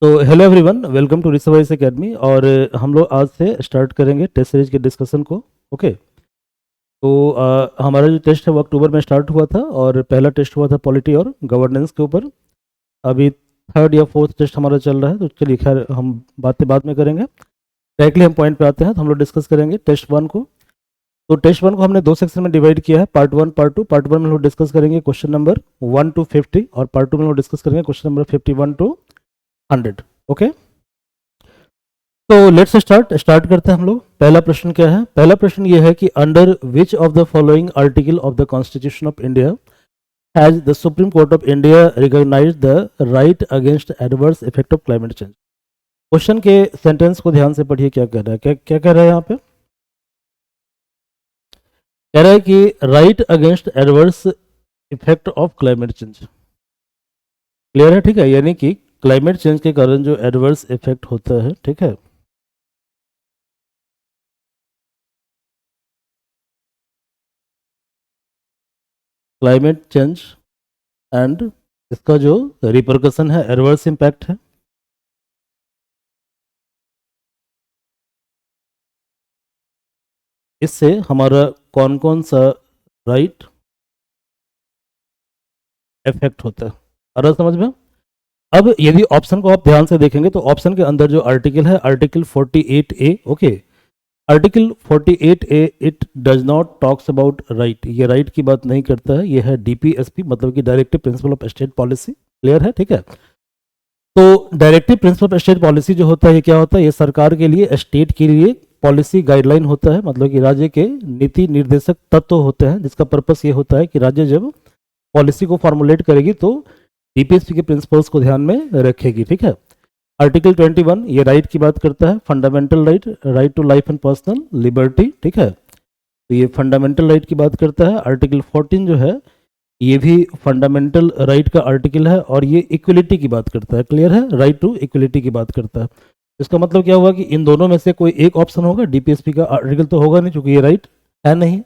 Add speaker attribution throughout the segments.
Speaker 1: तो hello everyone, welcome to रिसर्वाइस academy. और हम लोग आज से स्टार्ट करेंगे टेस्ट सीरीज के डिस्कशन को। ओके। तो हमारा जो टेस्ट है वो अक्टूबर में स्टार्ट हुआ था और पहला टेस्ट हुआ था पॉलिटी और गवर्नेंस के ऊपर। अभी थर्ड या फोर्थ टेस्ट हमारा चल रहा है, तो चलिए खैर हम बातें बाद में करेंगे। डायरेक्टली हम पॉइंट पे आते हैं, तो हम लोग डिस्कस करेंगे टेस्ट वन को। तो टेस्ट वन को हमने दो सेक्शन में डिवाइड किया है, part one part two. Part one में हम लोग डिस्कस करेंगे क्वेश्चन नंबर 1 to 50 और पार्ट टू में हम लोग डिस्कस करेंगे क्वेश्चन नंबर 51 to 100। ओके, तो लेट्स स्टार्ट करते हैं हम लोग। पहला प्रश्न क्या है? पहला प्रश्न ये है कि under which of the following article of the constitution of India has the supreme Court of India recognised the right against adverse effect of climate change. Question के सेंटेंस को ध्यान से पढ़िए, क्या कह रहा है, क्या कह रहा है यहाँ पे? कह रहा है कि right against adverse effect of climate change. Clear है? ठीक है, यानी कि क्लाइमेट चेंज के कारण जो एडवर्स इफेक्ट होता है, ठीक है, क्लाइमेट चेंज एंड इसका जो रिपरकशन है, एडवर्स इम्पैक्ट है, इससे हमारा कौन कौन सा राइट इफेक्ट होता है। आ रहा समझ में? अब यदि ऑप्शन को आप ध्यान से देखेंगे तो ऑप्शन के अंदर जो आर्टिकल है, article 48A। Okay, article 48A it does not talks about right. ये राइट की बात नहीं करता है, ये है DPSP, मतलब कि directive principle of state policy. Clear है? ठीक है। तो directive principle of state policy जो होता है, ये क्या होता है? ये सरकार के लिए, स्टेट के लिए पॉलिसी गाइडलाइन होता है, मतलब कि राज्य के नीति निर्देशक तत्व होते हैं, जिसका पर्पस ये होता है कि राज्य जब पॉलिसी को फॉर्मुलेट करेगी तो DPSP के प्रिंसिपल्स को ध्यान में रखेगी। ठीक है। आर्टिकल 21 ये राइट की बात करता है, fundamental right, right to life and personal liberty. ठीक है, तो ये फंडामेंटल राइट की बात करता है। आर्टिकल 14 जो है ये भी फंडामेंटल राइट का आर्टिकल है और ये इक्वलिटी की बात करता है। क्लियर है? राइट टू इक्वलिटी की बात करता है। इसका मतलब क्या हुआ कि इन दोनों में से कोई एक ऑप्शन होगा, DPSP का आर्टिकल तो होगा नहीं, क्योंकि ये राइट है नहीं।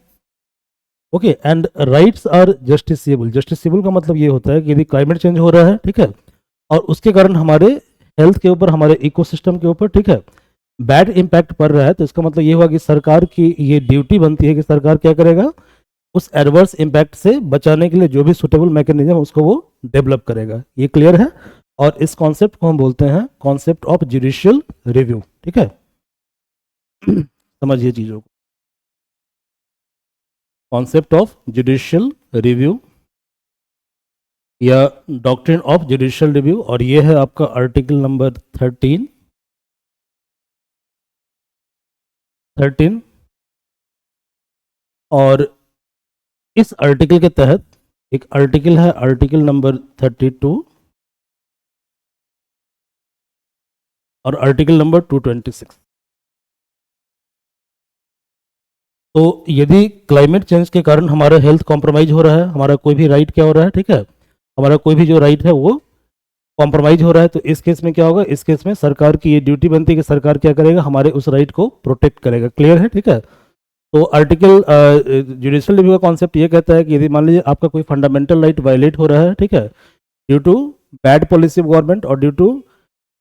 Speaker 1: Okay, and rights are justiciable. Justiciable का मतलब ये होता है कि यदि क्लाइमेट चेंज हो रहा है, ठीक है, और उसके कारण हमारे हेल्थ के ऊपर, हमारे इकोसिस्टम के ऊपर, ठीक है, बैड इम्पैक्ट पड़ रहा है, तो इसका मतलब ये हुआ कि सरकार की ये ड्यूटी बनती है कि सरकार क्या करेगा, उस एडवर्स इम्पैक्ट से बचाने के लिए जो भी सुटेबल मैकेनिज्म उसको वो डेवलप करेगा। ये क्लियर है? और इस कॉन्सेप्ट को हम बोलते हैं कॉन्सेप्ट ऑफ जुडिशियल रिव्यू। ठीक है, समझिए चीजों को। कॉन्सेप्ट ऑफ जुडिशियल रिव्यू या डॉक्ट्रिन ऑफ जुडिशियल रिव्यू, और ये है आपका आर्टिकल नंबर 13। और इस आर्टिकल के तहत एक आर्टिकल है, आर्टिकल नंबर 32 और आर्टिकल नंबर 226। तो यदि क्लाइमेट चेंज के कारण हमारा हेल्थ कॉम्प्रोमाइज हो रहा है, हमारा कोई भी राइट क्या हो रहा है, ठीक है, हमारा कोई भी जो राइट है वो कॉम्प्रोमाइज हो रहा है, तो इस केस में क्या होगा? इस केस में सरकार की ये ड्यूटी बनती है कि सरकार क्या करेगा, हमारे उस राइट को प्रोटेक्ट करेगा। क्लियर है? ठीक है। तो आर्टिकल जुडिशियल रिव्यू का कॉन्सेप्ट ये कहता है कि यदि मान लीजिए आपका कोई फंडामेंटल राइट वायलेट हो रहा है, ठीक है, due to bad policy of government और due to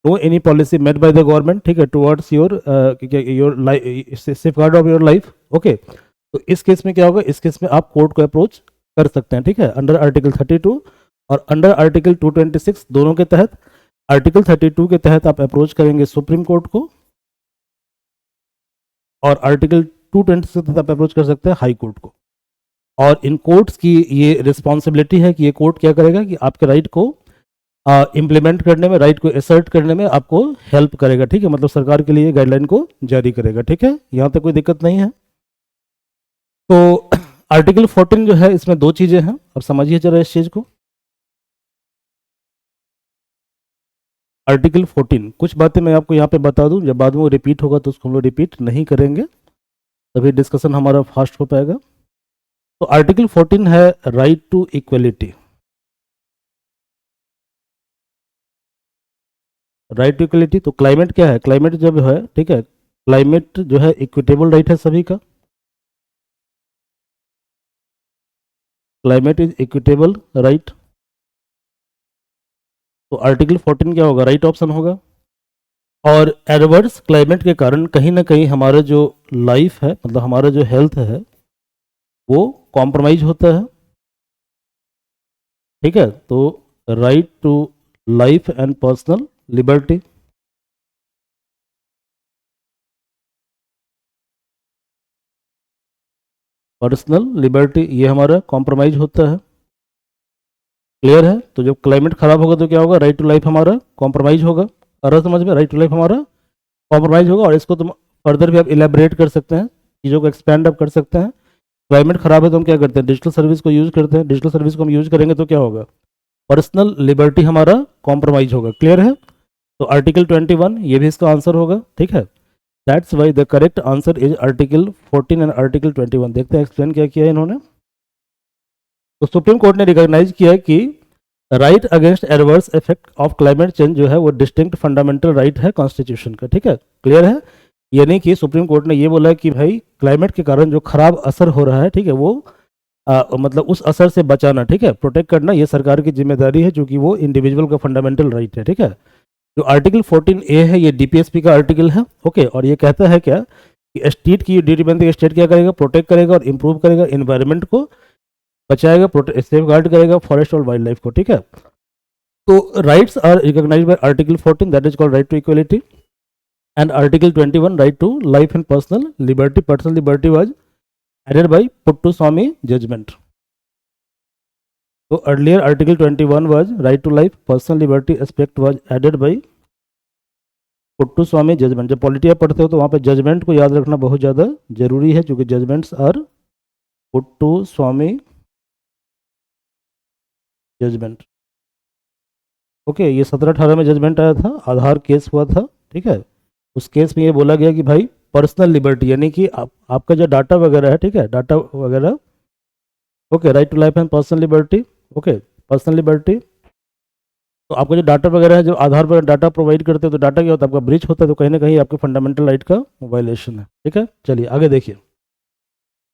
Speaker 1: no any policy made by the government, ठीक है, towards your life, safeguard of your life. Okay, तो इस केस में क्या होगा? इस केस में आप कोर्ट को अप्रोच कर सकते हैं, ठीक है, अंडर आर्टिकल 32 और अंडर आर्टिकल 226। दोनों के तहत, आर्टिकल 32 के तहत आप अप्रोच करेंगे सुप्रीम कोर्ट को और आर्टिकल 226 के तहत आप अप्रोच कर सकते हैं हाई कोर्ट को। और इन कोर्ट्स की ये रिस्पॉन्सिबिलिटी है कि ये कोर्ट क्या करेगा कि आपके राइट को इम्प्लीमेंट करने में, राइट को असर्ट करने में आपको हेल्प करेगा। ठीक है, मतलब सरकार के लिए गाइडलाइन को जारी करेगा। ठीक है, यहाँ तक कोई दिक्कत नहीं है। तो आर्टिकल 14 जो है, इसमें दो चीजें हैं, अब समझिए जरा इस चीज को। आर्टिकल 14 कुछ बातें मैं आपको यहाँ पे बता दूं, जब बाद में वो रिपीट होगा तो उसको हम लोग रिपीट नहीं करेंगे, तभी डिस्कशन हमारा फास्ट हो पाएगा। तो आर्टिकल 14 है right to equality. Right to equality, तो क्लाइमेट क्या है? क्लाइमेट जब है, ठीक है, क्लाइमेट जो है इक्विटेबल राइट है सभी का। Climate is equitable right. तो आर्टिकल 14 क्या होगा? राइट ऑप्शन होगा। और एडवर्स क्लाइमेट के कारण कहीं ना कहीं हमारा जो लाइफ है, मतलब हमारा जो हेल्थ है, वो कॉम्प्रोमाइज होता है। ठीक है, तो right to life and personal liberty, personal liberty ये हमारा कॉम्प्रोमाइज होता है। क्लियर है? तो जब क्लाइमेट खराब होगा तो क्या होगा, राइट टू लाइफ हमारा कॉम्प्रोमाइज होगा। और समझ में, राइट टू लाइफ हमारा कॉम्प्रोमाइज होगा। और इसको तुम फर्दर भी आप इलेबरेट कर सकते हैं, चीज़ों को एक्सपेंड अप कर सकते हैं। क्लाइमेट खराब है तो हम क्या करते हैं, डिजिटल सर्विस को यूज़ करते हैं। डिजिटल सर्विस को हम यूज़ करेंगे तो क्या होगा, पर्सनल लिबर्टी हमारा कॉम्प्रोमाइज होगा। क्लियर है? तो आर्टिकल 21 ये भी इसका आंसर होगा। ठीक है, that's why the correct answer is article 14 and article 21। देखते हैं एक्सप्लेन क्या किया है इन्होंने। तो सुप्रीम कोर्ट ने रिकॉग्नाइज किया है कि right against adverse effect of climate change जो है वो डिस्टिंक्ट फंडामेंटल राइट है कॉन्स्टिट्यूशन का। ठीक है, क्लियर है? ये नहीं कि सुप्रीम कोर्ट ने ये बोला कि भाई क्लाइमेट के कारण जो खराब असर हो रहा है, ठीक है, वो मतलब उस असर से बचाना, ठीक है, प्रोटेक्ट करना, ये सरकार की जिम्मेदारी है, जो कि वो इंडिविजुअल का फंडामेंटल राइट है। ठीक है, जो आर्टिकल 14A है ये डीपीएसपी का आर्टिकल है। ओके, और ये कहता है क्या कि स्टेट की ड्यूटी बनती है, स्टेट क्या करेगा, प्रोटेक्ट करेगा और इंप्रूव करेगा, इन्वायरमेंट को बचाएगा, सेफ गार्ड करेगा फॉरेस्ट और वाइल्ड लाइफ को। ठीक है, तो rights are recognise by article 14 that is called right to equality, and article 21 right to life and personal liberty. Personal liberty was added by Puttaswamy judgment. So earlier article 21 was right to life, personal liberty aspect was added by Puttaswamy judgment. जब polity आप पढ़ते हो तो वहाँ पे judgement को याद रखना बहुत ज़्यादा जरूरी है, क्योंकि judgements are Puttaswamy judgement. Okay, ये 17-18 में जजमेंट आया था, आधार केस हुआ था। ठीक है, उस केस में ये बोला गया कि भाई पर्सनल लिबर्टी यानी कि आपका जो डाटा वगैरह है, ठीक है, डाटा वगैरह, okay, right to life and personal liberty. Okay, personal liberty, तो आपका जो डाटा वगैरह है, जो आधार पर डाटा प्रोवाइड करते हैं, तो डाटा क्या होता है, आपका ब्रीच होता है, तो कहीं ना कहीं आपके फंडामेंटल राइट का वायलेशन है। ठीक है, चलिए आगे देखिए।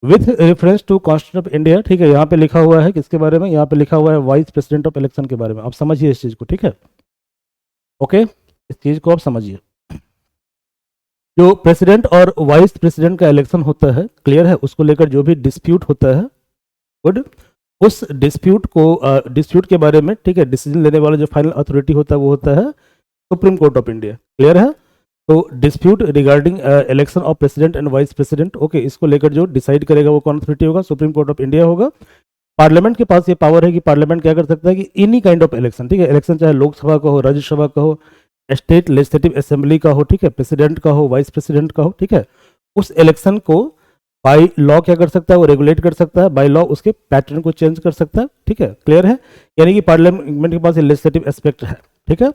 Speaker 1: With reference to constitution of India, ठीक है, यहाँ पे लिखा हुआ है किसके बारे में, यहाँ पे लिखा हुआ है वाइस प्रेसिडेंट ऑफ इलेक्शन के बारे में। आप समझिए इस चीज़ को। ठीक है, ओके, इस चीज़ को आप समझिए। जो प्रेसिडेंट और वाइस प्रेसिडेंट का इलेक्शन होता है, क्लियर है, उसको लेकर जो भी डिस्प्यूट होता है, गुड, उस डिस्प्यूट को डिस्प्यूट के बारे में, ठीक है, डिसीजन लेने वाला जो फाइनल अथॉरिटी होता है वो होता है supreme Court of India. Clear है? तो dispute regarding election of president and vice president, okay, इसको लेकर जो डिसाइड करेगा वो कौन अथॉरिटी होगा, सुप्रीम कोर्ट ऑफ इंडिया होगा। पार्लियामेंट के पास ये पावर है कि पार्लियामेंट क्या कर सकता है कि एनी काइंड ऑफ इलेक्शन, ठीक है, इलेक्शन चाहे लोकसभा का हो, राज्यसभा का हो, स्टेट लेजिस्लेटिव असेंबली का हो, ठीक है, प्रेसिडेंट का हो, वाइस प्रेसिडेंट का हो, ठीक है, उस इलेक्शन को बाय लॉ क्या कर सकता है, वो रेगुलेट कर सकता है, बाय लॉ उसके पैटर्न को चेंज कर सकता है। ठीक है, क्लियर है? यानी कि पार्लियामेंट के पास लेजिस्लेटिव एस्पेक्ट है। ठीक है,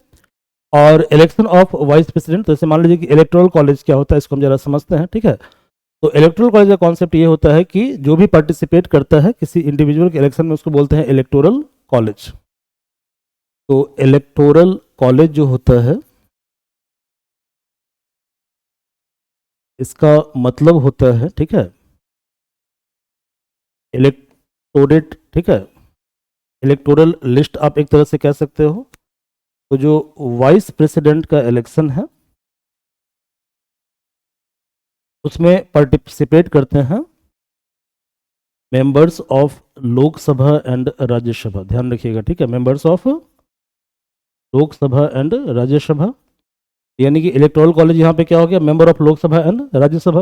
Speaker 1: और इलेक्शन ऑफ वाइस प्रेसिडेंट, तो जैसे मान लीजिए कि इलेक्टोरल कॉलेज क्या होता है, इसको हम जरा समझते हैं। ठीक है, तो इलेक्टोरल कॉलेज का कॉन्सेप्ट ये होता है कि जो भी पार्टिसिपेट करता है किसी इंडिविजुअल के इलेक्शन में, उसको बोलते हैं इलेक्टोरल कॉलेज। तो इलेक्टोरल कॉलेज जो होता है, इसका मतलब होता है, ठीक है, इलेक्टोरेट, ठीक है, इलेक्टोरल लिस्ट आप एक तरह से कह सकते हो। तो जो वाइस प्रेसिडेंट का इलेक्शन है उसमें पार्टिसिपेट करते हैं members of Lok Sabha and Rajya Sabha. ध्यान रखिएगा, ठीक है, members of Lok Sabha and Rajya Sabha, यानी कि इलेक्टोरल कॉलेज यहाँ पे क्या हो गया, member of Lok Sabha and Rajya Sabha.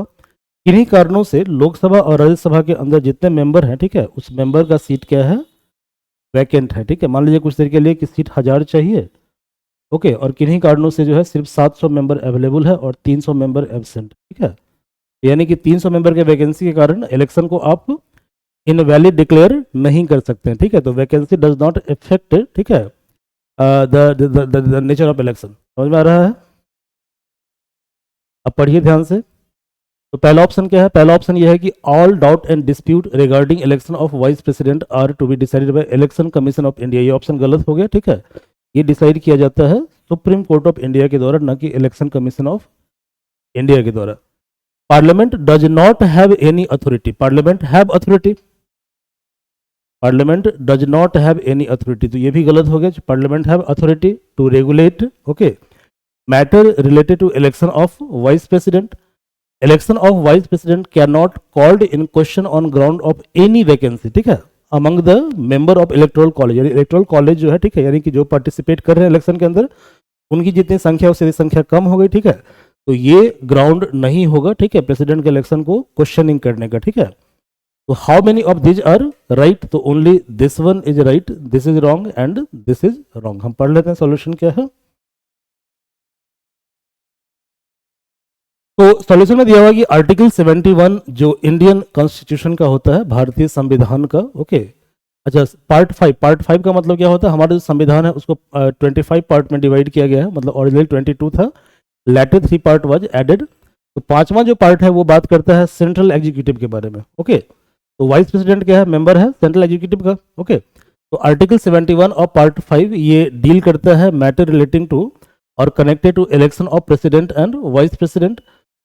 Speaker 1: किन्हीं कारणों से लोकसभा और राज्यसभा के अंदर जितने मेंबर हैं, ठीक है, उस मेंबर का सीट क्या है, वैकेंट है। ठीक है, मान लीजिए कुछ देर के लिए कि सीट 1000 चाहिए, ओके, और किन्हीं कारणों से जो है सिर्फ 700 मेंबर अवेलेबल है और 300 मेंबर एब्सेंट। ठीक है, यानी कि 300 मेंबर के वैकेंसी के कारण इलेक्शन को आप इनवैलिड डिक्लेयर नहीं कर सकते हैं। ठीक है, तो वैकेंसी डज नॉट इफेक्ट, ठीक है, द नेचर ऑफ इलेक्शन। समझ में आ रहा है? अब पढ़िए ध्यान से। तो पहला ऑप्शन क्या है, पहला ऑप्शन यह है कि all doubt and dispute regarding election of vice president are to be decided by Election Commission of India. ये ऑप्शन गलत हो गया। ठीक है, ये डिसाइड किया जाता है सुप्रीम कोर्ट ऑफ इंडिया के द्वारा, न कि इलेक्शन कमीशन ऑफ इंडिया के द्वारा। Parliament does not have any authority, parliament have authority, parliament does not have any authority, तो ये भी गलत हो गया। Parliament have authority to regulate, okay, matter related to election of vice president, election of vice president can not called in question on ground of any vacancy, ठीक है, among the member of electoral college, यानी electoral college जो है, ठीक है, यानी कि जो पार्टिसिपेट कर रहे हैं इलेक्शन के अंदर उनकी जितनी संख्या उससे संख्या कम हो गई, ठीक है, तो ये ग्राउंड नहीं होगा, ठीक है, प्रेसिडेंट के इलेक्शन को क्वेश्चनिंग करने का, ठीक है। तो how many of this are right, तो only this one is right, this is wrong and this is wrong. हम पढ़ लेते हैं सॉल्यूशन क्या है। तो सॉल्यूशन में दिया हुआ कि आर्टिकल 71 जो इंडियन कॉन्स्टिट्यूशन का होता है, भारतीय संविधान का, ओके, अच्छा, पार्ट 5 का मतलब क्या होता है, हमारा जो संविधान है उसको 25 पार्ट में डिवाइड किया गया है, मतलब ओरिजिनल 22 था, लेटर 3 पार्ट वाज एडेड। तो पांचवा जो पार्ट है वो बात करता है सेंट्रल एग्जीक्यूटिव के बारे में, ओके। तो वाइस प्रेसिडेंट क्या है, मेंबर है सेंट्रल एग्जीक्यूटिव का, ओके। तो आर्टिकल 71 और पार्ट 5 ये डील करता है मैटर रिलेटिंग टू और connected to election of president and vice president.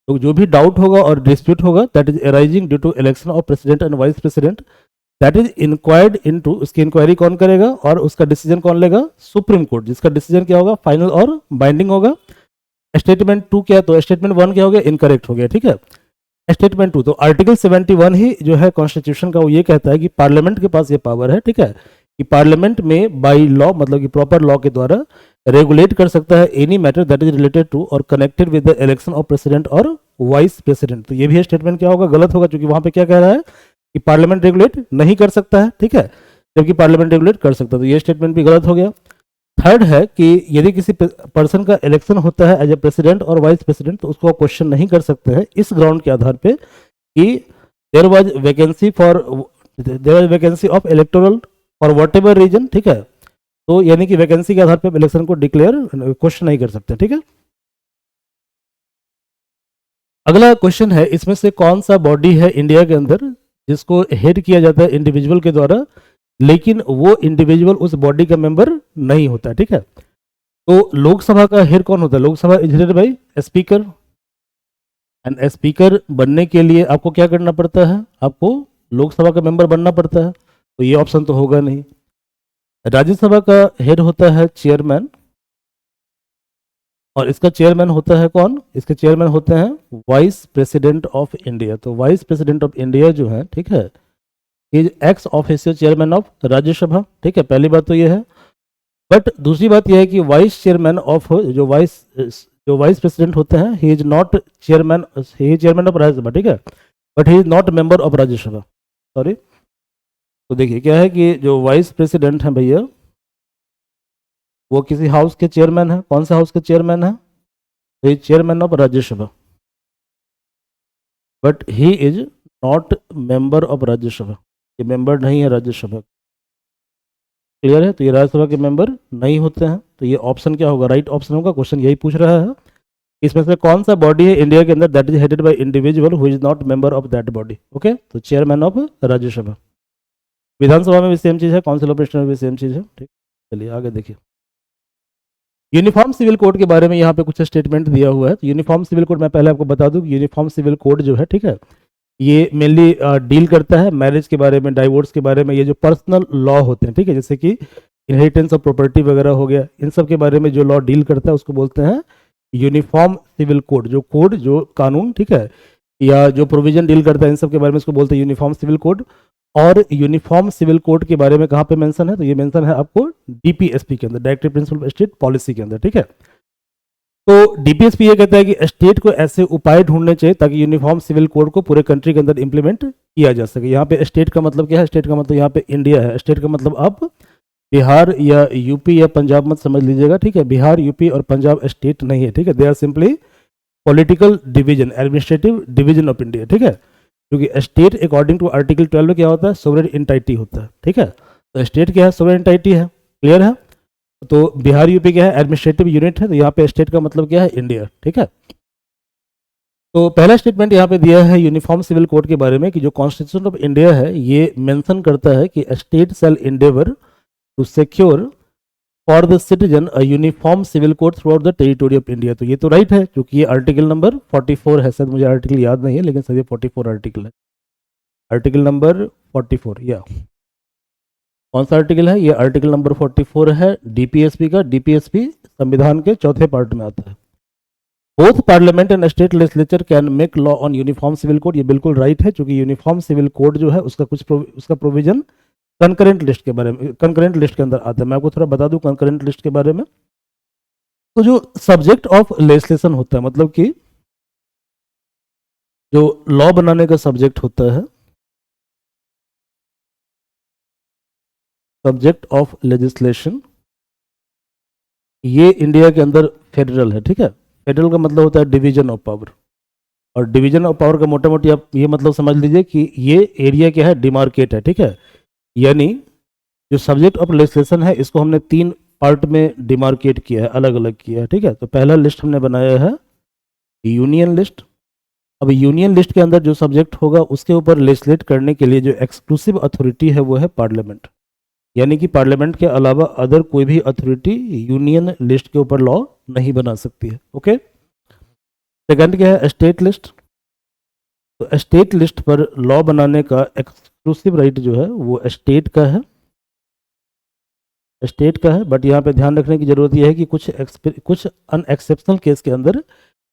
Speaker 1: तो जो भी डाउट होगा और डिस्प्यूट होगा that is arising due to election of president and vice president, that is inquired into, उसकी इंक्वायरी कौन करेगा और उसका डिसीजन कौन लेगा, सुप्रीम कोर्ट, जिसका डिसीजन क्या होगा, फाइनल और बाइंडिंग होगा। स्टेटमेंट 2 क्या, तो स्टेटमेंट 1 क्या हो गया, इनकरेक्ट हो गया, ठीक है। स्टेटमेंट 2, तो आर्टिकल 71 ही जो है कॉन्स्टिट्यूशन का वो ये कहता है कि पार्लियामेंट के पास ये पावर है, ठीक है, कि पार्लियामेंट में बाई लॉ, मतलब कि प्रॉपर लॉ के द्वारा रेगुलेट कर सकता है any matter that is related to और connected with the election of president और वाइस प्रेसिडेंट। तो ये भी स्टेटमेंट क्या होगा, गलत होगा, क्योंकि वहां पे क्या कह रहा है कि पार्लियामेंट रेगुलेट नहीं कर सकता है, ठीक है, जबकि पार्लियामेंट रेगुलेट कर सकता है, तो ये स्टेटमेंट भी गलत हो गया। थर्ड है कि यदि किसी पर्सन का इलेक्शन होता है एज ए प्रेसिडेंट और वाइस प्रेसिडेंट तो उसको क्वेश्चन नहीं कर सकते हैं इस ग्राउंड के आधार पे कि there was vacancy of electoral for whatever reason, ठीक है, तो यानी कि वैकेंसी के आधार पे इलेक्शन को डिक्लेयर क्वेश्चन नहीं कर सकते, ठीक है। अगला क्वेश्चन है, इसमें से कौन सा बॉडी है इंडिया के अंदर जिसको हेड किया जाता है इंडिविजुअल के द्वारा, लेकिन वो इंडिविजुअल उस बॉडी का मेंबर नहीं होता, ठीक है। तो लोकसभा का हेड कौन होता है, Lok Sabha is headed by speaker, and speaker बनने के लिए आपको क्या करना पड़ता है, आपको लोकसभा का मेंबर बनना पड़ता है, तो ये ऑप्शन तो होगा नहीं। राज्यसभा का हेड होता है चेयरमैन, और इसका चेयरमैन होता है कौन, इसके चेयरमैन होते हैं वाइस प्रेसिडेंट ऑफ इंडिया। तो वाइस प्रेसिडेंट ऑफ इंडिया जो है, ठीक है, is x official chairman of Rajya Sabha, ठीक है, पहली बात तो ये है। बट दूसरी बात यह है कि वाइस चेयरमैन ऑफ जो वाइस प्रेसिडेंट होते हैं he is not chairman, he is chairman of Rajya Sabha, ठीक है, but he is not member of Rajya Sabha, sorry. तो देखिए क्या है कि जो वाइस प्रेसिडेंट है भैया वो किसी हाउस के चेयरमैन है, कौन सा हाउस के चेयरमैन है, he is chairman of Rajya Sabha, but he is not member of Rajya Sabha, ये मेंबर नहीं है राज्यसभा, क्लियर है। तो ये राज्यसभा के मेंबर नहीं होते हैं, तो ये ऑप्शन क्या होगा, राइट ऑप्शन होगा। क्वेश्चन यही पूछ रहा है इसमें से कौन सा बॉडी है इंडिया के अंदर that is headed by individual who is not member of that body, okay, तो चेयरमैन ऑफ राज्यसभा। विधानसभा में भी सेम चीज है, काउंसिल ऑफ स्टेट में भी सेम चीज है, ठीक। चलिए आगे देखिए, यूनिफॉर्म सिविल कोड के बारे में यहाँ पे कुछ स्टेटमेंट दिया हुआ है। तो यूनिफॉर्म सिविल कोड, मैं पहले आपको बता दूं, यूनिफॉर्म सिविल कोड जो है, ठीक है, ये मेनली डील करता है मैरिज के बारे में, डाइवोर्स के बारे में, ये जो पर्सनल लॉ होते हैं, ठीक है, जैसे कि इनहेरिटेंस ऑफ प्रॉपर्टी वगैरह हो गया, इन सब के बारे में जो लॉ डील करता है उसको बोलते हैं यूनिफॉर्म सिविल कोड। जो कानून, ठीक है, या जो प्रोविजन डील करता है इन सब के बारे में इसको बोलते हैं यूनिफॉर्म सिविल कोड। और यूनिफॉर्म सिविल कोड के बारे में कहाँ पे मेंशन है, तो ये मेंशन है आपको डीपीएसपी के अंदर, डायरेक्टिव प्रिंसिपल स्टेट पॉलिसी के अंदर, ठीक है। तो डीपीएसपी ये कहता है कि स्टेट को ऐसे उपाय ढूंढने चाहिए ताकि यूनिफॉर्म सिविल कोड को पूरे कंट्री के अंदर इंप्लीमेंट किया जा सके। यहाँ पे स्टेट का मतलब क्या है, स्टेट का मतलब यहाँ पे इंडिया है, स्टेट का मतलब आप बिहार या यूपी या पंजाब मत समझ लीजिएगा, ठीक है, बिहार यूपी और पंजाब स्टेट नहीं है, ठीक है, they are simply political division, administrative division of India, ठीक है, क्योंकि स्टेट अकॉर्डिंग टू आर्टिकल 12 क्या होता है, सोवरेन एंटाइटी होता है, ठीक है। तो स्टेट क्या है, सोवरेन एंटाइटी है, क्लियर है। तो बिहार यूपी क्या है, एडमिनिस्ट्रेटिव यूनिट है, तो यहाँ पे स्टेट का मतलब क्या है, इंडिया, ठीक है। तो पहला स्टेटमेंट यहाँ पे दिया है यूनिफॉर्म सिविल कोड के बारे में कि जो कॉन्स्टिट्यूशन ऑफ इंडिया है ये मेंशन करता है कि state shall endeavour to secure for the citizen a uniform civil code throughout the territory of India. तो ये तो राइट है क्योंकि ये आर्टिकल नंबर 44 है, शायद मुझे आर्टिकल याद नहीं है लेकिन सर ये 44 आर्टिकल है, आर्टिकल नंबर 44, या कौन सा आर्टिकल है, ये आर्टिकल नंबर 44 है डीपीएसपी का। डीपीएसपी संविधान के चौथे पार्ट में आता है, both parliament and state legislature can make law on uniform civil code, ये बिल्कुल राइट है, क्योंकि यूनिफॉर्म सिविल कोड जो है उसका उसका प्रोविजन कंकरेंट लिस्ट के बारे में, कंकरेंट लिस्ट के अंदर आता है। मैं आपको थोड़ा बता दूं कंकरेंट लिस्ट के बारे में। तो जो सब्जेक्ट ऑफ लेजिस्लेशन होता है, मतलब कि जो लॉ बनाने का सब्जेक्ट होता है, सब्जेक्ट ऑफ लेजिस्लेशन, ये इंडिया के अंदर फेडरल है, ठीक है। फेडरल का मतलब होता है डिवीजन ऑफ पावर, और डिवीजन ऑफ पावर का मोटा मोटी आप ये मतलब समझ लीजिए कि ये एरिया क्या है, डिमार्केट है, ठीक है। यानी जो सब्जेक्ट ऑफ लेजिस्लेशन है इसको हमने 3 पार्ट में डिमार्केट किया है, अलग अलग किया है, ठीक है। तो पहला लिस्ट हमने बनाया है यूनियन लिस्ट। अब यूनियन लिस्ट के अंदर जो सब्जेक्ट होगा उसके ऊपर लेजिस्लेट करने के लिए जो एक्सक्लूसिव अथॉरिटी है वो है पार्लियामेंट, यानी कि पार्लियामेंट के अलावा अदर कोई भी अथॉरिटी यूनियन लिस्ट के ऊपर लॉ नहीं बना सकती है, ओके। सेकंड क्या है, स्टेट लिस्ट। तो स्टेट लिस्ट पर लॉ बनाने का एक्सक्लूसिव राइट जो है वो स्टेट का है, स्टेट का है। बट यहाँ पे ध्यान रखने की जरूरत यह है कि कुछ अनएक्सेप्शनल केस के अंदर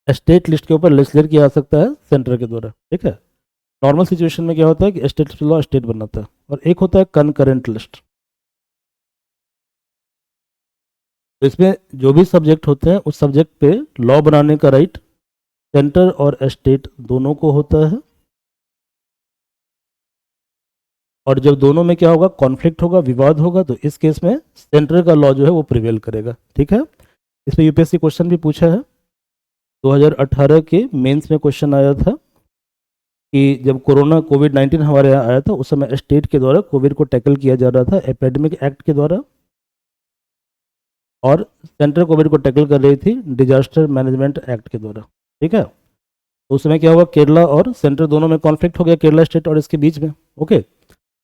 Speaker 1: स्टेट लिस्ट के ऊपर लेजिस्लेट किया जा सकता है सेंटर के द्वारा, ठीक है। नॉर्मल सिचुएशन में क्या होता है कि स्टेट लॉ स्टेट बनाता है, और एक होता है कनकरेंट लिस्ट। तो इसमें जो भी सब्जेक्ट होते हैं उस सब्जेक्ट पे लॉ बनाने का राइट सेंटर और स्टेट दोनों को होता है, और जब दोनों में क्या होगा, कॉन्फ्लिक्ट होगा, विवाद होगा, तो इस केस में सेंटर का लॉ जो है वो प्रिवेल करेगा, ठीक है। इसमें यूपीएससी क्वेश्चन भी पूछा है, 2018 के मेंस में क्वेश्चन आया था कि जब कोविड-19 हमारे यहाँ आया था उस समय स्टेट के द्वारा कोविड को टैकल किया जा रहा था एपिडेमिक एक्ट के द्वारा, और सेंटर कोविड को टैकल कर रही थी डिजास्टर मैनेजमेंट एक्ट के द्वारा, ठीक है। तो उस समय क्या हुआ, केरला और सेंटर दोनों में कॉन्फ्लिक्ट हो गया, केरला स्टेट और इसके बीच में, ओके।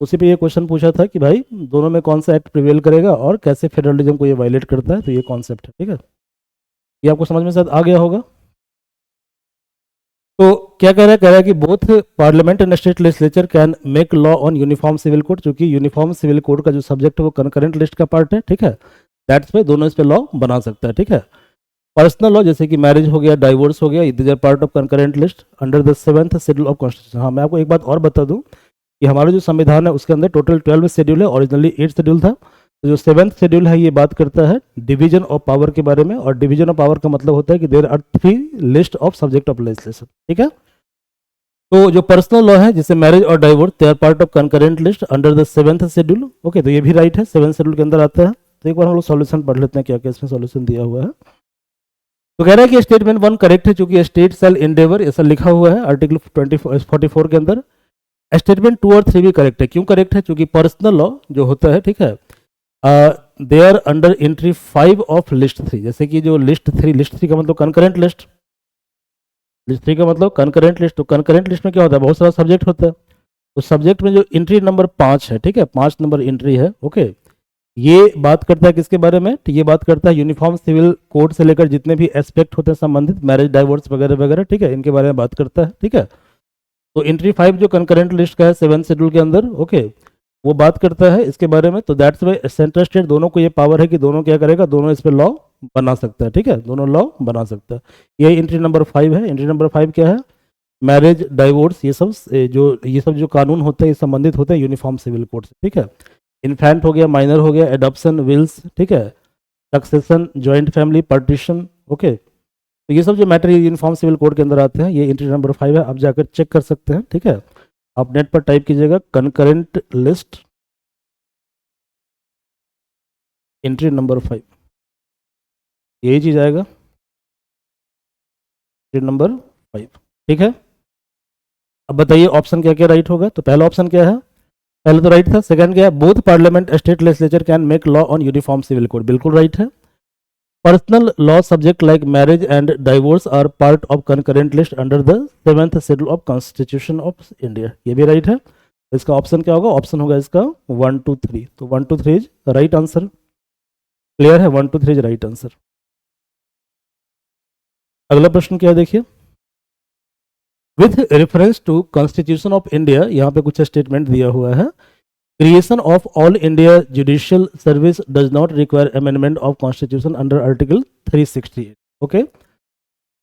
Speaker 1: उसी पे ये क्वेश्चन पूछा था कि भाई दोनों में कौन सा एक्ट प्रिवेल करेगा और कैसे फेडरलिज्म को ये वायलेट करता है, तो ये कॉन्सेप्ट है, ठीक है। ये आपको समझ में शायद आ गया होगा। तो क्या कह रहा है कि both parliament and state legislature can make law on uniform civil code, क्योंकि यूनिफॉर्म सिविल कोड का जो सब्जेक्ट है वो कंकरेंट लिस्ट का पार्ट है, ठीक है। दैट्स पे दोनों इस पे लॉ बना सकता है, ठीक है। पर्सनल लॉ जैसे कि मैरिज हो गया, डाइवोर्स हो गया, these are part of concurrent list under the 7th schedule of constitution. हाँ, मैं आपको एक बात और बता दूं कि हमारा जो संविधान है उसके अंदर टोटल 12 शेड्यूल है, ओरिजिनली 8 शेड्यूल था। तो जो 7th शेड्यूल है ये बात करता है डिवीजन ऑफ पावर के बारे में, और डिवीजन ऑफ पावर का मतलब होता है कि there are 3 list of subject of legislation, ठीक है। तो जो पर्सनल लॉ है जैसे मैरिज और divorce, they are part of concurrent list under the 7th schedule, okay. तो ये भी राइट है, 7th शेड्यूल के अंदर आता है। तो एक बार हम लोग सॉल्यूशन पढ़ लेते हैं क्या क्या इसमें सॉल्यूशन दिया हुआ है। तो कह रहा है कि स्टेटमेंट 1 करेक्ट है, क्योंकि स्टेट सेल इंडेवर ऐसा लिखा हुआ है आर्टिकल 44 के अंदर। स्टेटमेंट 2 और 3 भी करेक्ट है। क्यों करेक्ट है, क्योंकि पर्सनल लॉ जो होता है, ठीक है, they are under entry 5 of list 3। जैसे कि जो लिस्ट 3 का मतलब कंकरेंट लिस्ट, लिस्ट 3 का मतलब कंकरेंट लिस्ट। तो कंकरेंट लिस्ट में क्या होता है, बहुत सारा सब्जेक्ट होता है। तो सब्जेक्ट में जो एंट्री नंबर 5 है, ठीक है, 5 नंबर एंट्री है, ओके। ये बात करता है किसके बारे में, तो ये बात करता है यूनिफॉर्म सिविल कोड से लेकर जितने भी एस्पेक्ट होते हैं संबंधित, मैरिज डाइवोर्स वगैरह वगैरह, ठीक है, इनके बारे में बात करता है, ठीक है। तो एंट्री 5 जो कंकरेंट लिस्ट का है 7th शेड्यूल के अंदर, ओके, वो बात करता है इसके बारे में। तो दैट्स वाई सेंट्रल स्टेट दोनों को ये पावर है कि दोनों क्या करेगा, दोनों इस पर लॉ बना सकता है, ठीक है, दोनों लॉ बना सकता है। ये एंट्री नंबर 5 है। एंट्री नंबर 5 क्या है, मैरिज डाइवोर्स, ये सब जो कानून होते हैं ये संबंधित होते हैं यूनिफॉर्म सिविल कोड से, ठीक है। इन्फेंट हो गया, माइनर हो गया, एडॉप्शन, विल्स, ठीक है, succession, joint family, partition, okay. तो ये सब जो मैटर यूनिफॉर्म सिविल कोड के अंदर आते हैं, ये एंट्री नंबर 5 है। आप जाकर चेक कर सकते हैं, ठीक है। आप नेट पर टाइप कीजिएगा कंकरेंट लिस्ट एंट्री नंबर 5, यही चीज आएगा, एंट्री नंबर 5, ठीक है। अब बताइए ऑप्शन क्या क्या राइट होगा। तो पहला ऑप्शन क्या है, पहले तो राइट था। सेकंड क्या है, both parliament state legislature can make law on uniform civil code, बिल्कुल राइट है। Personal law subject like marriage and divorce are part of concurrent list under the 7th schedule of constitution of India, ये भी right है। इसका option क्या होगा, option होगा इसका 1 2 3। तो 1 2 3 इज राइट आंसर, क्लियर है, 1 2 3 इज राइट आंसर। अगला प्रश्न क्या है देखिए, with reference to constitution of India, यहाँ पे कुछ स्टेटमेंट दिया हुआ है। Creation of all India judicial service does not require amendment of constitution under article 368, okay.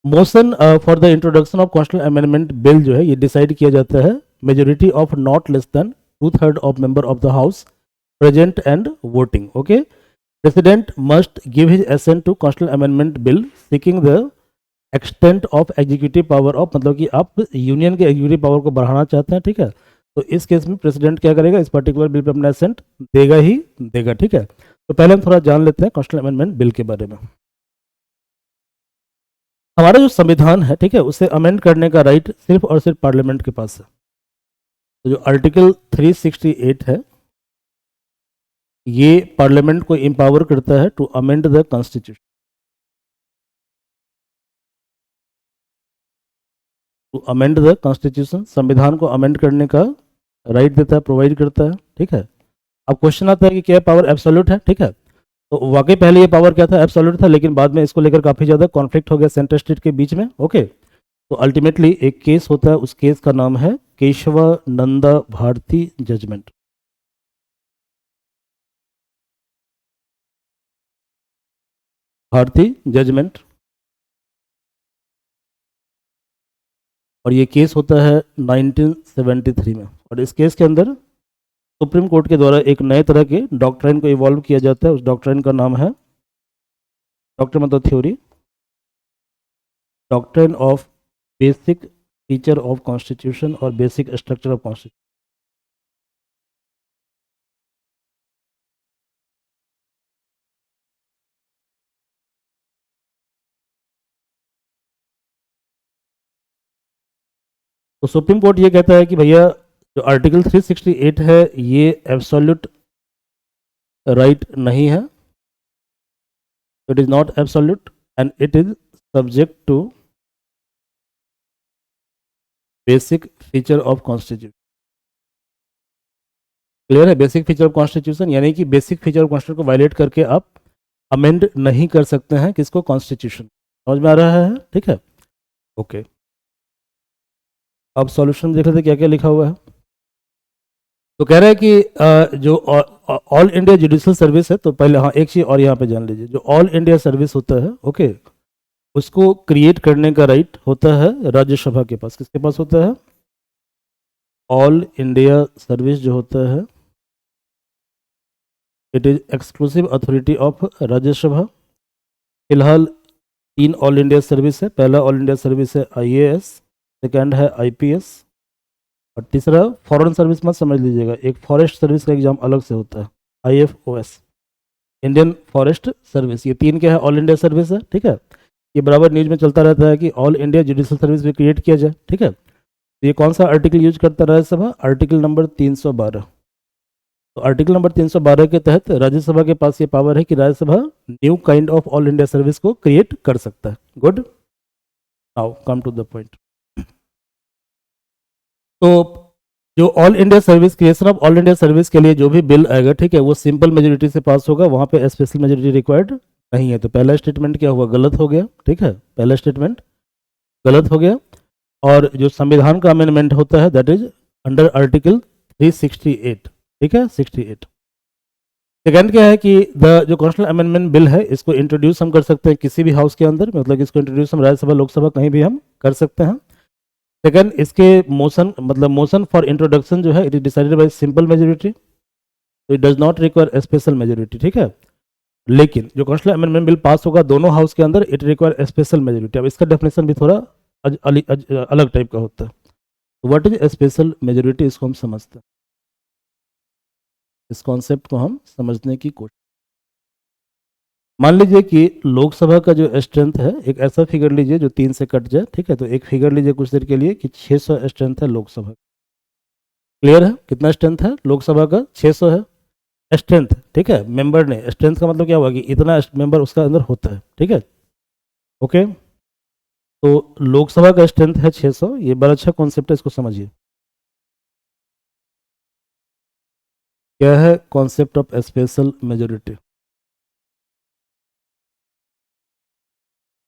Speaker 1: Motion for the introduction of constitutional amendment bill जो है ये डिसाइड किया जाता है majority of not less than 2/3 of member of the house present and voting. Okay, president must give his assent to constitutional amendment bill seeking the extent of executive power of, मतलब कि आप union के executive power को बढ़ाना चाहते हैं, ठीक है. तो इस केस में प्रेसिडेंट क्या करेगा, इस पर्टिकुलर बिल पर अपना एसेंट देगा ही देगा, ठीक है. तो पहले हम थोड़ा जान लेते हैं कॉन्स्टिट्यूशनल अमेंडमेंट बिल के बारे में. हमारा जो संविधान है, ठीक है, उसे अमेंड करने का राइट सिर्फ और सिर्फ पार्लियामेंट के पास है. तो जो आर्टिकल 368 है ये पार्लियामेंट को एम्पावर करता है to amend the constitution, to amend the constitution. संविधान को अमेंड करने का राइट देता है, प्रोवाइड करता है, ठीक है. अब क्वेश्चन आता है कि क्या पावर एब्सोल्यूट है, ठीक है. तो वाकई पहले ये पावर क्या था, एब्सोल्यूट था, लेकिन बाद में इसको लेकर काफ़ी ज़्यादा कॉन्फ्लिक्ट हो गया सेंट्रल स्टेट के बीच में. ओके, तो अल्टीमेटली एक केस होता है, उस केस का नाम है केशवानंदा भारती जजमेंट. भारती जजमेंट. और ये केस होता है 1973 में. और इस केस के अंदर सुप्रीम कोर्ट के द्वारा एक नए तरह के डॉक्ट्राइन को इवॉल्व किया जाता है. उस डॉक्ट्राइन का नाम है डॉक्ट्राइन मतलब theory, doctrine of basic feature of constitution और बेसिक स्ट्रक्चर ऑफ कॉन्स्टिट्यूशन. तो सुप्रीम कोर्ट ये कहता है कि भैया जो आर्टिकल 368 है ये एब्सोल्यूट राइट नहीं है, it is not absolute and it is subject to basic feature of constitution. Clear है, बेसिक फीचर ऑफ कॉन्स्टिट्यूशन यानी कि बेसिक फीचर ऑफ कॉन्स्टिट्यूशन को वायलेट करके आप अमेंड नहीं कर सकते हैं किसको, कॉन्स्टिट्यूशन. समझ में आ रहा है, ठीक है. ओके, अब सॉल्यूशन देख लेते क्या क्या लिखा हुआ है. तो कह रहा है कि जो ऑल इंडिया जुडिशल सर्विस है, तो पहले हाँ एक चीज़ और यहाँ पे जान लीजिए, जो ऑल इंडिया सर्विस होता है, ओके, उसको क्रिएट करने का राइट होता है राज्यसभा के पास. किसके पास होता है, ऑल इंडिया सर्विस जो होता है it is exclusive authority of Rajya Sabha. फिलहाल 3 ऑल इंडिया सर्विस है. पहला ऑल इंडिया सर्विस है IAS, सेकंड है IPS, और तीसरा फॉरेन सर्विस मत समझ लीजिएगा, एक फॉरेस्ट सर्विस का एग्जाम अलग से होता है, IFOS, इंडियन फॉरेस्ट सर्विस. ये 3 क्या है, ऑल इंडिया सर्विस है, ठीक है. ये बराबर न्यूज में चलता रहता है कि ऑल इंडिया जुडिशल सर्विस भी क्रिएट किया जाए, ठीक है. तो ये कौन सा आर्टिकल यूज करता है राज्यसभा, आर्टिकल नंबर 312. तो आर्टिकल नंबर 312 के तहत राज्यसभा के पास ये पावर है कि Rajya Sabha new kind of all India service को क्रिएट कर सकता है. Good, now come to the point. तो जो all India service, creation of all India service के लिए जो भी बिल आएगा, ठीक है, वो सिंपल मेजोरिटी से पास होगा, वहाँ पे स्पेशल मेजोरिटी रिक्वायर्ड नहीं है. तो पहला स्टेटमेंट क्या हुआ, गलत हो गया, ठीक है, पहला स्टेटमेंट गलत हो गया. और जो संविधान का अमेंडमेंट होता है दैट इज अंडर आर्टिकल 368, ठीक है, 68. सेकेंड क्या है कि जो कॉन्स्टिट्यूशनल अमेंडमेंट बिल है इसको इंट्रोड्यूस हम कर सकते हैं किसी भी हाउस के अंदर, मतलब इसको इंट्रोड्यूस हम राज्यसभा लोकसभा कहीं भी हम कर सकते हैं. सेकंड, इसके मोशन मतलब मोशन फॉर इंट्रोडक्शन जो है it is decided by simple majority, तो it does not require special majority, ठीक है. लेकिन जो कॉन्स्टिट्यूशनल अमेंडमेंट बिल पास होगा दोनों हाउस के अंदर, इट रिक्वायर स्पेशल मेजोरिटी. अब इसका डेफिनेशन भी थोड़ा अलग टाइप का होता है. तो व्हाट इज स्पेशल मेजोरिटी, इसको हम समझते हैं, इस कॉन्सेप्ट को हम समझने की कोशिश. मान लीजिए कि लोकसभा का जो स्ट्रेंथ है, एक ऐसा फिगर लीजिए जो 3 से कट जाए, ठीक है. तो एक फिगर लीजिए कुछ देर के लिए कि 600 स्ट्रेंथ है लोकसभा. क्लियर है, कितना स्ट्रेंथ है लोकसभा का, 600 है स्ट्रेंथ, ठीक है. मेंबर ने, स्ट्रेंथ का मतलब क्या हुआ कि इतना मेंबर उसका अंदर होता है, ठीक है. ओके, तो लोकसभा का स्ट्रेंथ है 600. ये बड़ा अच्छा कॉन्सेप्ट है, इसको समझिए. क्या है कॉन्सेप्ट ऑफ स्पेशल मेजोरिटी.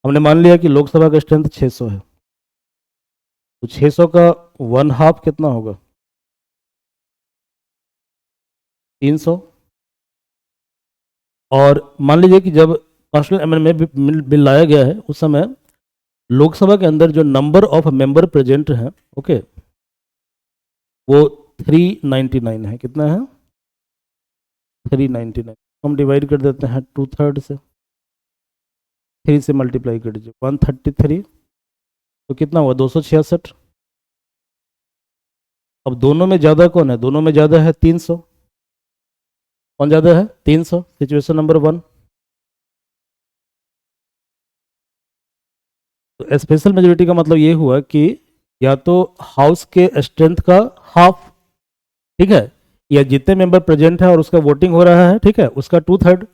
Speaker 1: हमने मान लिया कि लोकसभा का स्ट्रेंथ 600 है, तो 600 का 1/2 कितना होगा, 300. और मान लीजिए कि जब कॉन्स्टिट्यूशनल अमेंडमेंट बिल लाया गया है उस समय लोकसभा के अंदर जो नंबर ऑफ मेंबर प्रेजेंट हैं, ओके, वो 399 है। कितना है? 399। हम डिवाइड कर देते हैं 2/3 से, 3 से मल्टीप्लाई कर दीजिए, 133। तो कितना हुआ? 266। अब दोनों में ज़्यादा कौन है? दोनों में ज़्यादा है 300। कौन ज़्यादा है? 300। Situation number 1। तो स्पेशल मेजोरिटी का मतलब ये हुआ कि या तो हाउस के स्ट्रेंथ का हाफ, ठीक है, या जितने मेंबर प्रेजेंट है और उसका वोटिंग हो रहा है, ठीक है, उसका 2/3।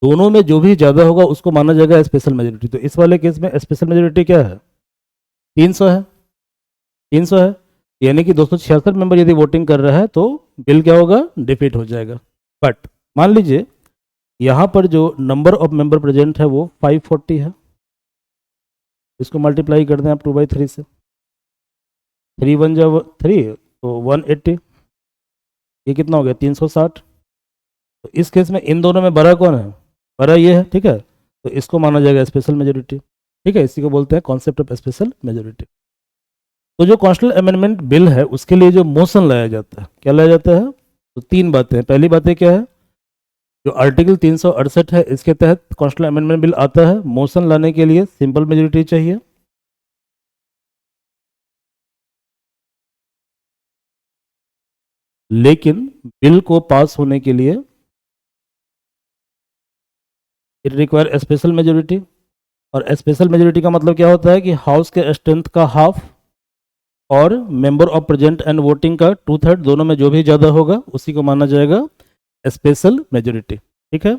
Speaker 1: दोनों में जो भी ज़्यादा होगा उसको माना जाएगा स्पेशल मेजोरिटी। तो इस वाले केस में स्पेशल मेजोरिटी क्या है? 300 है। 300 है, यानी कि 266 मेंबर यदि वोटिंग कर रहा है तो बिल क्या होगा? डिफीट हो जाएगा। बट मान लीजिए यहाँ पर जो नंबर ऑफ मेंबर प्रेजेंट है वो 540 है। इसको मल्टीप्लाई कर दें आप 2/3 से, 3 1 जा 3, तो 180। ये कितना हो गया? 360। तो इस केस में इन दोनों में बड़ा कौन है? बड़ा ये है, ठीक है, तो इसको माना जाएगा स्पेशल मेजोरिटी। ठीक है, इसी को बोलते हैं कॉन्सेप्ट ऑफ स्पेशल मेजोरिटी। तो जो कॉन्स्टिट्यूशनल अमेंडमेंट बिल है उसके लिए जो मोशन लाया जाता है, क्या लाया जाता है? तो 3 बातें हैं। पहली बातें क्या है? जो आर्टिकल 368 है इसके तहत कॉन्स्टिट्यूशनल अमेंडमेंट बिल आता है। मोशन लाने के लिए सिंपल मेजोरिटी चाहिए। लेकिन बिल को पास होने के लिए इट रिक्वायर स्पेशल मेजोरिटी। और स्पेशल मेजोरिटी का मतलब क्या होता है कि हाउस के स्ट्रेंथ का हाफ और member of present and voting का 2/3, दोनों में जो भी ज़्यादा होगा उसी को माना जाएगा स्पेशल मेजोरिटी। ठीक है,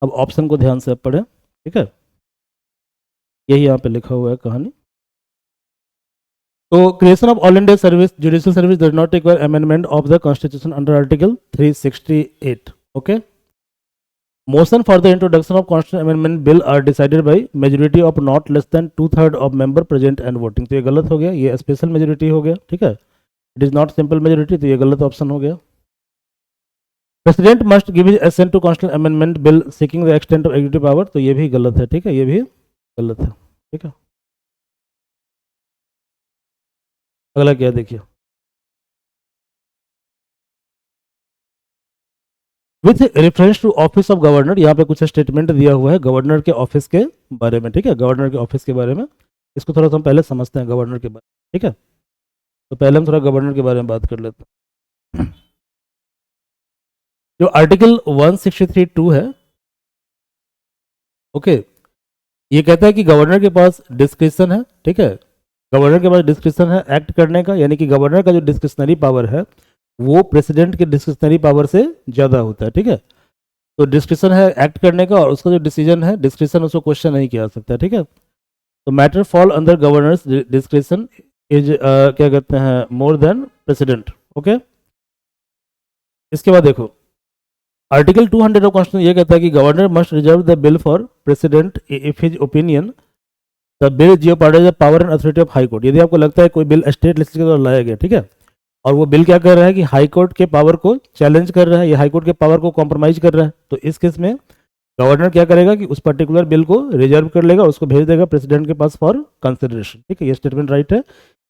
Speaker 1: अब ऑप्शन को ध्यान से आप पढ़ें। ठीक है, यही यहाँ पे लिखा हुआ है कहानी। तो creation of all India service judicial service does not require amendment of the constitution under article 368। Okay, motion for the introduction of constitutional amendment bill are decided by majority of not less than 2/3 of member present and voting। तो ये गलत हो गया, ये special majority हो गया। ठीक है, it is not simple majority, तो ये गलत ऑप्शन हो गया। President must give his assent to constitutional amendment bill seeking the extent of executive power. तो ये भी गलत है। ठीक है, ये भी गलत है। ठीक है, अगला क्या देखिए, with reference to office of governor. यहाँ पे कुछ स्टेटमेंट दिया हुआ है गवर्नर के ऑफिस के बारे में। ठीक है, गवर्नर के ऑफिस के बारे में, इसको थोड़ा सा हम पहले समझते हैं गवर्नर के बारे में। ठीक है, तो पहले हम थोड़ा गवर्नर के बारे में बात कर लेते हैं। जो आर्टिकल 163(2) है, ओके, ये कहता है कि गवर्नर के पास डिस्क्रिप्शन है। ठीक है, गवर्नर के पास डिस्क्रिप्शन है एक्ट करने का, यानी कि गवर्नर का जो डिस्क्रिप्शनरी पावर है वो प्रेसिडेंट के डिस्क्रिप्शनरी पावर से ज़्यादा होता है। ठीक है, तो डिस्क्रिप्शन है एक्ट करने का और उसका जो डिसीजन है डिस्क्रिप्शन, उसको क्वेश्चन नहीं किया जा सकता। ठीक है, तो matter fall under governors description is क्या कहते हैं, मोर देन प्रेसिडेंट। ओके, इसके बाद देखो आर्टिकल 200 ऑफ कॉन्स्टिट्यूशन ये कहता है कि governor must reserve the bill for president if his opinion the bill jeopardise the power and authority of high court. यदि आपको लगता है कोई बिल स्टेट लेजिस्लेचर के द्वारा लाया गया, ठीक है, और वो बिल क्या कर रहा है कि हाई कोर्ट के पावर को चैलेंज कर रहा है या हाई कोर्ट के पावर को कॉम्प्रोमाइज कर रहा है, तो इस केस में गवर्नर क्या करेगा कि उस पर्टिकुलर बिल को रिजर्व कर लेगा, उसको भेज देगा प्रेसिडेंट के पास फॉर कंसिडरेशन। ठीक है, ये स्टेटमेंट राइट है,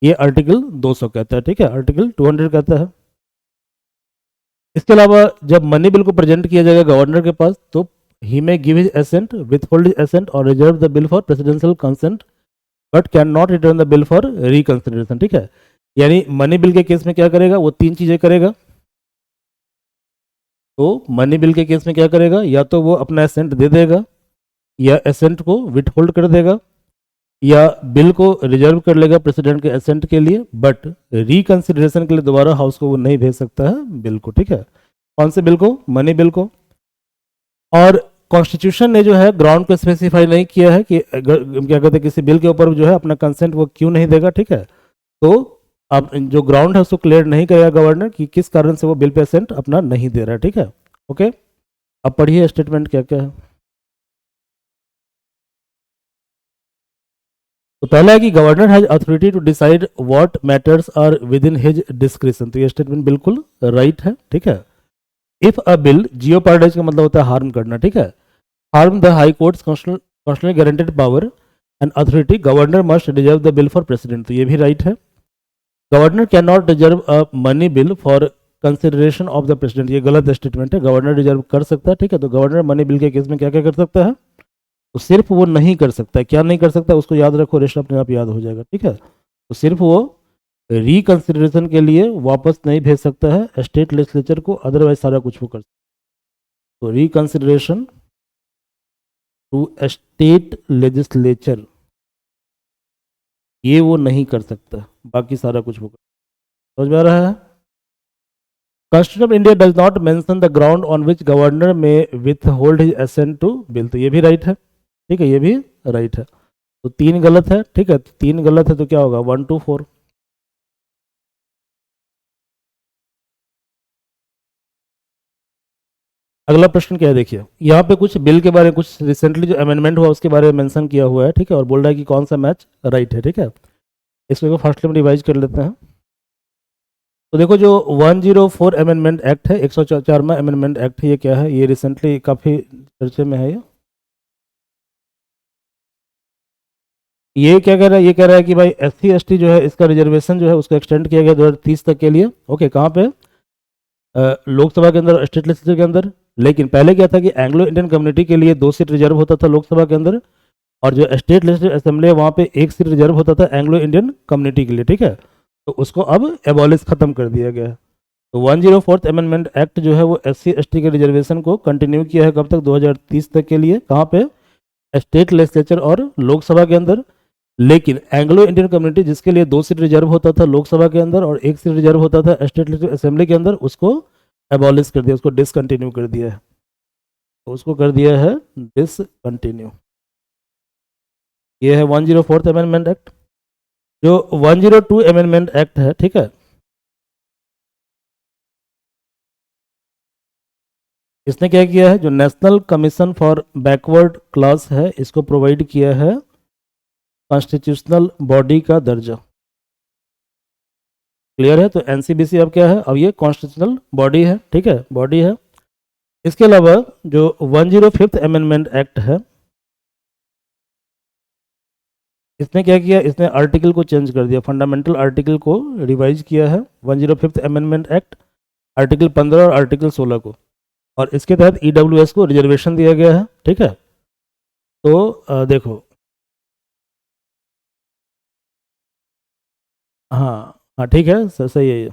Speaker 1: ये आर्टिकल 200 कहता है। ठीक है, आर्टिकल 200 कहता है। इसके अलावा जब मनी बिल को प्रेजेंट किया जाएगा गवर्नर के पास, तो he may give his assent, withhold his assent और reserve the bill for presidential consent but can not return the bill for reconsideration. ठीक है, यानी मनी बिल के केस में क्या करेगा, वो 3 चीजें करेगा। तो मनी बिल के केस में क्या करेगा, या तो वो अपना एसेंट दे देगा, या एसेंट को विथहोल्ड कर देगा, या बिल को रिजर्व कर लेगा प्रेसिडेंट के एसेंट के लिए, बट रिकंसिडरेशन के लिए दोबारा हाउस को वो नहीं भेज सकता है बिल को। ठीक है, कौन से बिल को? मनी बिल को। और कॉन्स्टिट्यूशन ने जो है ग्राउंड को स्पेसिफाई नहीं किया है कि क्या कहते हैं किसी बिल के ऊपर जो है अपना कंसेंट वो क्यों नहीं देगा। ठीक है, तो अब जो ग्राउंड है उसको क्लियर नहीं करेगा गवर्नर कि किस कारण से वो बिल पे एसेंट अपना नहीं दे रहा है। ठीक है, ओके, अब पढ़िए स्टेटमेंट क्या क्या है। तो पहला है कि governor has authority to decide what matters are within his description. तो ये स्टेटमेंट बिल्कुल राइट है। ठीक है, इफ अ बिल जियोपार्डाइज का मतलब होता है हार्म करना। ठीक है, harm the high courts constitutionally guaranteed power an authority governor must reserve the bill for president, तो ये भी राइट है। Governor can not reserve a money bill for consideration of the president, ये गलत स्टेटमेंट है, गवर्नर रिजर्व कर सकता है, ठीक है। तो गवर्नर मनी बिल के केस में क्या क्या कर सकता है, तो सिर्फ वो नहीं कर सकता है, क्या नहीं कर सकता उसको याद रखो, रेस्ट अपने आप याद हो जाएगा, ठीक है। तो सिर्फ वो रिकंसिडरेशन के लिए वापस नहीं भेज सकता है स्टेट लेजिस्लेचर को, अदरवाइज सारा कुछ वो कर सकता है। तो रिकंसिडरेशन टू स्टेट लेजिस्लेचर ये वो नहीं कर सकता, बाकी सारा कुछ वो कर, समझ में आ रहा है। Constitution of India does not mention the ground on which governor may withhold his assent to bill, तो ये भी राइट है, ठीक है, ये भी राइट है। तो 3 गलत है, ठीक है, 3 गलत है तो क्या होगा 1 2 4। अगला प्रश्न क्या है, देखिए यहाँ पे कुछ बिल के बारे में, कुछ रिसेंटली जो अमेंडमेंट हुआ उसके बारे में मेंशन किया हुआ है, ठीक है, और बोल रहा है कि कौन सा मैच राइट है, ठीक है। इसको फर्स्ट में रिवाइज कर लेते हैं। तो देखो जो 104 अमेंडमेंट एक्ट है, 104वां अमेंडमेंट एक्ट है, ये क्या है, ये रिसेंटली काफ़ी चर्चे में है। ये क्या कह रहा है, ये कह रहा है कि भाई SC ST जो है इसका रिजर्वेशन जो है उसको एक्सटेंड किया गया 2030 तक के लिए, ओके। कहाँ पे, लोकसभा के अंदर, स्टेट लेजिस्लेचर के अंदर। लेकिन पहले क्या था कि एंग्लो इंडियन कम्युनिटी के लिए 2 सीट रिजर्व होता था लोकसभा के अंदर, और जो स्टेट लेजिस्लेटिव असेंबली है वहाँ पे 1 सीट रिजर्व होता था एंग्लो इंडियन कम्युनिटी के लिए, ठीक है। तो उसको अब एबॉलिश खत्म कर दिया गया है। तो 104th अमेंडमेंट एक्ट जो है वो SC ST के रिजर्वेशन को कंटिन्यू किया है कब तक, 2030 तक के लिए, कहाँ पे, स्टेट लेजिस्लेचर और लोकसभा के अंदर। लेकिन एंग्लो इंडियन कम्युनिटी जिसके लिए 2 सीट रिजर्व होता था लोकसभा के अंदर और 1 सीट रिजर्व होता था स्टेट लेजिस्लेटिव असेंबली के अंदर, उसको एबॉलिश कर दिया, उसको डिसकंटिन्यू कर दिया है, तो उसको कर दिया है डिसकंटिन्यू। ये है 104th अमेंडमेंट एक्ट। जो 102 अमेंडमेंट एक्ट है, ठीक है, इसने क्या किया है, जो national commission for backward class है इसको प्रोवाइड किया है कॉन्स्टिट्यूशनल बॉडी का दर्जा। क्लियर है, तो NCBC अब क्या है, अब ये कॉन्स्टिट्यूशनल बॉडी है, ठीक है, बॉडी है। इसके अलावा जो 105th अमेंडमेंट एक्ट है, इसने क्या किया, इसने आर्टिकल को चेंज कर दिया, फंडामेंटल आर्टिकल को रिवाइज किया है 105th अमेंडमेंट एक्ट, आर्टिकल 15 और आर्टिकल 16 को, और इसके तहत EWS को रिजर्वेशन दिया गया है, ठीक है। तो देखो, हाँ हाँ ठीक है, सही है ये।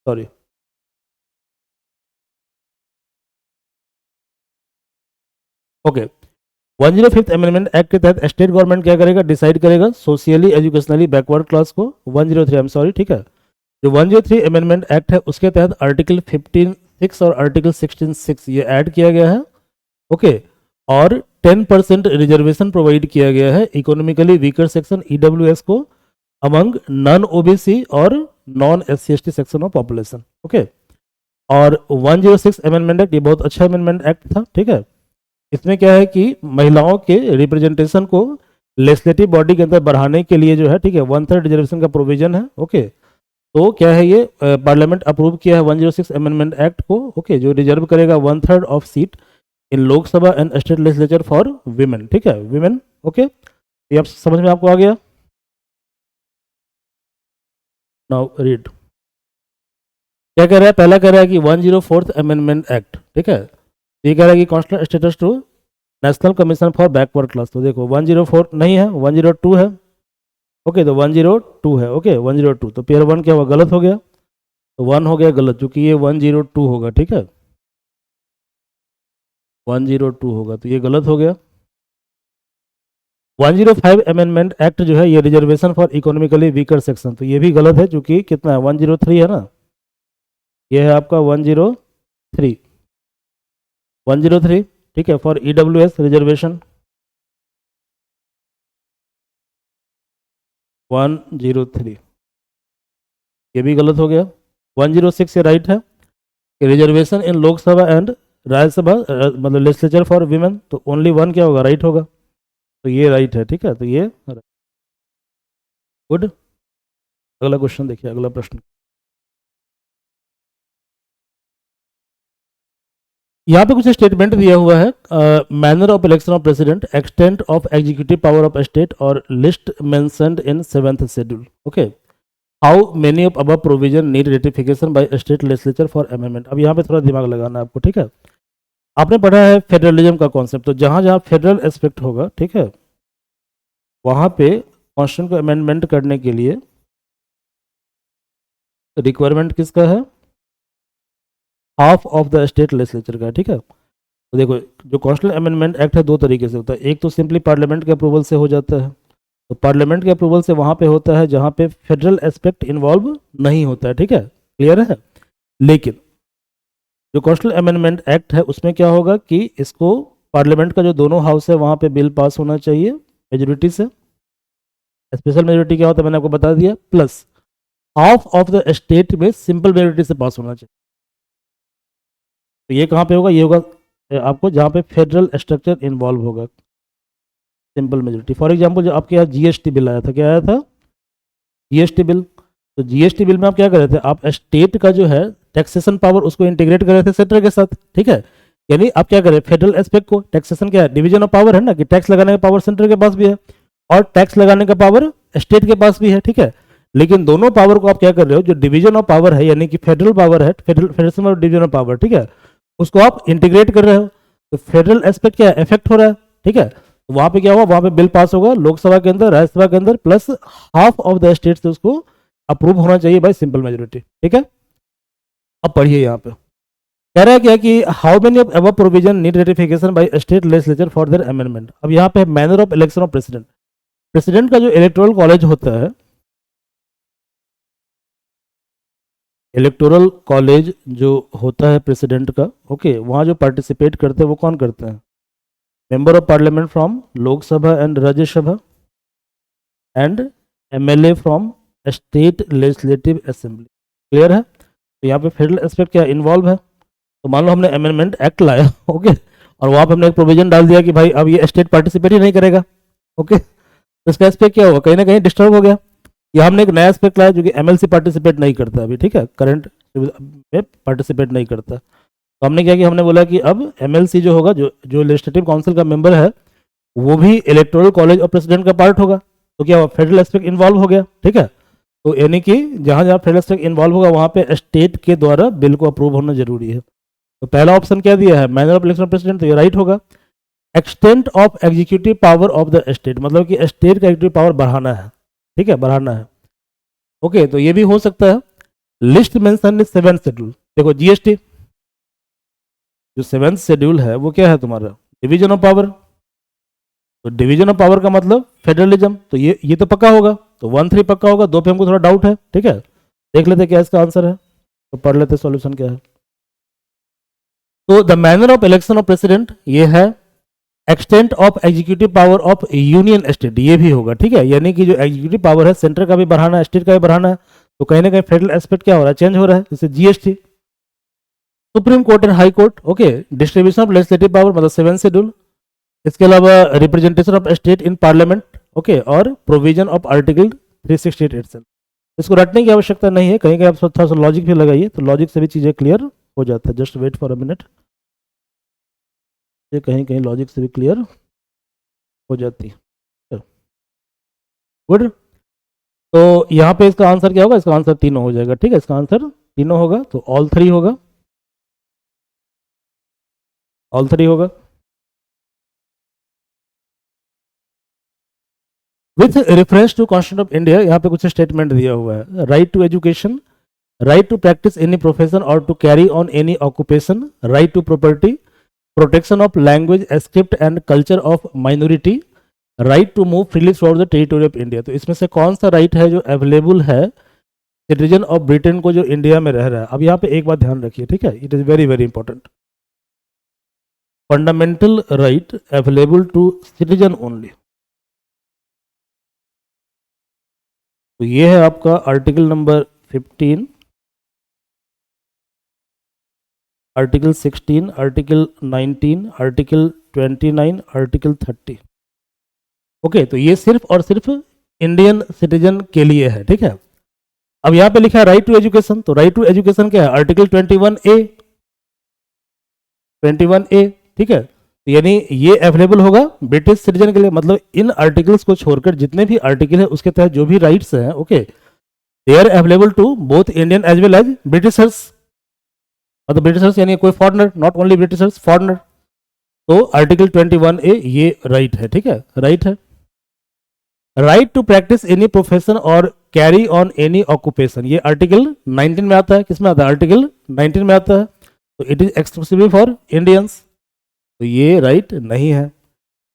Speaker 1: Sorry, okay. 105th amendment act के तहत स्टेट गवर्नमेंट क्या करेगा, डिसाइड करेगा सोशियली एजुकेशनली बैकवर्ड क्लास को, 103, आई एम सॉरी, ठीक है। जो 103 अमेंडमेंट एक्ट है उसके तहत आर्टिकल 15(6) और आर्टिकल 16(6) ये ऐड किया गया है, ओके। और 10% रिजर्वेशन प्रोवाइड किया गया है इकोनॉमिकली वीकर सेक्शन EWS को अमंग नॉन OBC और non SC ST section of population, okay. और 106 अमेंडमेंट एक्ट ये बहुत अच्छा अमेंडमेंट एक्ट था, ठीक है। इसमें क्या है कि महिलाओं के रिप्रेजेंटेशन को लेजिस्लेटिव बॉडी के अंदर बढ़ाने के लिए जो है, ठीक है, 1/3 रिजर्वेशन का प्रोविजन है, ओके। तो क्या है ये, पार्लियामेंट अप्रूव किया है 106 अमेंडमेंट एक्ट को, ओके, जो रिजर्व करेगा 1/3 of seat in Lok Sabha and state legislature for women, ठीक है, विमेन, ओके। ये आप समझ में आपको आ गया। नाउ रीड, क्या कह रहा है, पहला कह रहा है कि 104th अमेंडमेंट एक्ट, ठीक है, ये कह रहा है कि constitutional status to national commission for backward class, तो देखो 104 नहीं है, 102 है, ओके। तो 102 है, ओके, 102, तो पेयर 1 क्या हुआ, गलत हो गया, तो 1 हो गया गलत, क्योंकि ये 102 होगा, ठीक है, 102 होगा, तो ये गलत हो गया। 105 अमेंडमेंट एक्ट जो है ये reservation for economically weaker section, तो ये भी गलत है, क्योंकि कितना है, 103 है ना, ये है आपका 103, 103, ठीक है, फॉर EWS रिजर्वेशन 103, ये भी गलत हो गया। 106 ये राइट है, reservation in Lok Sabha and Rajya Sabha, मतलब लेजिस्लेचर फॉर वीमेन, तो ओनली 1 क्या होगा, राइट होगा, तो ये राइट है, ठीक है, तो ये गुड। अगला क्वेश्चन देखिए, अगला प्रश्न, यहाँ पे कुछ स्टेटमेंट दिया हुआ है, manner of election of president, extent of executive power of state और list mentioned in 7th schedule. Okay, how many of above provision need ratification by state legislature for amendment. अब यहाँ पे थोड़ा दिमाग लगाना है आपको, ठीक है। आपने पढ़ा है फेडरलिज्म का कॉन्सेप्ट, तो जहाँ जहाँ फेडरल एस्पेक्ट होगा, ठीक है, वहाँ पे कॉन्स्टिट्यूशन को अमेंडमेंट करने के लिए रिक्वायरमेंट किसका है, half of the state legislature का, ठीक है। तो देखो, जो कॉन्स्टिट्यूशन अमेंडमेंट एक्ट है दो तरीके से होता है, एक तो सिंपली पार्लियामेंट के अप्रूवल से हो जाता है, तो पार्लियामेंट के अप्रूवल से वहाँ पे होता है जहाँ पे फेडरल एस्पेक्ट इन्वॉल्व नहीं होता है, ठीक है, क्लियर है। लेकिन जो कॉन्स्टिट्यूशन अमेंडमेंट एक्ट है उसमें क्या होगा कि इसको पार्लियामेंट का जो दोनों हाउस है वहाँ पे बिल पास होना चाहिए मेजोरिटी से। स्पेशल मेजोरिटी क्या होता है मैंने आपको बता दिया, plus half of the state में सिंपल मेजोरिटी से पास होना चाहिए। तो ये कहाँ पे होगा, ये होगा आपको जहाँ पे फेडरल स्ट्रक्चर इन्वॉल्व होगा, सिंपल मेजोरिटी। फॉर एग्जांपल जो आपके यहाँ जीएसटी बिल आया था, क्या आया था, जीएसटी बिल। तो जीएसटी बिल में आप क्या कर रहे थे, आप स्टेट का जो है टैक्सेशन पावर उसको इंटीग्रेट कर रहे थे सेंटर के साथ, ठीक है। यानी आप क्या करें, फेडरल एस्पेक्ट को, टैक्सेशन क्या है, डिवीजन ऑफ पावर है ना, कि टैक्स लगाने का पावर सेंटर के पास भी है और टैक्स लगाने का पावर स्टेट के पास भी है, ठीक है। लेकिन दोनों पावर को आप क्या कर रहे हो, जो डिवीजन ऑफ पावर है यानी कि फेडरल पावर है, federation of division of power, ठीक है, उसको आप इंटीग्रेट कर रहे हो। तो फेडरल एस्पेक्ट क्या है, इफेक्ट हो रहा है, ठीक है। तो वहां पे क्या हुआ, वहां पे बिल पास होगा लोकसभा के अंदर, राज्यसभा के अंदर, plus half of the state से उसको अप्रूव होना चाहिए बाय सिंपल मेजोरिटी, ठीक है। अब पढ़िए यहाँ पे कह रहा है क्या कि how many of above provision need ratification by state legislature for their amendment. अब यहाँ पे manner of election of president, president का जो इलेक्टोरल कॉलेज होता है, इलेक्टोरल कॉलेज जो होता है प्रेसिडेंट का, ओके, वहाँ जो पार्टिसिपेट करते हैं वो कौन करते हैं, member of parliament from Lok Sabha and Rajya Sabha and MLA from state legislative assembly, clear है। तो यहाँ पे फेडरल एस्पेक्ट क्या इन्वॉल्व है। तो मान लो हमने अमेंडमेंट एक्ट लाया, ओके, और वहाँ पे हमने एक प्रोविजन डाल दिया कि भाई अब ये स्टेट पार्टिसिपेट ही नहीं करेगा, ओके, तो इसका एस्पेक्ट क्या होगा, कहीं ना कहीं डिस्टर्ब हो गया। या हमने एक नया एस्पेक्ट लाया जो कि एमएलसी पार्टिसिपेट नहीं करता अभी, ठीक है, करंट में पार्टिसिपेट नहीं करता। तो हमने क्या किया, हमने बोला कि अब एमएलसी जो होगा, जो लेजिस्लेटिव काउंसिल का मेंबर है, वो भी इलेक्टोरल कॉलेज और प्रेसिडेंट का पार्ट होगा। तो क्या फेडरल एस्पेक्ट इन्वॉल्व हो गया, ठीक है। तो यानी कि जहाँ जहाँ फेडरल एस्पेक्ट इन्वॉल्व होगा वहाँ पे स्टेट के द्वारा बिल को अप्रूव होना जरूरी है। तो पहला ऑप्शन क्या दिया है, manner of election of president, तो ये राइट होगा। Extent of executive power of the state, मतलब कि स्टेट का एग्जीक्यूटिव पावर बढ़ाना है, ठीक है, बढ़ाना है, ओके, तो ये भी हो सकता है। लिस्ट मेंशन 7th शेड्यूल, देखो जीएसटी जो 7th शेड्यूल है वो क्या है तुम्हारा, डिवीजन ऑफ पावर। तो डिवीजन ऑफ पावर का मतलब फेडरलिज्म, तो ये तो पक्का होगा, तो 1-3 पक्का होगा, 2 पे हमको थोड़ा डाउट है, ठीक है। देख लेते क्या इसका आंसर है, तो पढ़ लेते सॉल्यूशन क्या है। तो the manner of election of president ये है, extent of executive power of union state ये भी होगा, ठीक है, यानी कि जो एग्जीक्यूटिव पावर है सेंटर का भी बढ़ाना है, स्टेट का भी बढ़ाना है। तो कहीं ना कहीं फेडरल एस्पेक्ट क्या हो रहा है, चेंज हो रहा है, जैसे GST. Supreme court and high court, okay, distribution of legislative power मतलब 7th शेड्यूल। इसके अलावा representation of state in parliament, okay, और प्रोविजन ऑफ आर्टिकल 368 itself। इसको रटने की आवश्यकता नहीं है, कहीं कहीं आप थोड़ा सा लॉजिक भी लगाइए तो लॉजिक से भी चीज़ें क्लियर हो जाता है। Just wait for a minute, ये कहीं कहीं लॉजिक से भी क्लियर हो जाती है, गुड। तो यहाँ पे इसका आंसर क्या होगा, इसका आंसर तीनों हो जाएगा, ठीक है, इसका आंसर तीनों होगा, तो ऑल 3 होगा, ऑल 3 होगा। With reference to constitution of India, यहाँ पे कुछ स्टेटमेंट दिया हुआ है, right to education, right to practice any profession और to carry on any occupation, right to property, protection of language, script and culture of minority, right to move freely through the territory of India. तो इसमें से कौन सा right है जो available है citizen of Britain को जो इंडिया में रह रहा है। अब यहाँ पे एक बात ध्यान रखिए, ठीक है, it is very very important, fundamental right available to citizen only. तो ये है आपका article number 15, article 16, article 19, article 29, article 30, okay. तो ये सिर्फ और सिर्फ इंडियन सिटीजन के लिए है, ठीक है। अब यहाँ पे लिखा है राइट टू एजुकेशन, तो राइट टू एजुकेशन क्या है, आर्टिकल 21A, 21A, ठीक है। तो यानी ये अवेलेबल होगा ब्रिटिश सिटीजन के लिए, मतलब इन आर्टिकल्स को छोड़कर जितने भी आर्टिकल है उसके तहत जो भी राइट्स हैं, okay, they are available to both Indian as well as Britishers. मतलब ब्रिटिशर्स यानी कोई foreigner, not only Britishers, foreigner. तो आर्टिकल 21A ये राइट है, ठीक है, राइट है। Right to practice any profession और कैरी ऑन एनी ऑक्यूपेशन, ये आर्टिकल 19 में आता है। किसमें आता है? आर्टिकल 19 में आता है। तो it is exclusively for Indians, तो ये राइट नहीं है।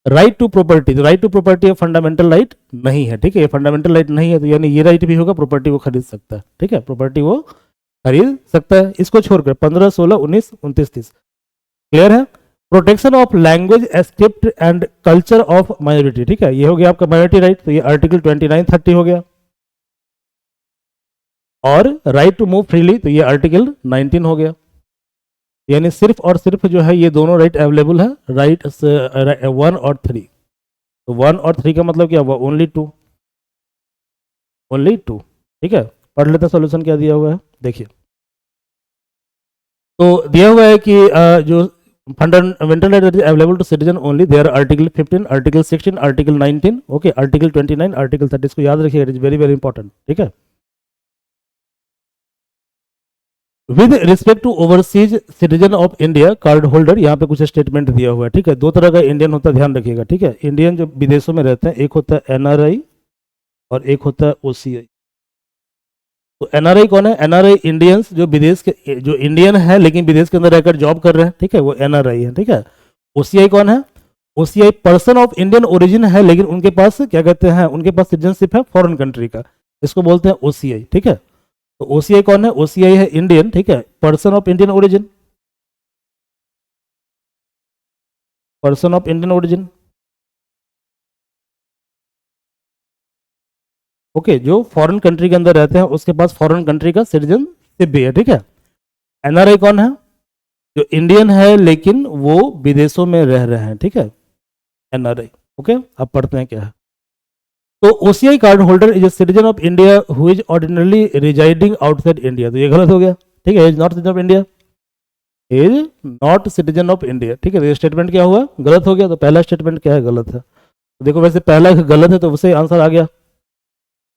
Speaker 1: राइट टू प्रॉपर्टी, तो right to property fundamental right नहीं है, ठीक है, ये फंडामेंटल राइट नहीं है, तो यानी ये राइट भी होगा, प्रॉपर्टी वो खरीद सकता है, ठीक है, प्रॉपर्टी वो खरीद सकता है। इसको छोड़कर 15, 16, 19, 29, 30 क्लियर है। Protection of language, script and culture of minority, ठीक है, ये हो गया आपका माइनॉरिटी राइट, तो ये आर्टिकल 29, 30 हो गया। और राइट टू मूव फ्रीली, तो ये आर्टिकल 19 हो गया। यानी सिर्फ और सिर्फ जो है ये दोनों राइट अवेलेबल है, राइट 1 और 3। तो 1 और 3 का मतलब क्या हुआ? ओनली 2, ओनली 2, ठीक है। पढ़ लेते हैं सॉल्यूशन क्या दिया हुआ है, देखिए। तो दिया हुआ है कि जो fundamental right available to citizen only, there article 15, article 16, article 19, okay, article 29, article 30, इसको याद रखिएगा, it is very very important, ठीक है। With respect to overseas citizen of India card holder, यहाँ पे कुछ स्टेटमेंट दिया हुआ है, ठीक है। दो तरह का इंडियन होता है, ध्यान रखिएगा, ठीक है। इंडियन जो विदेशों में रहते हैं, एक होता है एनआरआई और एक होता है ओसीआई। तो एनआरआई कौन है? एनआरआई इंडियंस जो विदेश के, जो इंडियन है लेकिन विदेश के अंदर रहकर जॉब कर रहे हैं, ठीक है, वो एनआरआई है, ठीक है। ओसीआई कौन है? OCI person of Indian origin है लेकिन उनके पास क्या कहते हैं, उनके पास सिटीजनशिप है फॉरेन कंट्री का, इसको बोलते हैं ओसीआई, ठीक है। तो ओसीआई कौन है? ओसीआई है इंडियन, ठीक है, person of Indian origin, person of Indian origin, okay, जो फॉरेन कंट्री के अंदर रहते हैं उसके पास फॉरेन कंट्री का सिटीजनशिप भी है, ठीक है। एनआरआई कौन है? जो इंडियन है लेकिन वो विदेशों में रह रहे हैं, ठीक है, एनआरआई, ओके। अब पढ़ते हैं क्या है। तो OCI card holder is a citizen of India who is ordinarily residing outside India, तो ये गलत हो गया, ठीक है, is not citizen of India, is not citizen of India, ठीक है। तो ये स्टेटमेंट क्या हुआ? गलत हो गया। तो पहला स्टेटमेंट क्या है? गलत है। तो देखो वैसे पहला गलत है तो उससे आंसर आ गया,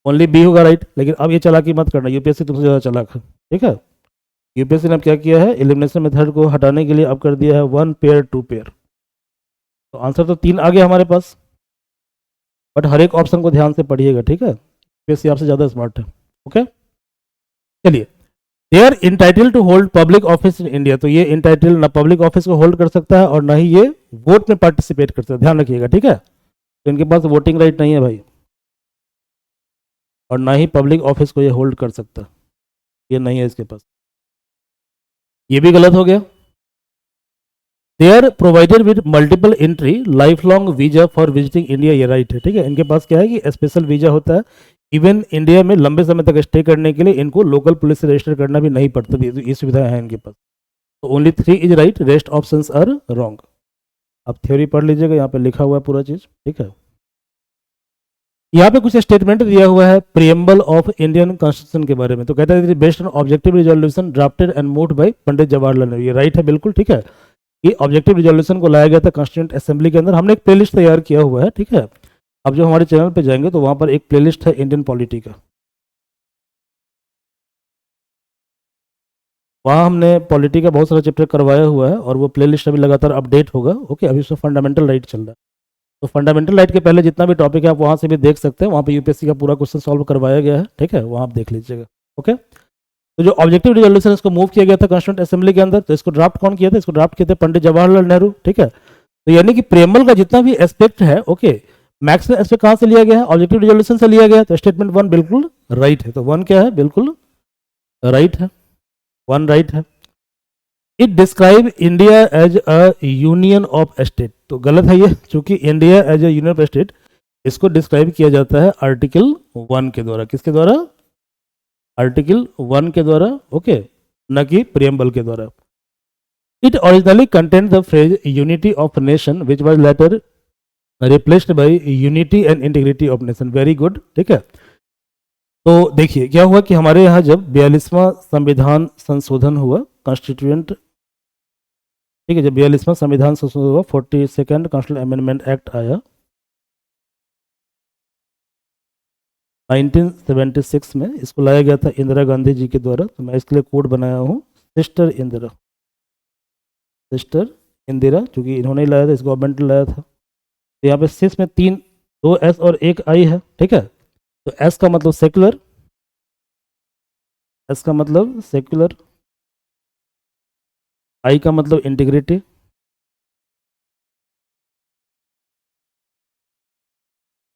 Speaker 1: ओनली बी होगा राइट। लेकिन अब ये चालाकी मत करना, यूपीएससी तुमसे ज़्यादा चालाक है, ठीक है। यूपीएससी ने अब क्या किया है, एलिमिनेशन मेथड को हटाने के लिए अब कर दिया है 1 पेयर 2 पेयर। तो आंसर तो 3 आ गया हमारे पास, बट हर एक ऑप्शन को ध्यान से पढ़िएगा, ठीक है, यूपीएससी आपसे ज़्यादा स्मार्ट है, ओके। चलिए, they are entitle to hold public office in India, तो ये इंटाइटल ना पब्लिक ऑफिस को होल्ड कर सकता है और ना ही ये वोट में पार्टिसिपेट कर सकता है, ध्यान रखिएगा, ठीक है। तो इनके पास वोटिंग राइट नहीं है भाई, और ना ही पब्लिक ऑफिस को ये होल्ड कर सकता, ये नहीं है इसके पास, ये भी गलत हो गया। They are provided with multiple entry life long visa for visiting India, ये राइट है, ठीक है। इनके पास क्या है कि स्पेशल वीजा होता है, इवन इंडिया में लंबे समय तक स्टे करने के लिए इनको लोकल पुलिस से रजिस्टर करना भी नहीं पड़ता, ये सुविधा है इनके पास। तो only 3 is right, rest options are wrong. अब थ्योरी पढ़ लीजिएगा, यहाँ पे लिखा हुआ है पूरा चीज, ठीक है। यहाँ पे कुछ स्टेटमेंट दिया हुआ है प्रियम्बल ऑफ इंडियन कॉन्स्टिट्यूशन के बारे में। तो कहता है based on objective resolution drafted and moved by Pandit Jawaharlal Nehru, ये राइट है बिल्कुल, ठीक है। ये ऑब्जेक्टिव रिजोल्यूशन को लाया गया था कॉन्स्टिट्यूंट असेंबली के अंदर, हमने एक प्लेलिस्ट तैयार किया हुआ है, ठीक है। अब जो हमारे चैनल पे जाएंगे तो वहाँ पर एक प्लेलिस्ट है इंडियन पॉलिटी का, वहाँ हमने पॉलिटी का बहुत सारा चैप्टर करवाया हुआ है और वो प्लेलिस्ट अभी लगातार अपडेट होगा, ओके। अभी उसमें फंडामेंटल राइट चल रहा है, तो फंडामेंटल राइट के पहले जितना भी टॉपिक है आप वहाँ से भी देख सकते हैं, वहाँ पे यूपीएससी का पूरा क्वेश्चन सॉल्व करवाया गया है, ठीक है, वहाँ आप देख लीजिएगा, ओके। तो जो ऑब्जेक्टिव रिजोल्यूशन इसको मूव किया गया था कॉन्स्टिट्यूंट असेंबली के अंदर, तो इसको ड्राफ्ट कौन किया था? इसको ड्राफ्ट किए थे पंडित जवाहरलाल नेहरू, ठीक है। तो यानी कि प्रेमल का जितना भी एस्पेक्ट है, ओके, मैक्सिमम एस्पेक्ट कहाँ से लिया गया है? ऑब्जेक्टिव रिजोल्यूशन से लिया गया है। तो स्टेटमेंट 1 बिल्कुल राइट है, तो 1 क्या है? बिल्कुल राइट है, 1 राइट है। It describe India as a union of state, तो गलत है ये, चूंकि India as a union of state इसको डिस्क्राइब किया जाता है आर्टिकल 1 के द्वारा। किसके द्वारा? आर्टिकल 1 के द्वारा, ओके, न कि प्रियम्बल के द्वारा। It originally content the phrase unity of nation which was later replaced by unity and integrity of nation, very good, ठीक है। तो देखिए क्या हुआ कि हमारे यहाँ जब 42वां संविधान संशोधन हुआ, कॉन्स्टिट्यूएंट ठीक है, जब 42वां संविधान संशोधन हुआ, 42nd कॉन्स्टिट्यूशन अमेंडमेंट एक्ट आया 1976 में, इसको लाया गया था इंदिरा गांधी जी के द्वारा। तो मैं इसके लिए कोड बनाया हूँ सिस्टर इंदिरा, सिस्टर इंदिरा, क्योंकि इन्होंने ही लाया था, इस गवर्नमेंट ने लाया था। तो यहाँ पे सिक्स में तीन, दो एस और एक आई है, ठीक है। तो एस का मतलब सेक्युलर, एस का मतलब सेक्युलर, आई का मतलब इंटीग्रिटी,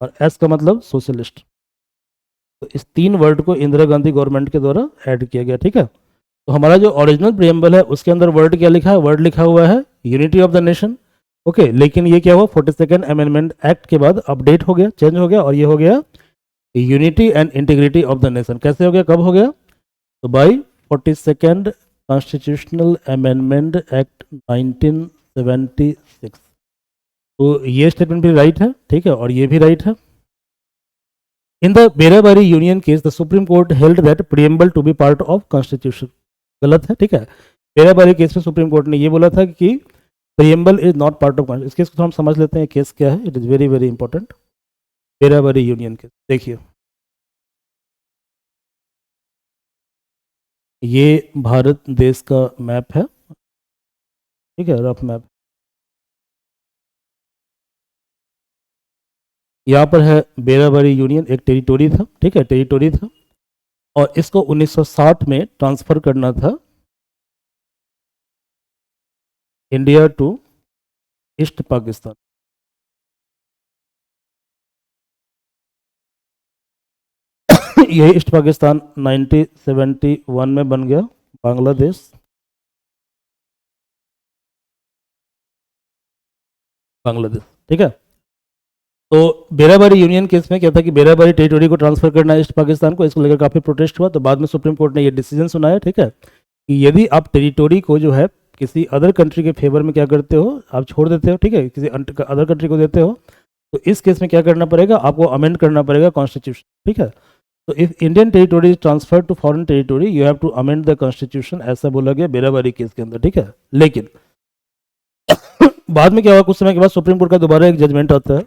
Speaker 1: और एस का मतलब सोशलिस्ट। तो इस तीन वर्ड को इंदिरा गांधी गवर्नमेंट के द्वारा ऐड किया गया, ठीक है। तो हमारा जो ओरिजिनल प्रियम्बल है उसके अंदर वर्ड क्या लिखा है, वर्ड लिखा हुआ है unity of the nation, okay. लेकिन ये क्या हुआ, 42nd अमेंडमेंट एक्ट के बाद अपडेट हो गया, चेंज हो गया, और ये हो गया unity and integrity of the nation. कैसे हो गया, कब हो गया, तो by 42nd constitutional amendment act 1976। तो ये स्टेटमेंट भी राइट है, ठीक है, और ये भी राइट है। In the Berubari union case the supreme court held that preamble to be part of constitution. गलत है, ठीक है। बेराबारी केस में सुप्रीम कोर्ट ने ये बोला था कि preamble is not part of constitution. इस केस को हम समझ लेते हैं, केस क्या है, it is very very important. Berubari union case देखिए, ये भारत देश का मैप है, ठीक है, रफ मैप। यहाँ पर है बेराबारी यूनियन, एक टेरिटोरी था, ठीक है, टेरिटोरी था, और इसको 1960 में ट्रांसफर करना था इंडिया टू ईस्ट पाकिस्तान। यही ईस्ट पाकिस्तान 1971 में बन गया बांग्लादेश। बांग्लादेश, ठीक है। तो बेराबारी यूनियन केस में क्या था कि बेराबारी टेरिटोरी को ट्रांसफर करना है ईस्ट पाकिस्तान को, इसको लेकर काफ़ी प्रोटेस्ट हुआ। तो बाद में सुप्रीम कोर्ट ने ये डिसीजन सुनाया, ठीक है, कि यदि आप टेरिटोरी को जो है किसी अदर कंट्री के फेवर में क्या करते हो, आप छोड़ देते हो, ठीक है, किसी अदर कंट्री को देते हो, तो इस केस में क्या करना पड़ेगा, आपको अमेंड करना पड़ेगा कॉन्स्टिट्यूशन, ठीक है। तो if Indian territory is transfer to foreign territory you have to amend the constitution, ऐसा बोला गया बेराबारी केस के अंदर, ठीक है। लेकिन बाद में क्या हुआ, कुछ समय के बाद सुप्रीम कोर्ट का दोबारा एक जजमेंट आता है,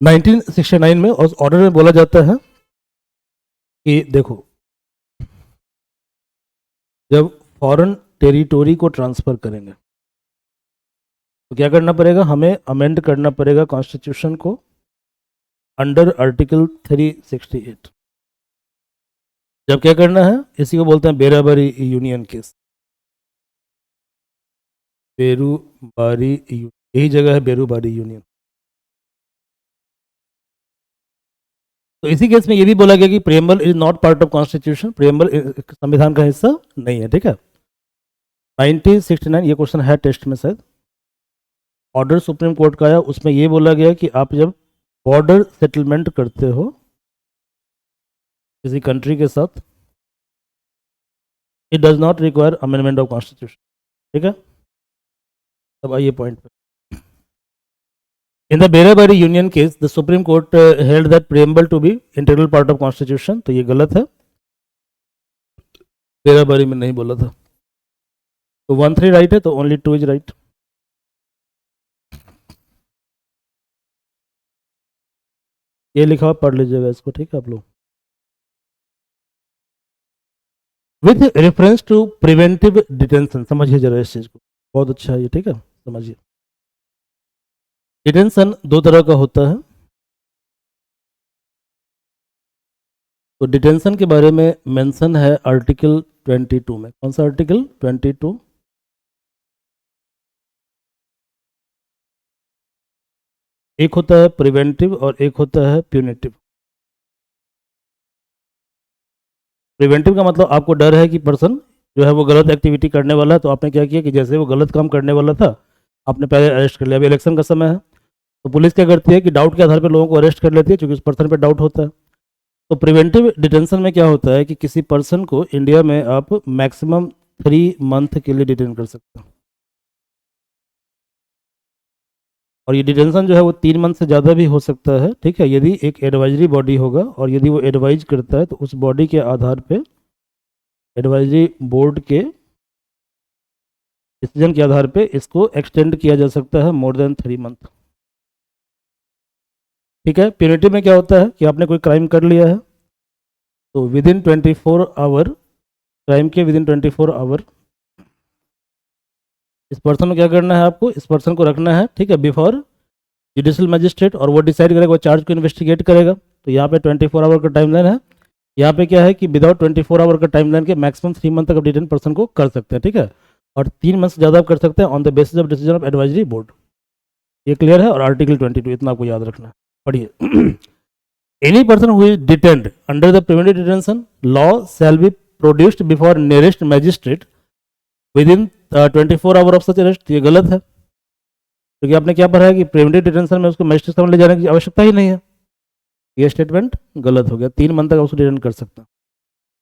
Speaker 1: नाइनटीन 69 में, उस ऑर्डर में बोला जाता है कि देखो, जब फॉरेन टेरिटोरी को ट्रांसफर करेंगे तो क्या करना पड़ेगा, हमें अमेंड करना पड़ेगा कॉन्स्टिट्यूशन को अंडर आर्टिकल 368। जब क्या करना है, इसी को बोलते हैं बेराबारी यूनियन केस, बेरूबारी, यही जगह है बेरूबारी यूनियन। तो इसी केस में ये भी बोला गया कि preamble is not part of constitution, preamble संविधान का हिस्सा नहीं है, ठीक है। 1969 ये क्वेश्चन है टेस्ट में शायद, ऑर्डर सुप्रीम कोर्ट का आया, उसमें ये बोला गया कि आप जब बॉर्डर सेटलमेंट करते हो किसी कंट्री के साथ, it does not require amendment of constitution, ठीक है। अब आइए पॉइंट पे। In the Berubari union case the supreme court held that preamble to be integral part of constitution. तो ये गलत है, बेराबारी में नहीं बोला था। तो 1-3 राइट है, तो ओनली 2 इज राइट। ये लिखा हुआ पढ़ लीजिएगा इसको, ठीक है आप लोग। With reference to preventive detention, समझिए जरा इस चीज को, बहुत अच्छा है ये, ठीक है, समझिए। डिटेंशन दो तरह का होता है। तो डिटेंशन के बारे में मेंशन है आर्टिकल 22 में। कौन सा आर्टिकल, 22। एक होता है प्रिवेंटिव और एक होता है प्यूनिटिव। प्रिवेंटिव का मतलब आपको डर है कि पर्सन जो है वो गलत एक्टिविटी करने वाला है, तो आपने क्या किया कि जैसे वो गलत काम करने वाला था आपने पहले अरेस्ट कर लिया। अभी इलेक्शन का समय है तो पुलिस क्या करती है कि डाउट के आधार पर लोगों को अरेस्ट कर लेती है, क्योंकि उस पर्सन पर डाउट होता है। तो प्रिवेंटिव डिटेंशन में क्या होता है कि किसी पर्सन को इंडिया में आप मैक्सिमम 3 मंथ के लिए डिटेन कर सकते हो। और ये डिटेंशन जो है वो 3 मंथ से ज़्यादा भी हो सकता है, ठीक है, यदि एक एडवाइजरी बॉडी होगा और यदि वो एडवाइज करता है तो उस बॉडी के आधार पे, एडवाइजरी बोर्ड के डिसीजन के आधार पे इसको एक्सटेंड किया जा सकता है मोर देन 3 मंथ। ठीक है, प्यूनिटी में क्या होता है कि आपने कोई क्राइम कर लिया है तो विदिन 24 आवर, क्राइम के विदिन 24 आवर इस पर्सन को क्या करना है, आपको इस पर्सन को रखना है, ठीक है, बिफोर जुडिशियल मजिस्ट्रेट, और वो डिसाइड करेगा, वो चार्ज को इन्वेस्टिगेट करेगा। तो यहाँ पे 24 आवर का टाइमलाइन है। यहाँ पे क्या है कि विदाउट 24 आवर का टाइमलाइन के मैक्सिमम 3 मंथ तक आप डिटेन पर्सन को कर सकते हैं, ठीक है, और 3 मंथ से ज़्यादा आप कर सकते हैं on the basis of decision of advisory board. ये क्लियर है। और आर्टिकल 22 इतना आपको याद रखना है। पढ़िए। Any person who is detained under the preventive detention law shell be produced before nearest magistrate within 24 hour of such arrest. ये गलत है, क्योंकि आपने क्या पढ़ा है कि प्रिवेंटिव डिटेंशन में उसको मजिस्ट्रेट सामने ले जाने की आवश्यकता ही नहीं है। ये स्टेटमेंट गलत हो गया। 3 मंथ तक उसको डिटेन कर सकता है।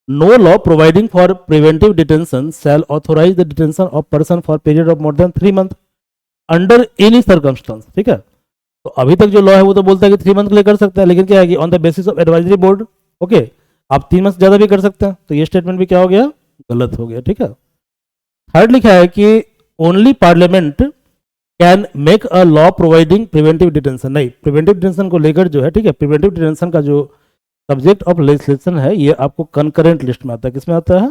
Speaker 1: No law providing for preventive detention shall authorise the detention of person for period of more than 3 month under any circumstance. ठीक है, तो अभी तक जो लॉ है वो तो बोलता है कि 3 मंथ के लिए कर सकते हैं, लेकिन क्या है कि on the basis of advisory board, okay, आप 3 मंथ से ज्यादा भी कर सकते हैं। तो ये स्टेटमेंट भी क्या हो गया, गलत हो गया। ठीक है। थर्ड लिखा है कि only parliament can make a law providing preventive detention. नहीं, प्रिवेंटिव डिटेंशन को लेकर जो है, ठीक है, प्रिवेंटिव डिटेंशन का जो सब्जेक्ट ऑफ लेजिस्लेशन है ये आपको कंकरेंट लिस्ट में आता है। किसमें आता है,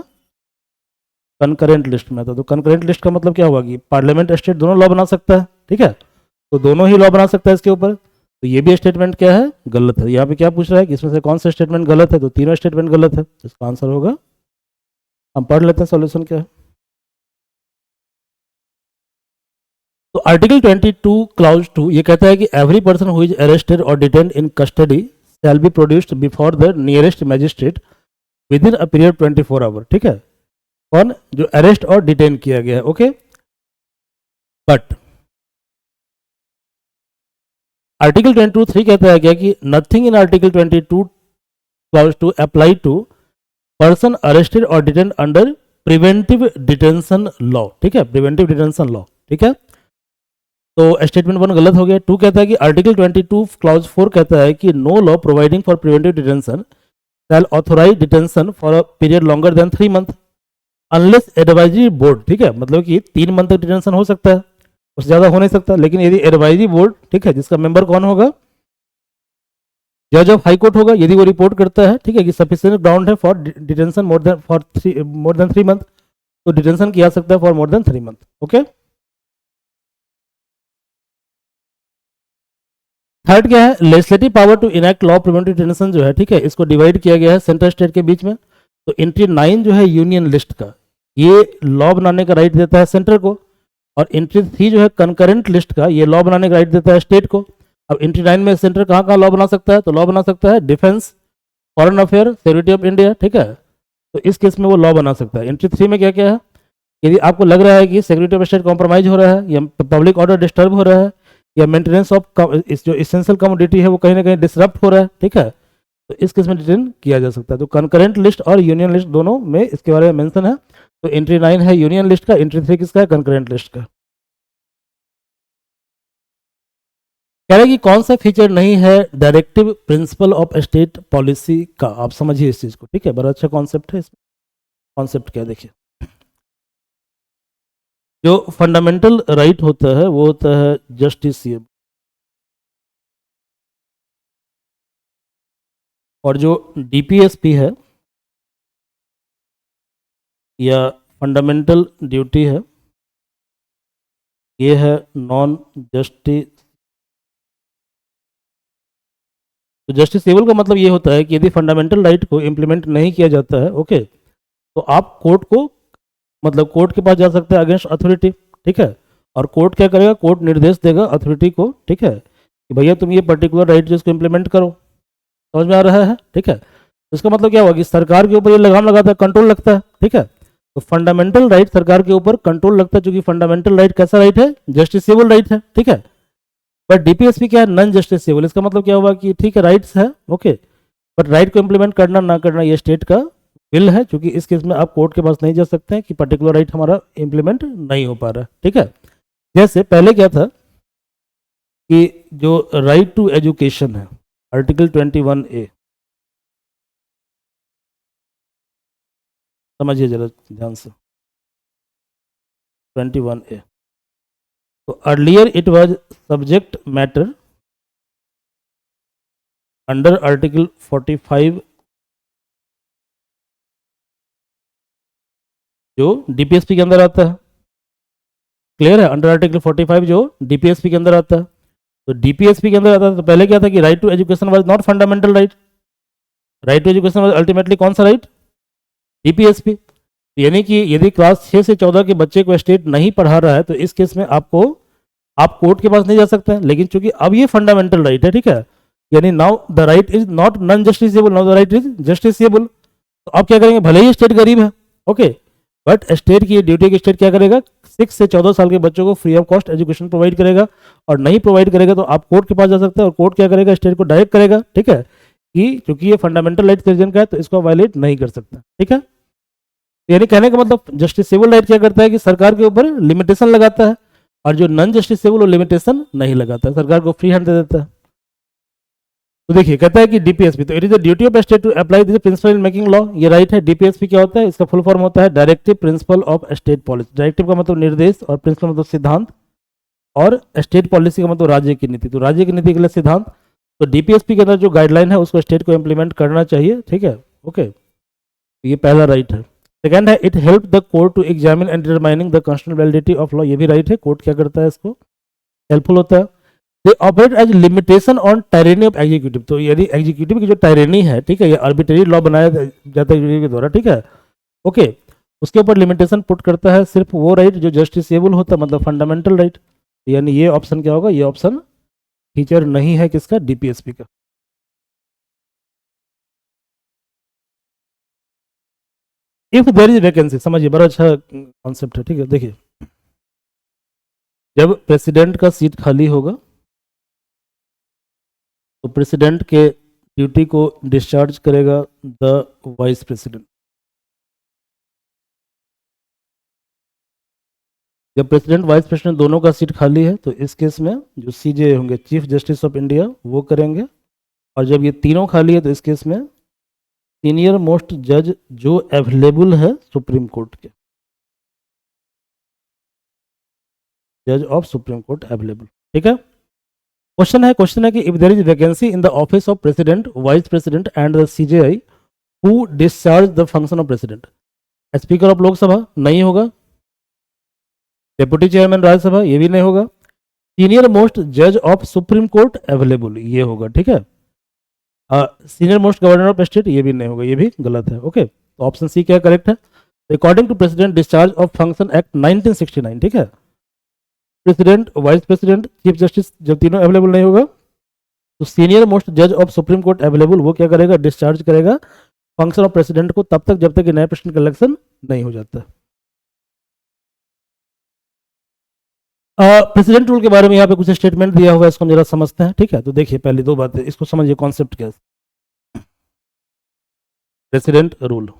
Speaker 1: कंकरेंट लिस्ट में आता है। तो कंकरेंट लिस्ट का मतलब क्या हुआ कि पार्लियामेंट स्टेट दोनों लॉ बना सकता है। ठीक है, तो दोनों ही लॉ बना सकता है इसके ऊपर। तो ये भी स्टेटमेंट क्या है, गलत है। यहाँ पे क्या पूछ रहा है कि इसमें से कौन सा स्टेटमेंट गलत है, तो तीनों स्टेटमेंट गलत है। इसका आंसर होगा, हम पढ़ लेते हैं सॉल्यूशन क्या है। तो आर्टिकल 22 क्लाउज 2 ये कहता है कि every person who is arrested और detained in custody shall be produced before the nearest magistrate within a period 24 hour. ठीक है, कौन, जो अरेस्ट और डिटेन किया गया है। ओके, बट आर्टिकल 22(3) कहता है क्या कि nothing in article 22 clause 2 apply to person arrested और detain under preventive detention law. ठीक है, प्रिवेंटिव डिटेंशन लॉ। ठीक है, तो स्टेटमेंट 1 गलत हो गया। 2 कहता है कि आर्टिकल 22 क्लाउज 4 कहता है कि no law providing for preventive detention shall authorise detention for a period longer than 3 month unless advisory board. ठीक है, मतलब कि 3 मंथ तक डिटेंशन हो सकता है, उससे ज्यादा हो नहीं सकता। लेकिन यदि एडवाइजरी बोर्ड, ठीक है, जिसका मेंबर कौन होगा, जज ऑफ हाई कोर्ट होगा, यदि वो रिपोर्ट करता है, ठीक है, कि सफिशिएंट ग्राउंड है for detention more than 3 month, तो डिटेंशन किया जा सकता है for more than 3 month. Okay, third क्या है, legislative power to enact law preventive detention जो है, ठीक है, इसको डिवाइड किया गया है सेंट्रल स्टेट के बीच में। तो एंट्री 9 जो है यूनियन लिस्ट का, ये लॉ बनाने का राइट देता है सेंटर को, और एंट्री 3 जो है कंकरेंट लिस्ट का, ये लॉ बनाने का राइट देता है स्टेट को। अब एंट्री 9 में सेंटर कहाँ कहाँ लॉ बना सकता है, तो लॉ बना सकता है defence, foreign affair, security of India. ठीक है, तो इस केस में वो लॉ बना सकता है। एंट्री 3 में क्या क्या है, यदि आपको लग रहा है कि सिक्योरिटी ऑफ स्टेट कॉम्प्रोमाइज हो रहा है, या पब्लिक ऑर्डर डिस्टर्ब हो रहा है, या मेंटेनेंस ऑफ जो इसेंशियल कमोडिटी है वो कहीं ना कहीं डिसरप्ट हो रहा है, ठीक है, तो इस केस में डिटेन किया जा सकता है। तो कंकरेंट लिस्ट और यूनियन लिस्ट दोनों में इसके बारे में मेंशन है। तो एंट्री 9 है यूनियन लिस्ट का, एंट्री 3 किसका है, कंकरेंट लिस्ट का। कह रहा है कि कौन सा फीचर नहीं है directive principle of state policy का, आप समझिए इस चीज को। ठीक है, बड़ा अच्छा कॉन्सेप्ट है। इसमें कॉन्सेप्ट क्या है देखिए, जो फंडामेंटल राइट होता है वो होता है जस्टिसिएबल, और जो डीपीएसपी है या फंडामेंटल ड्यूटी है, ये है नॉन जस्टिस। तो जस्टिसेबल का मतलब ये होता है कि यदि फंडामेंटल राइट को इम्प्लीमेंट नहीं किया जाता है, ओके, तो आप कोर्ट को, मतलब कोर्ट के पास जा सकते हैं अगेंस्ट अथॉरिटी। ठीक है, और कोर्ट क्या करेगा, कोर्ट निर्देश देगा अथॉरिटी को, ठीक है, कि भैया तुम ये पर्टिकुलर राइट जिसको इम्प्लीमेंट करो। समझ में आ रहा है। ठीक है, तो इसका मतलब क्या हुआ कि सरकार के ऊपर ये लगाम लगाता है, कंट्रोल लगता है। ठीक है, तो फंडामेंटल राइट सरकार के ऊपर कंट्रोल लगता है, क्योंकि फंडामेंटल राइट कैसा राइट है, जस्टिसेबल राइट है। ठीक है, बट डीपीएसपी क्या है, नॉन जस्टिसेबल। इसका मतलब क्या हुआ कि ठीक है राइट्स है, ओके, बट राइट को इम्प्लीमेंट करना ना करना ये स्टेट का विल है, क्योंकि इस केस में आप कोर्ट के पास नहीं जा सकते हैं कि पर्टिकुलर राइट हमारा इम्प्लीमेंट नहीं हो पा रहा है। ठीक है, जैसे पहले क्या था कि जो राइट टू एजुकेशन है, आर्टिकल 21A, समझिए जरा ध्यान से, 21A। तो earlier it was subject matter under article 45 जो डीपीएसपी के अंदर आता है। क्लियर है? अंडर आर्टिकल 45 जो डीपीएसपी के अंदर आता है। तो डीपीएसपी के अंदर आता है तो पहले क्या था कि right to education was not fundamental right, right to education was ultimately कौन सा राइट? डीपीएसपी। यानी कि यदि क्लास 6 से 14 के बच्चे को स्टेट नहीं पढ़ा रहा है तो इस केस में आप कोर्ट के पास नहीं जा सकते हैं। लेकिन चूंकि अब ये फंडामेंटल राइट है, ठीक है, यानी now the right is not non justiciable, now the right is justiciable. तो आप क्या करेंगे, भले ही स्टेट गरीब है, ओके, बट स्टेट की ड्यूटी की स्टेट क्या करेगा, 6 से 14 साल के बच्चों को free of cost education provide करेगा। और नहीं प्रोवाइड करेगा तो आप कोर्ट के पास जा सकते हैं और कोर्ट क्या करेगा, स्टेट को डायरेक्ट करेगा, ठीक है, कि चूंकि ये फंडामेंटल राइट सिटीजन का है तो इसको वायलेट नहीं कर सकता, ठीक है। यानी कहने का मतलब जस्टिसेबल राइट क्या करता है कि सरकार के ऊपर लिमिटेशन लगाता है, और जो नॉन जस्टिसेबल वो लिमिटेशन नहीं लगाता है, सरकार को फ्री हैंड दे देता है। तो देखिए कहता है कि डीपीएसपी, तो it is the duty of state to apply this principle in making law, ये राइट है। डीपीएसपी क्या होता है, इसका फुल फॉर्म होता है directive principle of state policy. Directive का मतलब निर्देश और प्रिंसिपल मतलब सिद्धांत, और स्टेट पॉलिसी का मतलब राज्य की नीति, तो राज्य की नीति के लिए सिद्धांत। तो डीपीएसपी के अंदर जो गाइडलाइन है उसको स्टेट को इम्प्लीमेंट करना चाहिए, ठीक है, ओके, ये पहला राइट है। सेकंड है it help the court to examine and determining the constitutional validity of law, ये भी राइट है, कोर्ट क्या करता है इसको हेल्पफुल होता है। They operate as limitation on tyranny of executive, तो यदि एग्जीक्यूटिव की जो टायरेनी है, ठीक है, ये आर्बिट्रेरी लॉ बनाया जाता है एग्जीक्यूटिव के द्वारा, ठीक है, ओके, उसके ऊपर लिमिटेशन पुट करता है सिर्फ वो राइट जो जस्टिसेबल होता है, मतलब फंडामेंटल राइट। यानी ये ऑप्शन क्या होगा, ये ऑप्शन फीचर नहीं है किसका, डीपीएसपी का। इफ देयर इज वैकेंसी, समझिए बड़ा अच्छा कॉन्सेप्ट है, ठीक है। देखिए जब प्रेसिडेंट का सीट खाली होगा तो प्रेसिडेंट के ड्यूटी को डिस्चार्ज करेगा द वाइस प्रेसिडेंट। जब प्रेसिडेंट वाइस प्रेसिडेंट दोनों का सीट खाली है तो इस केस में जो सीजे होंगे, चीफ जस्टिस ऑफ इंडिया, वो करेंगे। और जब ये तीनों खाली है तो इस केस में सीनियर मोस्ट जज जो अवेलेबल है सुप्रीम कोर्ट के, जज ऑफ सुप्रीम कोर्ट अवेलेबल, ठीक है। क्वेश्चन है कि if there is vacancy in the office of president, vice president and the CJI who discharge the function of president, speaker of Lok Sabha नहीं होगा, डेप्यूटी चेयरमैन राज्यसभा ये भी नहीं होगा, सीनियर मोस्ट जज ऑफ सुप्रीम कोर्ट अवेलेबल ये होगा, ठीक है, senior most governor of state ये भी नहीं होगा, ये भी गलत है, ओके। तो ऑप्शन सी क्या करेक्ट है, according to president discharge of function act 1969, ठीक है, president, vice president, chief justice जब तीनों अवेलेबल नहीं होगा तो सीनियर मोस्ट जज ऑफ सुप्रीम कोर्ट अवेलेबल वो क्या करेगा, डिस्चार्ज करेगा फंक्शन ऑफ प्रेसिडेंट को तब तक जब तक नया प्रेसिडेंट का इलेक्शन नहीं हो जाता। प्रेसिडेंट रूल के बारे में यहाँ पे कुछ स्टेटमेंट दिया हुआ है, इसको हम जरा समझते हैं, ठीक है। तो देखिए पहले दो बातें इसको समझिए, कॉन्सेप्ट क्या है प्रेसिडेंट रूल।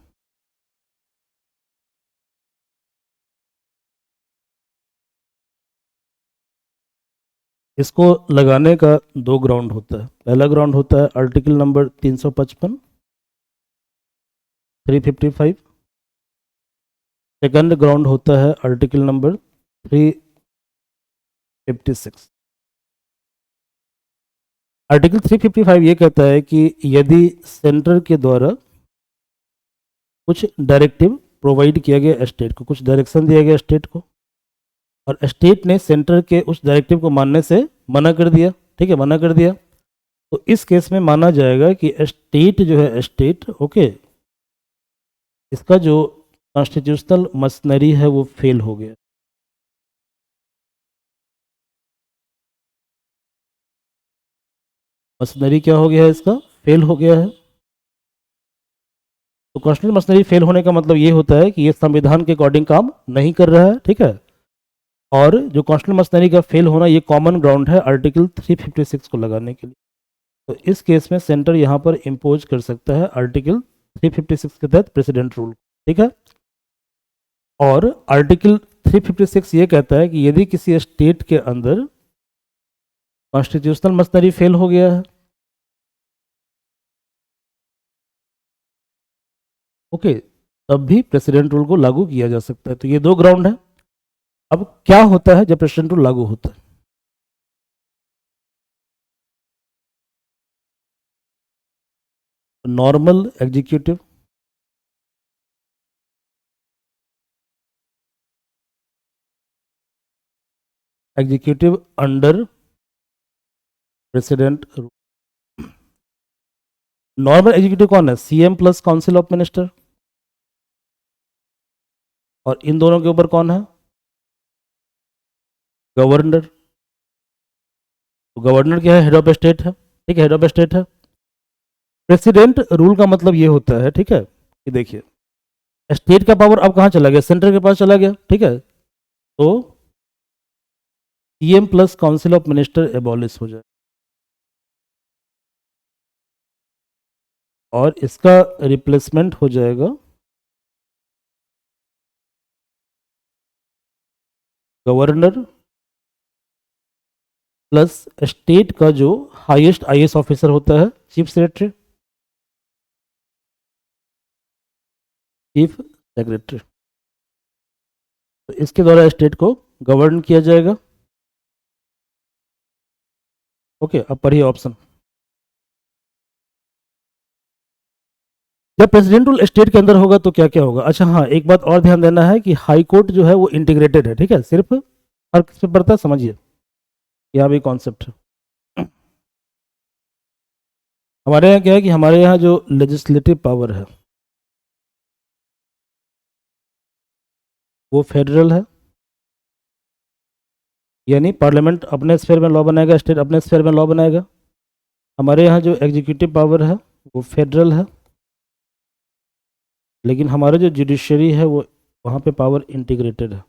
Speaker 1: इसको लगाने का दो ग्राउंड होता है। पहला ग्राउंड होता है आर्टिकल नंबर 355, 355। सेकंड ग्राउंड होता है आर्टिकल नंबर 356। आर्टिकल 355 ये कहता है कि यदि सेंटर के द्वारा कुछ डायरेक्टिव प्रोवाइड किया गया स्टेट को, कुछ डायरेक्शन दिया गया स्टेट को, और स्टेट ने सेंटर के उस डायरेक्टिव को मानने से मना कर दिया, ठीक है, मना कर दिया, तो इस केस में माना जाएगा कि स्टेट जो है, स्टेट, ओके, इसका जो कॉन्स्टिट्यूशनल मशीनरी है वो फेल हो गया। मशीनरी क्या हो गया है, इसका फेल हो गया है। तो कॉन्स्टिट्यूशनल मशीनरी फेल होने का मतलब ये होता है कि ये संविधान के अकॉर्डिंग काम नहीं कर रहा है, ठीक है। और जो कॉन्स्टिट्यूशनल मशीनरी का फेल होना ये कॉमन ग्राउंड है आर्टिकल 356 को लगाने के लिए। तो इस केस में सेंटर यहाँ पर इम्पोज कर सकता है आर्टिकल 356 के तहत प्रेसिडेंट रूल, ठीक है। और आर्टिकल 356 ये कहता है कि यदि किसी स्टेट के अंदर कॉन्स्टिट्यूशनल मशीनरी फेल हो गया है, ओके, तब भी प्रेसिडेंट रूल को लागू किया जा सकता है। तो ये दो ग्राउंड है। अब क्या होता है जब प्रेसिडेंट रूल लागू होता है? Normal executive, executive under president rule. Normal executive कौन है? CM plus council of minister. और इन दोनों के ऊपर कौन है? गवर्नर। तो गवर्नर क्या है? हेड ऑफ स्टेट है, ठीक है, हेड ऑफ स्टेट है। प्रेसिडेंट रूल का मतलब ये होता है, ठीक है, कि देखिए स्टेट का पावर अब कहाँ चला गया? सेंटर के पास चला गया, ठीक है। तो CM plus council of minister abolish हो जाए और इसका रिप्लेसमेंट हो जाएगा गवर्नर प्लस स्टेट का जो हाईएस्ट आईएएस ऑफिसर होता है, चीफ सेक्रेटरी, चीफ सेक्रेटरी। तो इसके द्वारा स्टेट को गवर्न किया जाएगा। ओके, अब पढ़िए ऑप्शन। जब प्रेसिडेंट रूल स्टेट के अंदर होगा तो क्या क्या होगा? अच्छा हाँ, एक बात और ध्यान देना है कि हाई कोर्ट जो है वो इंटीग्रेटेड है, ठीक है, सिर्फ फर्क किस पे पड़ता है समझिए, यहाँ भी कॉन्सेप्ट है। हमारे यहाँ क्या है कि हमारे यहाँ जो लेजिस्लेटिव पावर है वो फेडरल है, यानी पार्लियामेंट अपने स्फीयर में लॉ बनाएगा, स्टेट अपने स्फीयर में लॉ बनाएगा। हमारे यहाँ जो एग्जीक्यूटिव पावर है वो फेडरल है, लेकिन हमारा जो जुडिशरी है वो वहाँ पे पावर इंटीग्रेटेड है,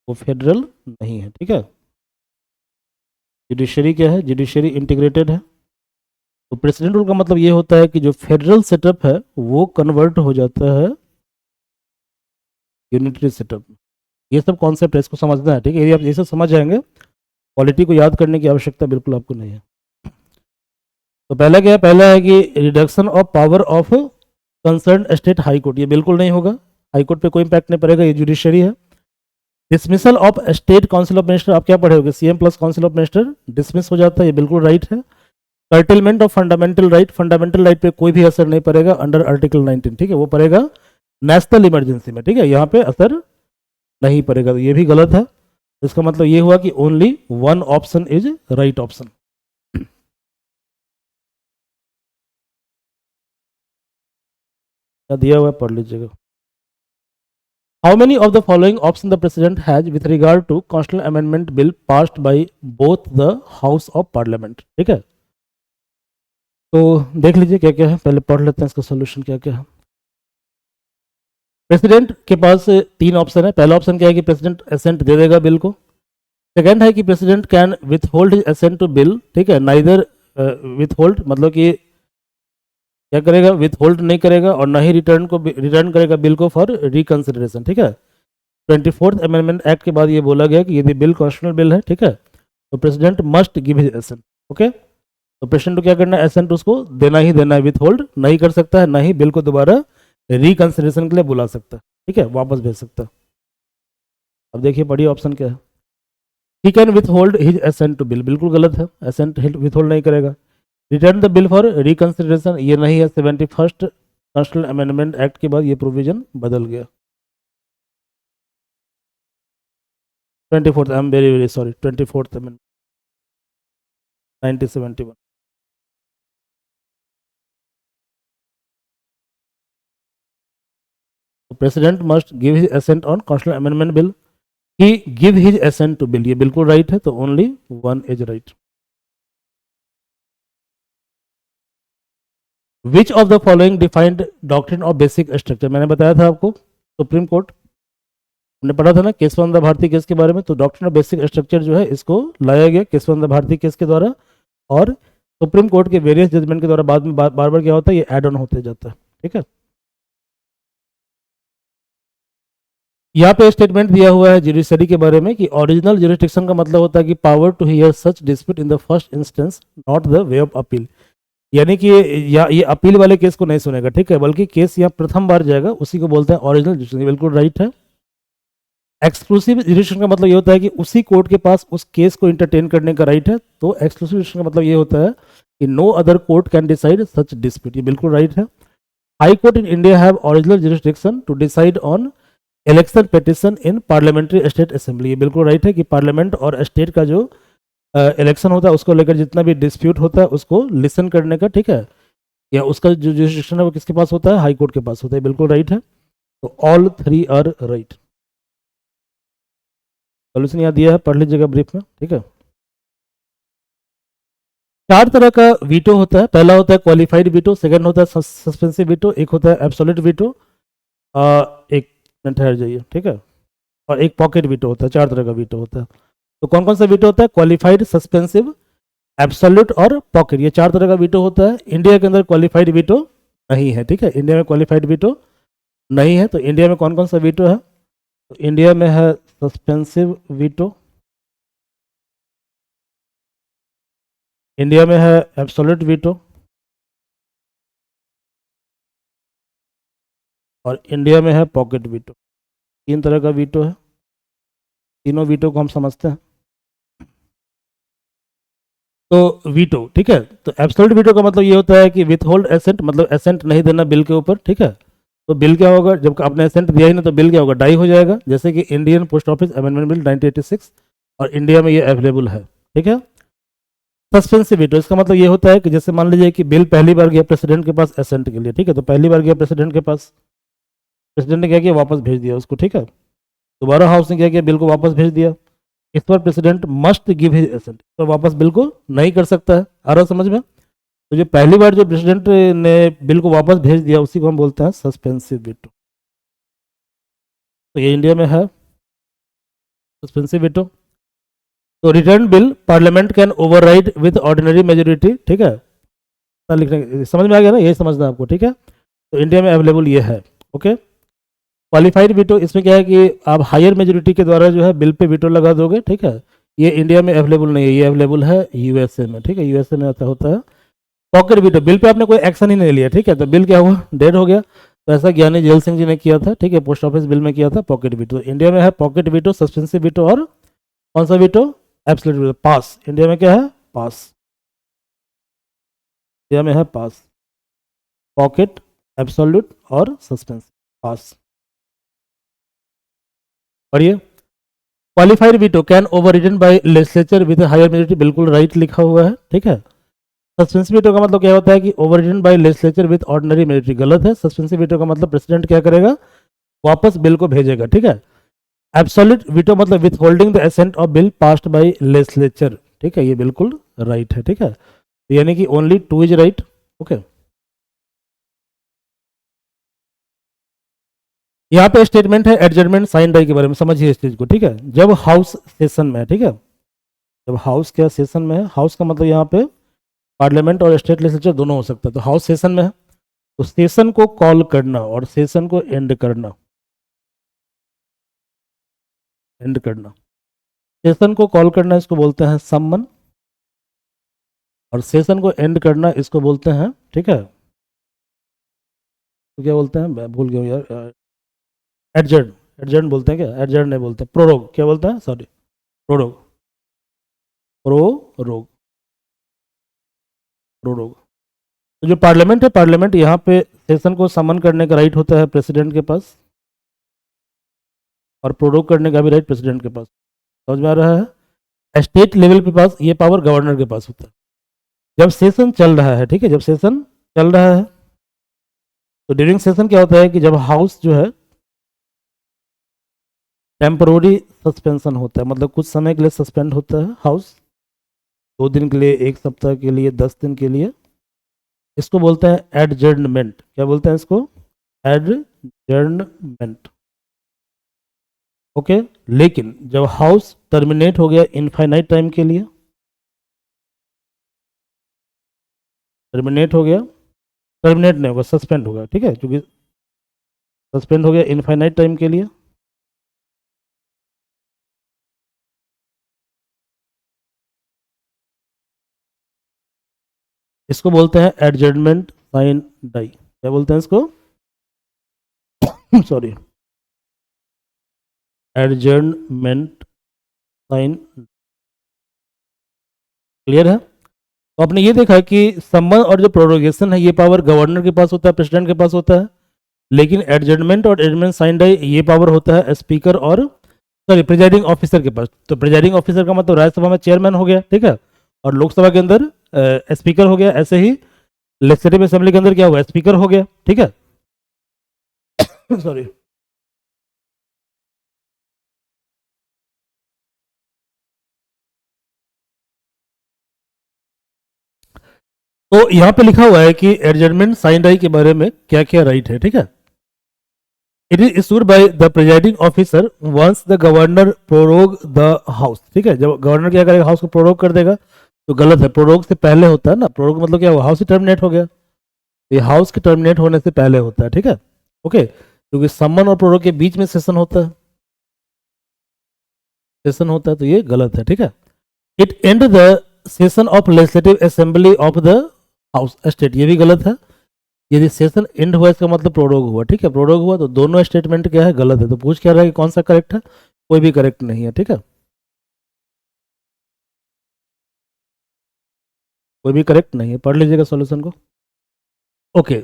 Speaker 1: वो फेडरल नहीं है, ठीक है। जुडिशरी क्या है? जुडिशरी इंटीग्रेटेड है। तो प्रेसिडेंट रूल का मतलब ये होता है कि जो फेडरल सेटअप है वो कन्वर्ट हो जाता है यूनिटरी सेटअप। ये सब कॉन्सेप्ट है, इसको समझना है, ठीक है। यदि आप ये सब समझ जाएंगे, पॉलिटी को याद करने की आवश्यकता बिल्कुल आपको नहीं है। तो पहला क्या है? पहला है कि reduction of power of concern state high court, ये बिल्कुल नहीं होगा, हाई कोर्ट पे कोई इंपैक्ट नहीं पड़ेगा, ये जुडिशरी है। Dismissal of state council of minister, आप क्या पढ़े CM plus council of minister dismiss हो जाता है, ये बिल्कुल राइट है। Curtailment of fundamental right, fundamental right पे कोई भी असर नहीं पड़ेगा अंडर आर्टिकल 19, ठीक है, वो पड़ेगा नेशनल इमरजेंसी में, ठीक है, यहाँ पे असर नहीं पड़ेगा, तो ये भी गलत है। इसका मतलब ये हुआ कि only one option is right option. दिया हुआ है, पढ़ लीजिएगा। How many of the following option the president has with regard to constitutional amendment bill passed by both the house of parliament, ठीक है। तो देख लीजिए क्या क्या है, पहले पढ़ लेते हैं इसका सोल्यूशन क्या क्या है। प्रेसिडेंट के पास तीन ऑप्शन है। पहला ऑप्शन क्या है कि प्रेसिडेंट असेंट दे देगा बिल को। सेकंड है कि president can withhold his assent to bill, ठीक है, नाइदर विथ होल्ड मतलब कि क्या करेगा? विथ होल्ड नहीं करेगा और ना ही रिटर्न करेगा बिल को फॉर रिकंसिडरेशन, ठीक है। 24th अमेंडमेंट एक्ट के बाद ये बोला गया कि यदि बिल कॉन्स्टिट्यूशनल बिल है, ठीक है, तो president must give his assent, okay. तो प्रेसिडेंट को क्या करना है? असेंट उसको देना ही देना है, विथ होल्ड नहीं कर सकता है, ना ही बिल को दोबारा रिकंसिडरेशन के लिए बुला सकता है, ठीक है, वापस भेज सकता है। अब देखिए पढ़िए ऑप्शन क्या है। He can withhold his assent to bill, बिल्कुल गलत है, असेंट विथ होल्ड नहीं करेगा। Return the bill for reconsideration, ये नहीं है। 71st कॉन्स्टिट्यूशनल अमेंडमेंट एक्ट के बाद ये प्रोविजन बदल गया। 24th, I am very very sorry, 24th amendment 1971। President must give his assent on constitutional amendment bill. He give his assent to bill, ये बिल्कुल राइट है, तो only one is right. Which of the following defined doctrine of basic structure, मैंने बताया था आपको, supreme court हमने पढ़ा था ना केशवानंद भारती केस के बारे में। तो डॉक्ट्रिन ऑफ बेसिक स्ट्रक्चर जो है इसको लाया गया केशवानंद भारती केस के द्वारा, और सुप्रीम कोर्ट के वेरियस जजमेंट के द्वारा बाद में बार बार क्या होता है, ये एड ऑन होते जाता है, ठीक है। यहाँ पे स्टेटमेंट दिया हुआ है जुडिशरी के बारे में कि ओरिजिनल जुरिस्डिक्शन का मतलब होता है कि power to hear such dispute in the first instance, not the way of appeal. यानी कि ये अपील वाले केस को नहीं सुनेगा, ठीक है, बल्कि केस यहाँ प्रथम बार जाएगा, उसी को बोलते हैं ओरिजिनल जुडिशरी। बिल्कुल राइट है। एक्सक्लूसिव जुडिशरी का मतलब ये होता है कि उसी कोर्ट के पास उस केस को इंटरटेन करने का राइट है। तो एक्सक्लूसिव जुडिशरी का मतलब ये होता है कि no other court can decide such dispute. ये बिल्कुल राइट है। High court in India have original jurisdiction to decide on election petition in parliamentary state assembly. ये बिल्कुल राइट है कि पार्लियामेंट और स्टेट का जो इलेक्शन होता है उसको लेकर जितना भी डिस्प्यूट होता है उसको लिसन करने का, ठीक है, या उसका जो जुरिस्डिक्शन है वो किसके पास होता है? हाई कोर्ट के पास होता है। बिल्कुल राइट है। तो all three are right. Solution यहाँ दिया है, पढ़ लीजिएगा ब्रीफ में, ठीक है। चार तरह का वीटो होता है। पहला होता है क्वालिफाइड वीटो, सेकंड होता है सस्पेंसिव वीटो, एक होता है एब्सोल्यूट वीटो, एक मिनट ठहर जाइए, ठीक है, और एक पॉकेट वीटो होता है। चार तरह का वीटो होता है। तो कौन कौन सा वीटो होता है? क्वालिफाइड, सस्पेंसिव, एब्सोल्यूट और पॉकेट। ये चार तरह का वीटो होता है। इंडिया के अंदर क्वालिफाइड वीटो नहीं है, ठीक है, इंडिया में क्वालिफाइड वीटो नहीं है। तो इंडिया में कौन कौन सा वीटो है? तो इंडिया में है सस्पेंसिव वीटो, इंडिया में है एब्सोल्यूट वीटो, और इंडिया में है पॉकेट वीटो। तीन तरह का वीटो है। तीनों वीटो को हम समझते हैं। तो वीटो, ठीक है, तो एब्सोल्यूट वीटो का मतलब ये होता है कि विथ होल्ड एसेंट, मतलब एसेंट नहीं देना बिल के ऊपर, ठीक है। तो बिल क्या होगा? जब आपने एसेंट दिया ही ना तो बिल क्या होगा? डाई हो जाएगा। जैसे कि Indian post office amendment bill 1986, और इंडिया में ये अवेलेबल है, ठीक है। सस्पेंसिव वीटो, इसका मतलब ये होता है कि जैसे मान लीजिए कि बिल पहली बार गया प्रेसिडेंट के पास एसेंट के लिए, ठीक है, तो पहली बार गया प्रेसिडेंट के पास, प्रेसिडेंट ने क्या किया? वापस भेज दिया उसको, ठीक है। दोबारा हाउस ने क्या किया? बिल को वापस भेज दिया। इस पर president must give his assent, तो वापस बिल को नहीं कर सकता है। आ रहा समझ में? तो जो पहली बार जो प्रेसिडेंट ने बिल को वापस भेज दिया उसी को हम बोलते हैं सस्पेंसिव वीटो। तो ये इंडिया में है सस्पेंसिव वीटो। तो return bill parliament can override with ordinary majority, ठीक है, लिखने समझ में आ गया ना? ये समझना आपको, ठीक है। तो इंडिया में अवेलेबल ये है, ओके। क्वालिफाइड वीटो, इसमें क्या है कि आप हायर मेजोरिटी के द्वारा जो है बिल पे वीटो लगा दोगे, ठीक है। ये इंडिया में अवेलेबल नहीं है, ये अवेलेबल है यूएसए में, ठीक है, यूएसए में ऐसा होता है। पॉकेट वीटो, बिल पे आपने कोई एक्शन ही नहीं लिया, ठीक है, तो बिल क्या हुआ? डेड हो गया। तो ऐसा ज्ञानी जेल सिंह जी ने किया था, ठीक है, पोस्ट ऑफिस बिल में किया था पॉकेट वीटो। इंडिया में है पॉकेट वीटो, सस्पेंसिव वीटो, और कौन सा veto? Absolute veto, pass. India में क्या है? पास। इंडिया में है पास, पॉकेट, एब्सोल्यूट और सस्पेंसिव, पास। पढ़िए। Qualified veto can overridden by legislature with higher majority, बिल्कुल राइट लिखा हुआ है, ठीक है। सस्पेंसिव वीटो का मतलब क्या होता है कि overridden by legislature with ordinary majority, गलत है। सस्पेंसिव वीटो का मतलब प्रेसिडेंट क्या करेगा? वापस बिल को भेजेगा, ठीक है। एब्सोल्यूट वीटो मतलब with holding the ascent of bill passed by legislature, ठीक है, ये बिल्कुल राइट है, ठीक है। यानी कि only two is right, okay. यहाँ पे स्टेटमेंट है एडजर्नमेंट साइन डाई के बारे में, समझिए इस चीज को, ठीक है। जब हाउस सेशन में है, ठीक है, जब हाउस क्या सेशन में है, हाउस का मतलब यहाँ पे पार्लियामेंट और स्टेट लेजिस्लेचर दोनों हो सकता है। तो हाउस सेशन में है, तो सेशन को कॉल करना और सेशन को एंड करना, एंड करना, सेशन को कॉल करना इसको बोलते हैं सम्मन, और सेशन को एंड करना इसको बोलते हैं, ठीक है, तो क्या बोलते हैं? मैं भूल गया हूँ यार, एडजर्न। एडजर्न बोलते हैं क्या? एडजर्न नहीं बोलते, प्रोरोग। क्या बोलते हैं? Sorry, prorogue, prorogue, prorogue. तो जो पार्लियामेंट है, पार्लियामेंट यहाँ पे सेशन को समन करने का राइट होता है प्रेसिडेंट के पास, और प्रोरोग करने का भी राइट प्रेसिडेंट के पास। समझ में आ रहा है? स्टेट लेवल के पास ये पावर गवर्नर के पास होता है। जब सेशन चल रहा है, ठीक है, जब सेशन चल रहा है, तो ड्यूरिंग सेशन क्या होता है कि जब हाउस जो है टेम्पोररी सस्पेंशन होता है, मतलब कुछ समय के लिए सस्पेंड होता है हाउस, 2 दिन के लिए, 1 सप्ताह के लिए, 10 दिन के लिए। इसको बोलते हैं एडजर्नमेंट। क्या बोलते हैं इसको? Adjournment, okay. लेकिन जब हाउस टर्मिनेट हो गया इनफाइनाइट टाइम के लिए, टर्मिनेट हो गया, टर्मिनेट नहीं होगा, सस्पेंड होगा, ठीक है, क्योंकि सस्पेंड हो गया इनफाइनाइट टाइम के लिए, इसको बोलते हैं एडजर्नमेंट साइन डाई। क्या बोलते हैं इसको? Sorry, adjournment sign. क्लियर है? तो आपने ये देखा कि समन और जो प्रोरोगेशन है ये पावर गवर्नर के पास होता है, प्रेसिडेंट के पास होता है, लेकिन एडजर्नमेंट और एडजर्नमेंट साइन डाई ये पावर होता है स्पीकर और सॉरी प्रिजाइडिंग ऑफिसर के पास। तो प्रिजाइडिंग ऑफिसर का मतलब राज्यसभा में चेयरमैन हो गया, ठीक है, और लोकसभा के अंदर स्पीकर हो गया। ऐसे ही लेजिस्लेटिव असेंबली के अंदर क्या हुआ? स्पीकर हो गया, ठीक है। सॉरी, तो यहां पे लिखा हुआ है कि एडजर्नमेंट साइन डाई के बारे में क्या क्या राइट है, ठीक है। It is issued by the presiding officer once the governor prorogue the house, ठीक है। जब गवर्नर क्या करेगा? हाउस को प्रोरोग कर देगा, तो गलत है। प्रोरोग से पहले होता है ना, प्रोरोग मतलब क्या हुआ? हाउस ही टर्मिनेट हो गया, ये हाउस के टर्मिनेट होने से पहले होता है, ठीक है, ओके। क्योंकि समन और प्रोरोग के बीच में सेशन होता है, सेशन होता है, तो ये गलत है, ठीक है। It and the session of legislative assembly of the house state, ये भी गलत है। यदि सेशन एंड हुआ इसका मतलब प्रोरोग हुआ, ठीक है, प्रोरोग हुआ, तो दोनों स्टेटमेंट क्या है? गलत है। तो पूछ क्या रहा है कि कौन सा करेक्ट है? कोई भी करेक्ट नहीं है, ठीक है, कोई भी करेक्ट नहीं है। पढ़ लीजिएगा सॉल्यूशन को, ओके।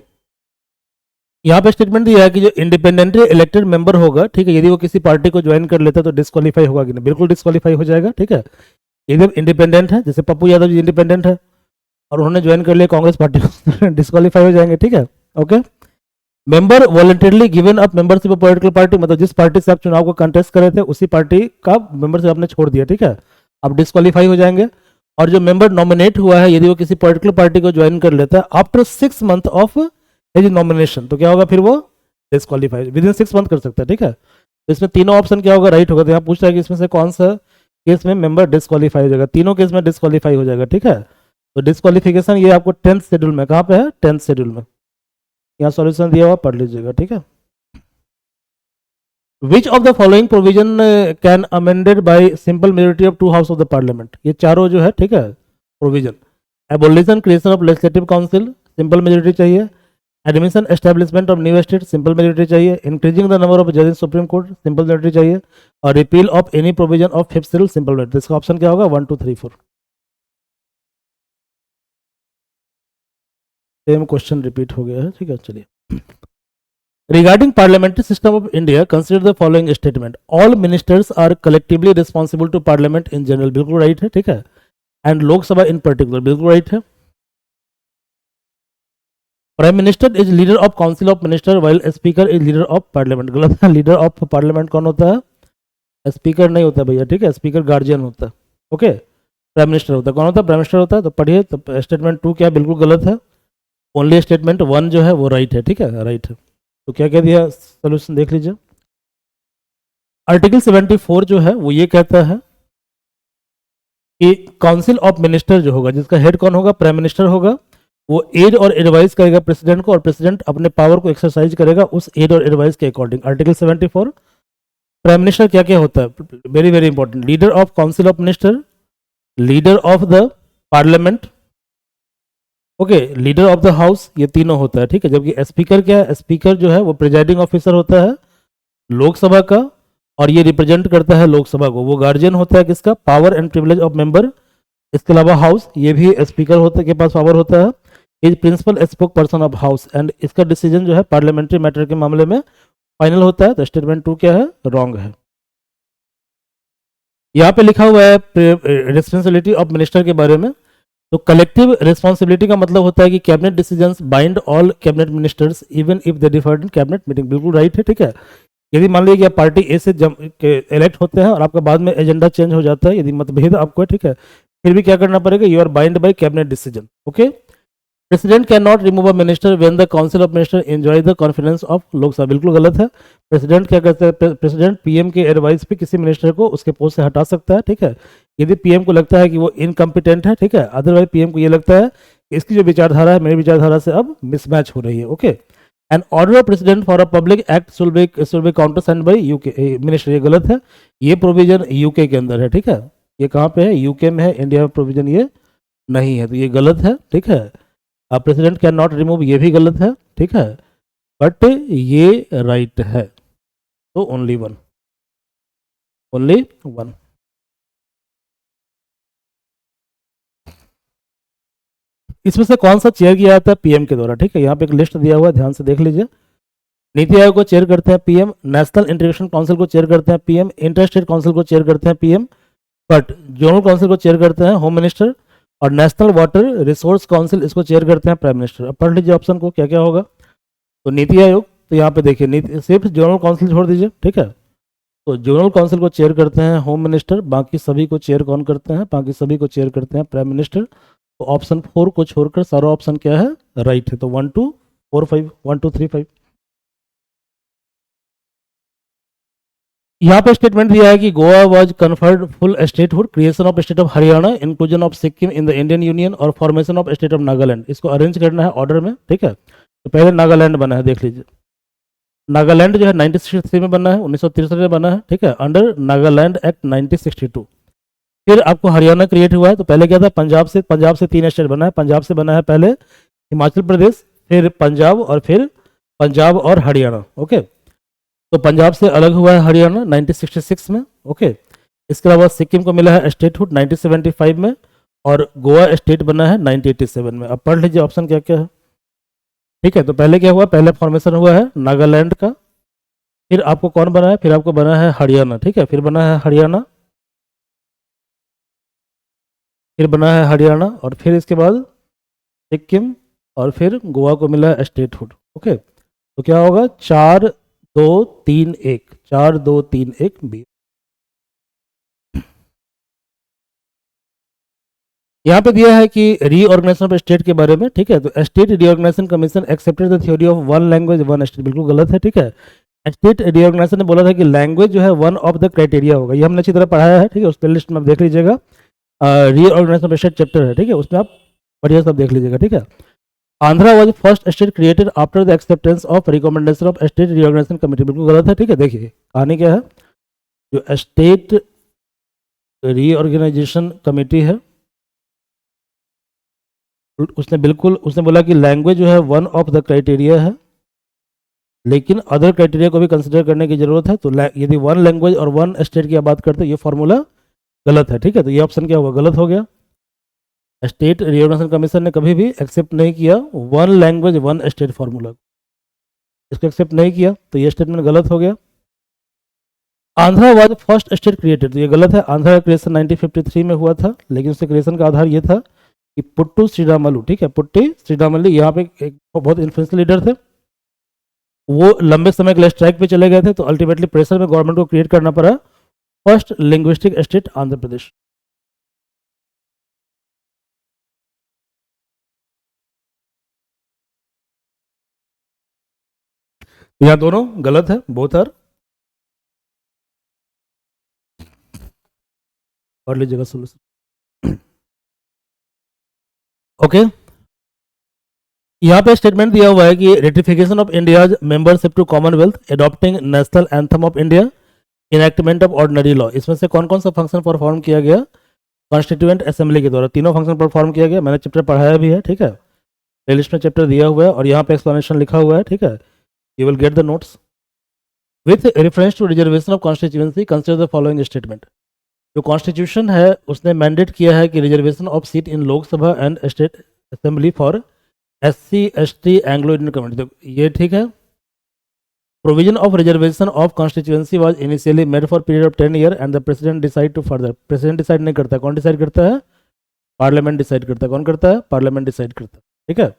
Speaker 1: यहाँ पे स्टेटमेंट दिया है कि जो इंडिपेंडेंटली इलेक्टेड मेंबर होगा, ठीक है, यदि वो किसी पार्टी को ज्वाइन कर लेता है तो डिस्क्वालीफाई होगा कि नहीं? बिल्कुल डिस्क्वालीफाई हो जाएगा, ठीक है। यदि इंडिपेंडेंट है, जैसे पप्पू यादव जी इंडिपेंडेंट है और उन्होंने ज्वाइन कर लिया कांग्रेस पार्टी को, डिस्क्वालीफाई हो जाएंगे, ठीक है, okay. Member voluntarily given up membership of political party, मतलब जिस पार्टी से आप चुनाव को कंटेस्ट कर रहे थे उसी पार्टी का मेंबरशिप आपने छोड़ दिया, ठीक है, आप डिस्क्वालीफाई हो जाएंगे। और जो मेंबर नॉमिनेट हुआ है यदि वो किसी पॉलिटिकल पार्टी को ज्वाइन कर लेता है after 6 month of his nomination, तो क्या होगा? फिर वो डिस्क्वालीफाई विद इन 6 मंथ कर सकता है, ठीक है। तो इसमें तीनों ऑप्शन क्या होगा? राइट होगा। तो यहाँ पूछ रहा है कि इसमें से कौन सा केस में मेंबर डिस्क्वालीफाई हो जाएगा? तीनों केस में डिस्क्वालीफाई हो जाएगा, ठीक है। तो डिस्क्वालिफिकेशन ये आपको 10th शेड्यूल में, कहाँ पे है? 10th शेड्यूल में, यहाँ सॉल्यूशन दिया हुआ, पढ़ लीजिएगा, ठीक है। Which of the following provision can amended by simple majority of 2 house of the parliament? ये चारों जो है, ठीक है, provision. Abolition creation of legislative council, simple majority चाहिए। Admission establishment of new state, simple majority चाहिए। इंक्रीजिंग द नंबर ऑफ जजेस supreme court, simple majority चाहिए। और repeal of any provision of 5th schedule, simple majority. इसका option क्या होगा? 1 2 3 4। Same question repeat हो गया है, ठीक है, चलिए। Regarding parliamentary system of India, consider the following statement. All ministers are collectively responsible to parliament in general, बिल्कुल राइट है, ठीक है, एंड लोकसभा इन पर्टिकुलर, बिल्कुल राइट है। Prime minister is leader of council of minister while speaker is leader of parliament, गलत है। Leader of parliament कौन होता है? स्पीकर नहीं होता भैया, ठीक है, स्पीकर गार्जियन होता है, ओके। प्राइम मिनिस्टर होता है, कौन होता है? प्राइम मिनिस्टर होता है। तो पढ़िए, तो स्टेटमेंट 2 क्या बिल्कुल गलत है, ओनली स्टेटमेंट 1 जो है वो राइट है, ठीक है, राइट है। तो क्या कह दिया? सोल्यूशन देख लीजिए। आर्टिकल 74 जो है वो ये कहता है कि काउंसिल ऑफ मिनिस्टर जो होगा, जिसका हेड कौन होगा? प्राइम मिनिस्टर होगा। वो एड और एडवाइस करेगा प्रेसिडेंट को, और प्रेसिडेंट अपने पावर को एक्सरसाइज करेगा उस एड और एडवाइस के अकॉर्डिंग। आर्टिकल 74। प्राइम मिनिस्टर क्या क्या होता है? Very very important. Leader of council of minister, leader of the parliament, okay, leader of the house, ये तीनों होता है, ठीक है। जबकि स्पीकर क्या है? स्पीकर जो है वो प्रिजाइडिंग ऑफिसर होता है लोकसभा का, और ये रिप्रेजेंट करता है लोकसभा को। वो गार्जियन होता है किसका? Power and privilege of member. इसके अलावा हाउस, ये भी स्पीकर होता के पास पावर होता है। Is principal spokesperson of house, and इसका डिसीजन जो है पार्लियामेंट्री मैटर के मामले में फाइनल होता है। तो स्टेटमेंट 2 क्या है? रॉन्ग है। यहाँ पे लिखा हुआ है रिस्पॉन्सिबिलिटी ऑफ मिनिस्टर के बारे में। तो कलेक्टिव रिस्पॉन्सिबिलिटी का मतलब होता है कि cabinet decisions bind all cabinet ministers even if they deferred in cabinet meeting, बिल्कुल राइट है, ठीक है। यदि मान लीजिए कि आप पार्टी ए से इलेक्ट होते हैं और आपका बाद में एजेंडा चेंज हो जाता है, यदि मतभेद आपको है, ठीक है, फिर भी क्या करना पड़ेगा? You are bind by cabinet decision, okay. President can not remove a minister when the council of minister enjoy the confidence of Lok Sabha, बिल्कुल गलत है। प्रेसिडेंट क्या करता है? प्रेसिडेंट पीएम के एडवाइस पे किसी मिनिस्टर को उसके पोस्ट से हटा सकता है, ठीक है, यदि पीएम को लगता है कि वो इनकम्पिटेंट है, ठीक है। अदरवाइज पीएम को ये लगता है कि इसकी जो विचारधारा है मेरी विचारधारा से अब मिसमैच हो रही है, okay. An order of president for a public act should be countersigned by UK minister, ये गलत है। ये प्रोविजन यूके के अंदर है, ठीक है, ये कहाँ पे है? यूके में है, इंडिया में प्रोविजन ये नहीं है, तो ये गलत है, ठीक है। प्रेसिडेंट कैन नॉट रिमूव, ये भी गलत है, ठीक है, बट ये राइट है, तो ओनली वन, ओनली वन। इसमें से कौन सा चेयर किया जाता है पीएम के द्वारा, ठीक है, यहाँ पे एक लिस्ट दिया हुआ है, ध्यान से देख लीजिए। नीति आयोग को चेयर करते हैं पीएम, नेशनल इंटीग्रेशन काउंसिल को चेयर करते हैं पीएम, इंटर स्टेट काउंसिल को चेयर करते हैं पीएम, बट जोनल काउंसिल को चेयर करते हैं होम मिनिस्टर, और नेशनल वाटर रिसोर्स काउंसिल इसको चेयर करते हैं प्राइम मिनिस्टर। अब पढ़ लीजिए ऑप्शन को क्या क्या होगा। तो नीति आयोग, तो यहाँ पे देखिए नीति, सिर्फ जोनल काउंसिल छोड़ दीजिए, ठीक है, तो जोनल काउंसिल को चेयर करते हैं होम मिनिस्टर, बाकी सभी को चेयर कौन करते हैं, बाकी सभी को चेयर करते हैं प्राइम मिनिस्टर। तो ऑप्शन 4 को छोड़कर सारा ऑप्शन क्या है, राइट है। तो 1 2 4 5, 1 2 3 5। यहाँ पे स्टेटमेंट दिया है कि Goa was conferred full statehood, creation of state of Haryana, inclusion of Sikkim in the Indian union और formation of state of Nagaland. इसको अरेंज करना है ऑर्डर में, ठीक है। तो पहले नागालैंड बना है, देख लीजिए, नागालैंड जो है 1963 में बना है, 1963 में बना है, ठीक है, अंडर नागालैंड एक्ट 1962। फिर आपको हरियाणा क्रिएट हुआ है, तो पहले क्या था, पंजाब से 3 स्टेट बना है, पंजाब से बना है पहले हिमाचल प्रदेश, फिर पंजाब, और फिर पंजाब और हरियाणा, ओके। तो पंजाब से अलग हुआ है हरियाणा 1966 में, ओके। इसके अलावा सिक्किम को मिला है स्टेटहुड 1975 में, और गोवा स्टेट बना है 1987 में। अब पढ़ लीजिए ऑप्शन क्या क्या है, ठीक है। तो पहले क्या हुआ, पहले फॉर्मेशन हुआ है नागालैंड का, फिर आपको कौन बना है, फिर आपको बना है हरियाणा, ठीक है, फिर बना है हरियाणा, फिर बना है हरियाणा, और फिर इसके बाद सिक्किम, और फिर गोवा को मिला है स्टेटहुड, ओके। तो क्या होगा, 4 2 3 1, 4 2 3 1 बी। यहाँ पे दिया है कि रीऑर्गेनाइजेशन ऑफ स्टेट के बारे में, ठीक है। तो state reorganisation commission accepted the theory of one language one state, बिल्कुल गलत है, ठीक है। स्टेट रीऑर्गेनाइजेशन ने बोला था कि लैंग्वेज जो है वन ऑफ द क्राइटेरिया होगा, ये हमने अच्छी तरह पढ़ाया है, ठीक है, उस प्ले लिस्ट में आप देख लीजिएगा, रीऑर्गेनाइजेशन ऑफ स्टेट चैप्टर है, ठीक है, उसमें आप बढ़िया सब देख लीजिएगा, ठीक है। Andhra was first state created after the acceptance of recommendation of state reorganisation committee, बिल्कुल गलत है, ठीक है। देखिए कहानी क्या है, जो स्टेट रीऑर्गेनाइजेशन कमेटी है, उसने बोला कि लैंग्वेज जो है वन ऑफ द क्राइटेरिया है, लेकिन अदर क्राइटेरिया को भी कंसिडर करने की जरूरत है। तो यदि वन लैंग्वेज और वन स्टेट की बात करते हैं, ये फॉर्मूला गलत है, ठीक है। तो ये ऑप्शन क्या होगा, गलत हो गया। स्टेट रीऑर्गेनाइजेशन कमीशन ने कभी भी एक्सेप्ट नहीं किया one language one state formula, इसको एक्सेप्ट नहीं किया, तो ये स्टेटमेंट गलत हो गया। Andhra was first state created, तो ये गलत है। आंध्रा का क्रिएशन 1953 में हुआ था, लेकिन उसके क्रिएशन का आधार ये था कि पुट्टू श्रीरामलू, ठीक है, पुट्टी श्रीरामलू यहाँ पे एक बहुत इन्फ्लुएंशियल लीडर थे, वो लंबे समय के लिए स्ट्राइक पे चले गए थे, तो अल्टीमेटली प्रेशर में गवर्नमेंट को क्रिएट करना पड़ा first linguistic state Andhra Pradesh. यहाँ दोनों गलत है, बोथ आर। पढ़ लीजिएगा सोल्यूशन, ओके। यहाँ पे स्टेटमेंट दिया हुआ है कि ratification of India's membership to Commonwealth, adopting national anthem of India, enactment of ordinary law, इसमें से कौन कौन सा फंक्शन परफॉर्म किया गया कॉन्स्टिट्यूएंट असेंबली के द्वारा, तीनों फंक्शन परफॉर्म किया गया। मैंने चैप्टर पढ़ाया भी है, ठीक है, प्लेलिस्ट में चैप्टर दिया हुआ है, और यहाँ पे एक्सप्लेनेशन लिखा हुआ है, ठीक है, you will get the notes. With reference to reservation of constituency consider the following statement. जो कॉन्स्टिट्यूशन है उसने मैंडेट किया है कि reservation of seat in Lok Sabha and state assembly for SC ST Anglo Indian community, तो ये ठीक है। Provision of reservation of constituency was initially made for period of 10 year and the president decide to further, president decide नहीं करता, कौन decide करता है, parliament decide करता है, कौन करता है, पार्लियामेंट डिसाइड करता है, ठीक है।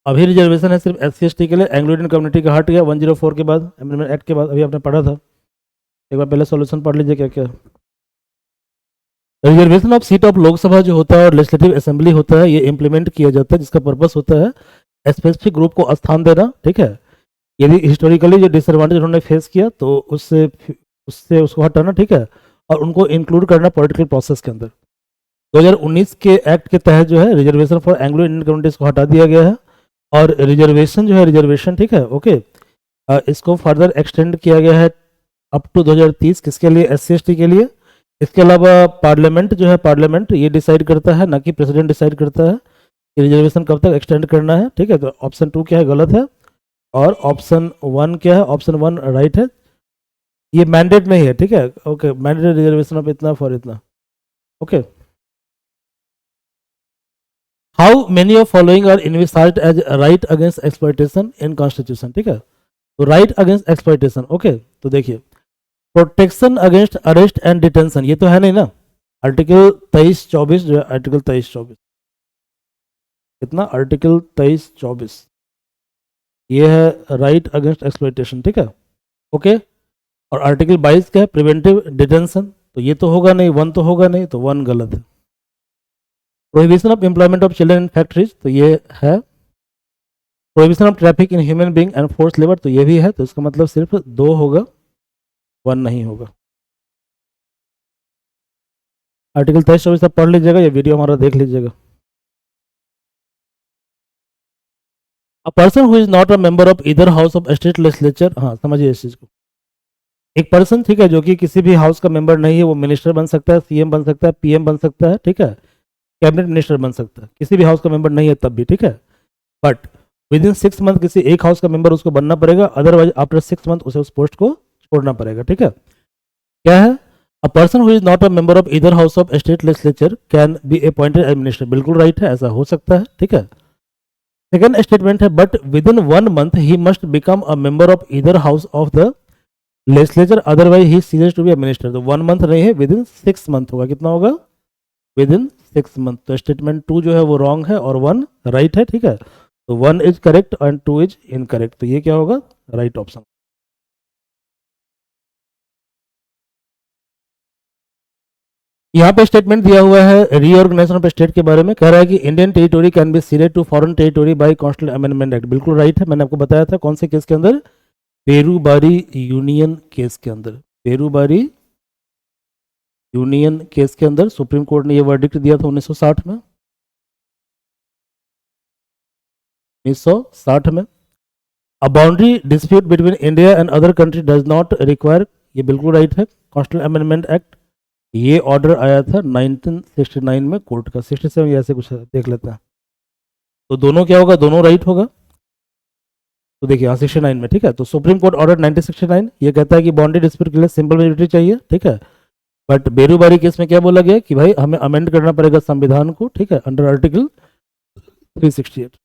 Speaker 1: अभी रिजर्वेशन है सिर्फ SC ST के लिए, एंग्लो इंडियन कम्युनिटी का हट गया 104 के बाद, अमेंडमेंट एक्ट के बाद, अभी आपने पढ़ा था, एक बार पहले सॉल्यूशन पढ़ लीजिए क्या क्या। Reservation of seat of Lok Sabha जो होता है और लेजिस्लेटिव असेंबली होता है, ये इंप्लीमेंट किया जाता है, जिसका पर्पस होता है स्पेसिफिक ग्रुप को स्थान देना, ठीक है। यदि हिस्टोरिकली जो डिसएडवांटेज उन्होंने फेस किया तो उससे उसको हटाना, ठीक है, और उनको इंक्लूड करना पॉलिटिकल प्रोसेस के अंदर। 2019 के एक्ट के तहत जो है reservation for Anglo Indian communities को हटा दिया गया है, और रिजर्वेशन जो है रिजर्वेशन, ठीक है, ओके, इसको फर्दर एक्सटेंड किया गया है अप टू 2030, किसके लिए, SC ST के लिए। इसके अलावा पार्लियामेंट जो है, पार्लियामेंट ये डिसाइड करता है, ना कि प्रेसिडेंट डिसाइड करता है। रिजर्वेशन कब तक एक्सटेंड करना है, ठीक है। तो ऑप्शन 2 क्या है, गलत है, और ऑप्शन 1 क्या है, ऑप्शन 1 राइट है। ये मैंडेट नहीं है, ठीक है, ओके, मैंडेट रिजर्वेशन ऑफ इतना फॉर इतना, okay. How many of following are envisaged as right against exploitation in constitution, ठीक है। तो राइट अगेंस्ट एक्सप्लॉइटेशन, ओके। तो देखिए, protection against arrest and detention, ये तो है नहीं ना, आर्टिकल 23-24 जो है, आर्टिकल 23-24 कितना, आर्टिकल 23-24 ये है राइट अगेंस्ट एक्सप्लॉइटेशन, ठीक है, ओके। और आर्टिकल 22 क्या है, प्रिवेंटिव डिटेंशन, तो ये तो होगा नहीं, 1 तो होगा नहीं, तो 1 गलत है। Prohibition of employment of children in factories, तो ये है। Prohibition of traffic in human being and force labour, तो ये भी है, तो इसका मतलब सिर्फ 2 होगा, 1 नहीं होगा। आर्टिकल 23-24 आप पढ़ लीजिएगा, ये वीडियो हमारा देख लीजिएगा। अ person who is not a member of either house of state legislature, हाँ समझिए इस चीज को। एक पर्सन, ठीक है, जो कि किसी भी हाउस का मेंबर नहीं है, वो मिनिस्टर बन सकता है, सीएम बन सकता है, पीएम बन सकता है, ठीक है, कैबिनेट मिनिस्टर बन सकता है, किसी भी हाउस का मेंबर नहीं है तब भी, ठीक है। बट विद इन 6 मंथ किसी एक हाउस का मेंबर उसको बनना पड़ेगा, अदरवाइज आफ्टर 6 मंथ उसे उस पोस्ट को छोड़ना पड़ेगा, ठीक है। क्या है, a person who is not a member of either house of state legislature can be appointed as minister, बिल्कुल राइट है, ऐसा हो सकता है, ठीक है। सेकेंड स्टेटमेंट है, but within 1 month he must become a member of either house of the legislature, otherwise he ceases to be a minister, तो 1 मंथ नहीं है, विद इन 6 मंथ होगा, कितना होगा, विद इन 6 मंथ। तो statement 2 जो है वो रॉन्ग है और 1 राइट है, ठीक है। तो 1 is correct and 2 is incorrect, तो ये क्या होगा, राइट ऑप्शन। यहाँ पे स्टेटमेंट दिया हुआ है रीऑर्गेनाइजेशन ऑफ स्टेट के बारे में, कह रहा है कि Indian territory can be ceded to foreign territory by constitution amendment act, बिल्कुल राइट है। मैंने आपको बताया था कौन से केस के अंदर, पेरूबारी यूनियन केस के अंदर, पेरूबारी यूनियन केस के अंदर सुप्रीम कोर्ट ने ये वर्डिक्ट दिया था 1960 में, 1960 में। A boundary dispute between India and other country does not require, ये बिल्कुल राइट है, कॉन्स्टिट्यूशन अमेंडमेंट एक्ट, ये ऑर्डर आया था 1969 में कोर्ट का, 67 ऐसे कुछ देख लेते हैं। तो दोनों क्या होगा, दोनों राइट होगा। तो देखिए यहाँ 69 में, ठीक है। तो सुप्रीम कोर्ट ऑर्डर 1969 ये कहता है कि बाउंड्री डिस्प्यूट के लिए सिंपल मेजोरिटी चाहिए, ठीक है। बट बेरूबारी केस में क्या बोला गया कि भाई हमें अमेंड करना पड़ेगा संविधान को, ठीक है, under article 368।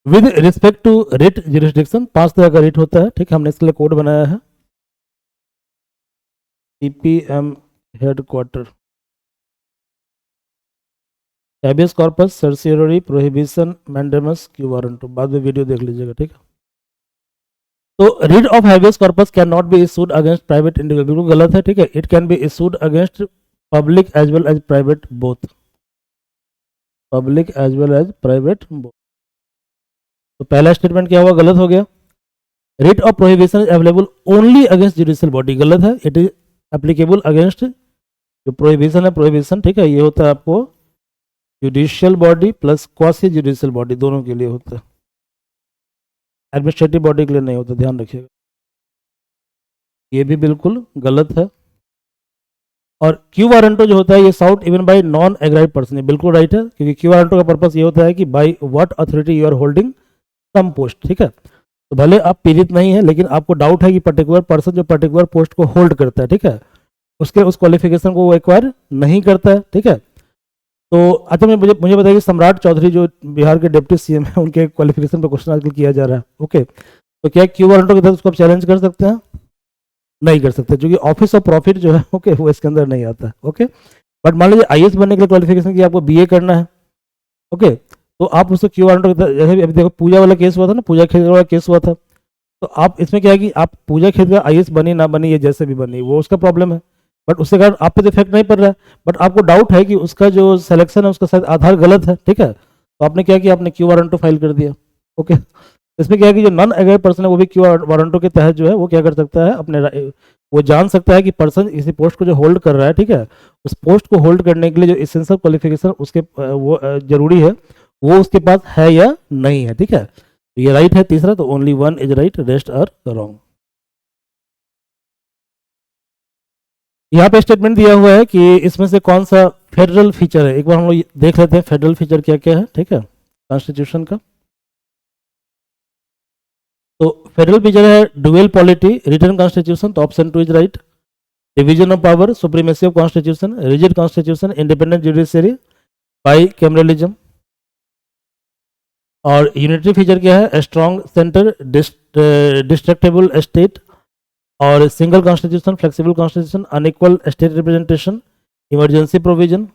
Speaker 1: With respect to writ jurisdiction, 5 तरह का रिट होता है, ठीक है, हमने इसके लिए कोड बनाया है, CPM headquarter, habeas corpus, certiorari, prohibition, mandamus, quo warranto, बाद में वीडियो देख लीजिएगा, ठीक है। तो writ of habeas corpus can not be issued against private individual, बिल्कुल गलत है, ठीक है। It can be issued against public as well as private both, public as well as private both. तो पहला स्टेटमेंट क्या हुआ, गलत हो गया। Writ of prohibition is available only against judicial body, गलत है, इट इज एप्लीकेबल अगेंस्ट, जो प्रोहिबिशन है, प्रोहिबिशन, ठीक है, ये होता है आपको judicial body plus quasi judicial body, दोनों के लिए होता है, एडमिनिस्ट्रेटिव बॉडी के लिए नहीं होता, ध्यान रखिएगा। ये भी बिल्कुल गलत है। और क्यू वारंटो जो होता है ये sought even by non aggrieved person, बिल्कुल राइट है, क्योंकि क्यू वारंटो का पर्पस ये होता है कि by what authority you are holding some post, ठीक है। तो भले आप पीड़ित नहीं है, लेकिन आपको डाउट है कि पर्टिकुलर पर्सन जो पर्टिकुलर पोस्ट को होल्ड करता है, ठीक है, उसके उस क्वालिफिकेशन को वो एक्वायर नहीं करता है, ठीक है। तो अच्छा मुझे बताइए, सम्राट चौधरी जो बिहार के डिप्टी सीएम है, उनके क्वालिफिकेशन पर क्वेश्चन आजकल किया जा रहा है, ओके। तो क्या क्यू वारंटो के तहत उसको आप चैलेंज कर सकते हैं, नहीं कर सकते, क्योंकि ऑफिस ऑफ प्रॉफिट जो है, ओके, वो इसके अंदर नहीं आता है, ओके। बट मान लीजिए आईएएस बनने के लिए क्वालिफिकेशन की आपको बीए करना है, ओके, तो आप उसको क्यू वारंटो के तहत, जैसे अभी देखो पूजा वाला केस हुआ था ना, पूजा खेत वाला केस हुआ था, तो आप इसमें क्या है कि आप पूजा खेत का आईएएस बनी ना बनी, ये जैसे भी बनी, वो उसका प्रॉब्लम है, बट उसके कारण आप पे तो इफेक्ट नहीं पड़ रहा है, बट आपको डाउट है कि उसका जो सिलेक्शन है उसका शायद आधार गलत है, ठीक है। तो आपने क्या किया, आपने क्यू वारंटो फाइल कर दिया, ओके। इसमें क्या है कि जो नॉन एग्राइव पर्सन है वो भी क्यू वारंटो के तहत जो है वो क्या कर सकता है, अपने वो जान सकता है कि पर्सन इसी पोस्ट को जो होल्ड कर रहा है, ठीक है, उस पोस्ट को होल्ड करने के लिए जो इसेंशियल क्वालिफिकेशन उसके वो जरूरी है, वो उसके पास है या नहीं है, ठीक है। तो ये राइट है तीसरा, तो only 1 is right, rest are wrong. यहाँ पे स्टेटमेंट दिया हुआ है कि इसमें से कौन सा फेडरल फीचर है। एक बार हम लोग देख लेते हैं फेडरल फीचर क्या क्या है, ठीक है, कॉन्स्टिट्यूशन का। तो फेडरल फीचर है डुअल पॉलिटी, रिटर्न कॉन्स्टिट्यूशन, तो option 2 is right. Division of power, supremacy of constitution, rigid constitution, independent judiciary, by cameralism. और यूनिटरी फीचर क्या है, स्ट्रॉन्ग सेंटर, डिस्ट्रक्टेबल स्टेट, और single constitution, flexible constitution, unequal state representation, emergency provision,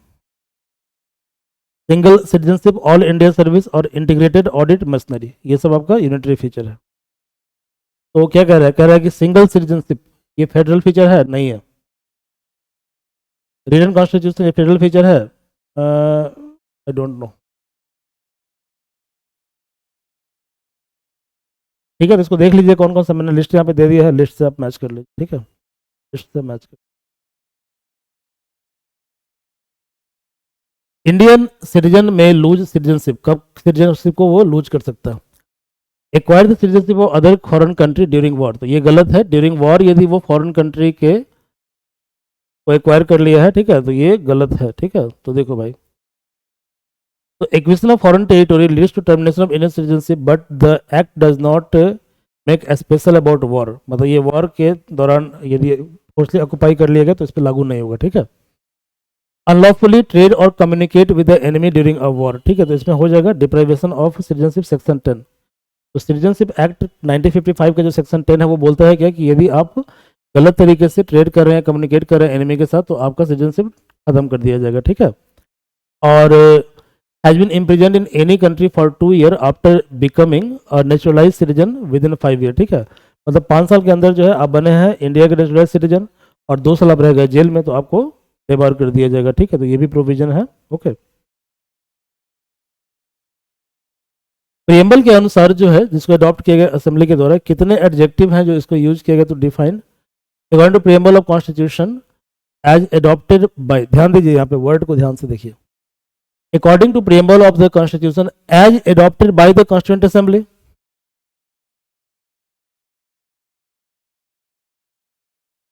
Speaker 1: single citizenship, all India service, और integrated audit machinery. ये सब आपका unitary feature है। तो क्या कह रहा है, कह रहा है कि सिंगल सिटीजनशिप ये फेडरल फीचर है, नहीं है। रिटन कॉन्स्टिट्यूशन ये फेडरल फीचर है, आई डोंट नो, ठीक है। तो इसको देख लीजिए कौन कौन सा, मैंने लिस्ट यहाँ पे दे दिया है, लिस्ट से आप मैच कर लीजिए, ठीक है, लिस्ट से मैच कर। इंडियन सिटीजन में लूज सिटीजनशिप, कब सिटीजनशिप को वो लूज कर सकता है। Acquire the citizenship of other foreign country during war, तो ये गलत है। ड्यूरिंग वॉर यदि वो फॉरेन कंट्री के को एक्वायर कर लिया है, ठीक है, तो ये गलत है, ठीक है। तो देखो भाई, तो acquisition of foreign territory leads to termination of Indian citizenship but the act does not make special about war, मतलब ये वॉर के दौरान यदि फोर्सली ऑक्युपाई कर लिया गया तो इस पर लागू नहीं होगा, ठीक है। अनलॉफुली ट्रेड और communicate with the enemy during a war, ठीक है, तो इसमें हो जाएगा डिप्राइवेशन ऑफ सिटीजनशिप सेक्शन 10। तो सिटीजनशिप एक्ट 1955 का जो सेक्शन 10 है वो बोलता है क्या कि यदि आप गलत तरीके से ट्रेड कर रहे हैं, कम्युनिकेट कर रहे हैं एनिमी के साथ, तो आपका सिटीजनशिप खत्म कर दिया जाएगा, ठीक है। और has been imprisoned in any country for 2 year after becoming a naturalize citizen within 5 year, ठीक है। मतलब 5 साल के अंदर जो है आप बने हैं इंडिया के नेचुरलाइज सिटीजन और 2 साल आप रह गए जेल में, तो आपको बेबार कर दिया जाएगा, ठीक है। तो ये भी प्रोविजन है, ओके। प्रियम्बल के अनुसार जो है, जिसको अडॉप्ट किया गया असेंबली के द्वारा, कितने एडजेक्टिव हैं जो इसको यूज किया गया to define according to preamble of constitution as adopted by, ध्यान दीजिए यहाँ पे वर्ड को ध्यान से देखिए, according to preamble of the constitution as adopted by the constituent assembly,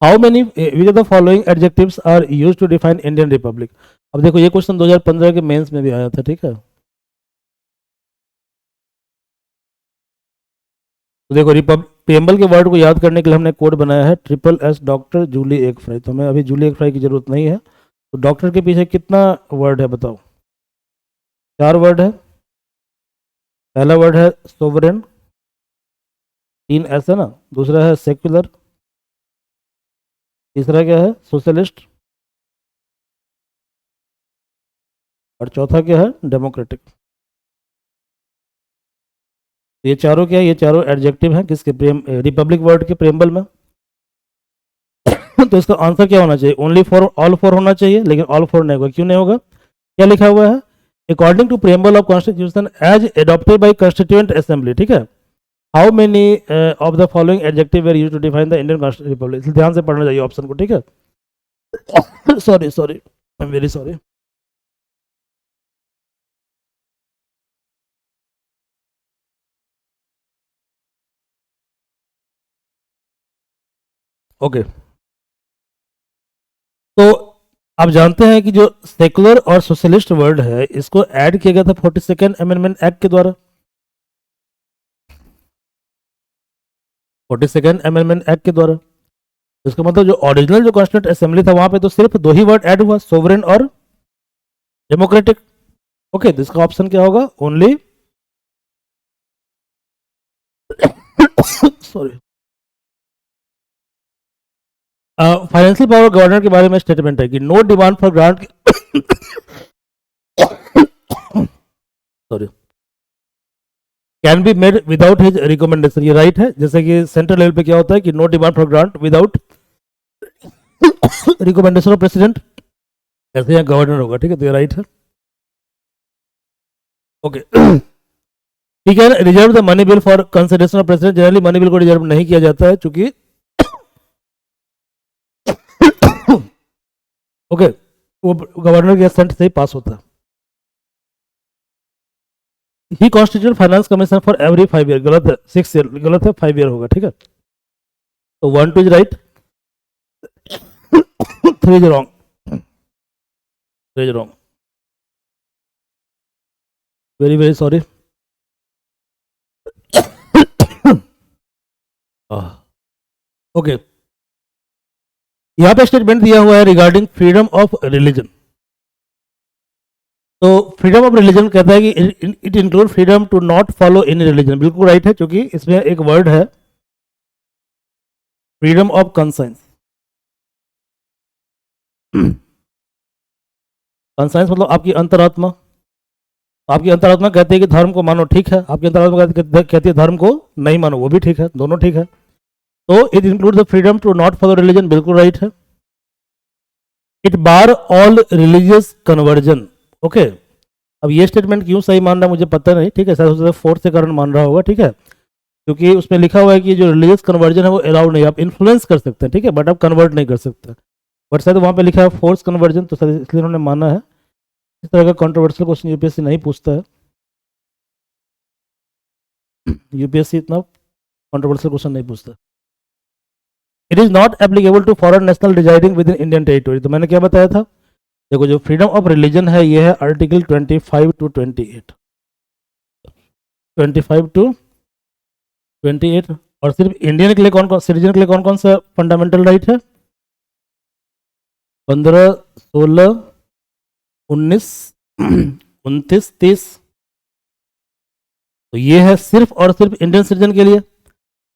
Speaker 1: how many which of the following adjectives are use to define Indian republic. अब देखो ये क्वेश्चन 2015 के मेंस में भी आया था, ठीक है। तो देखो प्रियम्बल के वर्ड को याद करने के लिए हमने कोड बनाया है SSS डॉक्टर जूली एक फ्राई। तो हमें अभी जूली एक फ्राई की जरूरत नहीं है। तो डॉक्टर के पीछे कितना वर्ड है बताओ, 4 वर्ड है। पहला वर्ड है सोवरेन, 3 ऐसा ना, दूसरा है सेक्युलर, तीसरा क्या है सोशलिस्ट, और चौथा क्या है डेमोक्रेटिक। ये चारों क्या है, ये चारों एडजेक्टिव हैं किसके, रिपब्लिक वर्ड के प्रेम्बल में। तो इसका आंसर क्या होना चाहिए, ओनली फॉर, ऑल फॉर होना चाहिए, लेकिन ऑल फॉर नहीं होगा। क्यों नहीं होगा, क्या लिखा हुआ है, according to preamble of constitution as adopted by constituent assembly, ठीक है। How many of the following adjective were used to define the Indian republic. ध्यान से पढ़ना चाहिए ऑप्शन को, ठीक है। Sorry sorry, I am very sorry. Okay, तो आप जानते हैं कि जो सेकुलर और सोशलिस्ट वर्ड है इसको ऐड किया गया था 42nd अमेंडमेंट एक्ट के द्वारा। 42nd अमेंडमेंट एक्ट के द्वारा, इसका मतलब जो ओरिजिनल जो कॉन्स्टिट्यूंट असेंबली था वहां पे तो सिर्फ 2 ही वर्ड ऐड हुआ, सोवरेन और डेमोक्रेटिक। ओके, तो इसका ऑप्शन क्या होगा, only sorry. Financial power governor के बारे में स्टेटमेंट है कि no demand for grant sorry can be made without his recommendation. ये राइट है, जैसे कि सेंट्रल लेवल पे क्या होता है कि no demand for grant without recommendation of president, ऐसे यहाँ गवर्नर होगा, ठीक है। तो ये राइट है, ओके। ठीक है, reserve the money bill for consideration of president. Generally money bill को रिजर्व नहीं किया जाता है क्योंकि ओके वो गवर्नर के असेंट से ही पास होता है। He constitute finance commission for every 5 year, गलत है, 6 ईयर गलत है, 5 ईयर होगा, ठीक है। तो 1 2 is right, answer is wrong. It is wrong. Very very sorry. Okay, यहाँ पे स्टेटमेंट दिया हुआ है रिगार्डिंग फ्रीडम ऑफ रिलीजन. तो फ्रीडम ऑफ रिलीजन कहता है कि it include freedom to not follow any religion. बिल्कुल राइट है, क्योंकि इसमें एक वर्ड है फ्रीडम ऑफ कंसाइंस. कंसाइंस मतलब आपकी अंतरात्मा. आपकी अंतरात्मा कहती है कि धर्म को मानो, ठीक है. आपकी अंतरात्मा कहती है धर्म को नहीं मानो, वो भी ठीक है, दोनों ठीक है. तो it include the freedom to not follow religion. बिल्कुल राइट है. It bar all religious conversion. Okay, अब ये स्टेटमेंट क्यों सही मान रहा है मुझे पता नहीं, ठीक है. शायद फोर्थ से कारण मान रहा होगा, ठीक है, क्योंकि उसमें लिखा हुआ है कि जो रिलीजियस कन्वर्जन है वो अलाउड नहीं. आप इन्फ्लुएंस कर सकते हैं, ठीक है, बट आप कन्वर्ट नहीं कर सकते. बट शायद वहाँ पे लिखा है फोर्स कन्वर्जन, तो शायद इसलिए उन्होंने माना है. इस तरह का कंट्रोवर्शियल क्वेश्चन यूपीएससी नहीं पूछता है. यूपीएससी इतना कंट्रोवर्शियल क्वेश्चन नहीं पूछता. It is not applicable to foreign national residing within Indian territory. तो मैंने क्या बताया था, देखो जो फ्रीडम ऑफ रिलीजन है ये है आर्टिकल 25 to 28. 25 to 28. और सिर्फ इंडियन के लिए कौन कौन, सिटीजन के लिए कौन कौन सा फंडामेंटल राइट है? 15, 16, 19, 29, 30. तो ये है सिर्फ और सिर्फ इंडियन सिटीजन के लिए.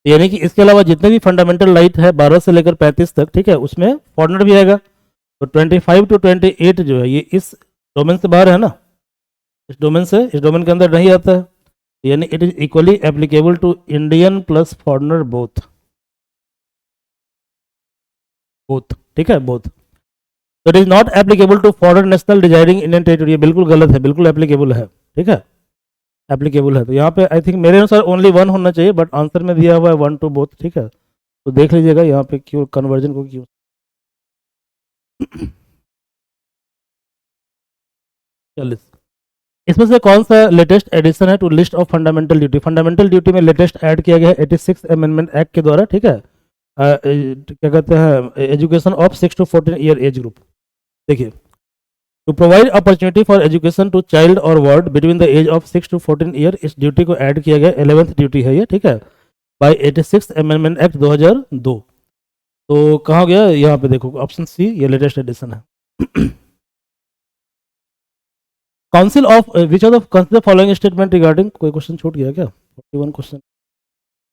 Speaker 1: यानी कि इसके अलावा जितने भी फंडामेंटल राइट है 12 से लेकर 35 तक, ठीक है, उसमें फॉरेनर भी आएगा. तो 25 to 28 जो है ये इस डोमेन से बाहर है ना, इस डोमेन से, इस डोमेन के अंदर नहीं आता है. यानी it is equally applicable to Indian plus foreigner both. ठीक है, बोथ. तो it is not applicable to foreign national residing Indian territory. बिल्कुल गलत है, बिल्कुल एप्लीकेबल है, ठीक है, एप्लीकेबल है. तो यहाँ पे आई थिंक मेरे अनुसार ओनली वन होना चाहिए, बट आंसर में दिया हुआ है 1 to both, ठीक है. तो देख लीजिएगा यहाँ पे क्यों कन्वर्जन को क्यों. इसमें से कौन सा लेटेस्ट एडिशन है to list of fundamental duty? Fundamental duty में लेटेस्ट ऐड किया गया है 86 अमेंडमेंट एक्ट के द्वारा, ठीक है. क्या कहते हैं, education of 6 to 14 year age group. देखिए, to provide opportunity for education to child और ward between the age of 6 to 14 year, इस ड्यूटी को ऐड किया गया. 11th ड्यूटी है ये, ठीक है, बाय 86 अमेंडमेंट एक्ट 2002. तो कहाँ गया, यहाँ पे देखो ऑप्शन सी, ये लेटेस्ट एडिशन है. Council of which of the consider following statement regarding, कोई क्वेश्चन छूट गया क्या? 41 क्वेश्चन.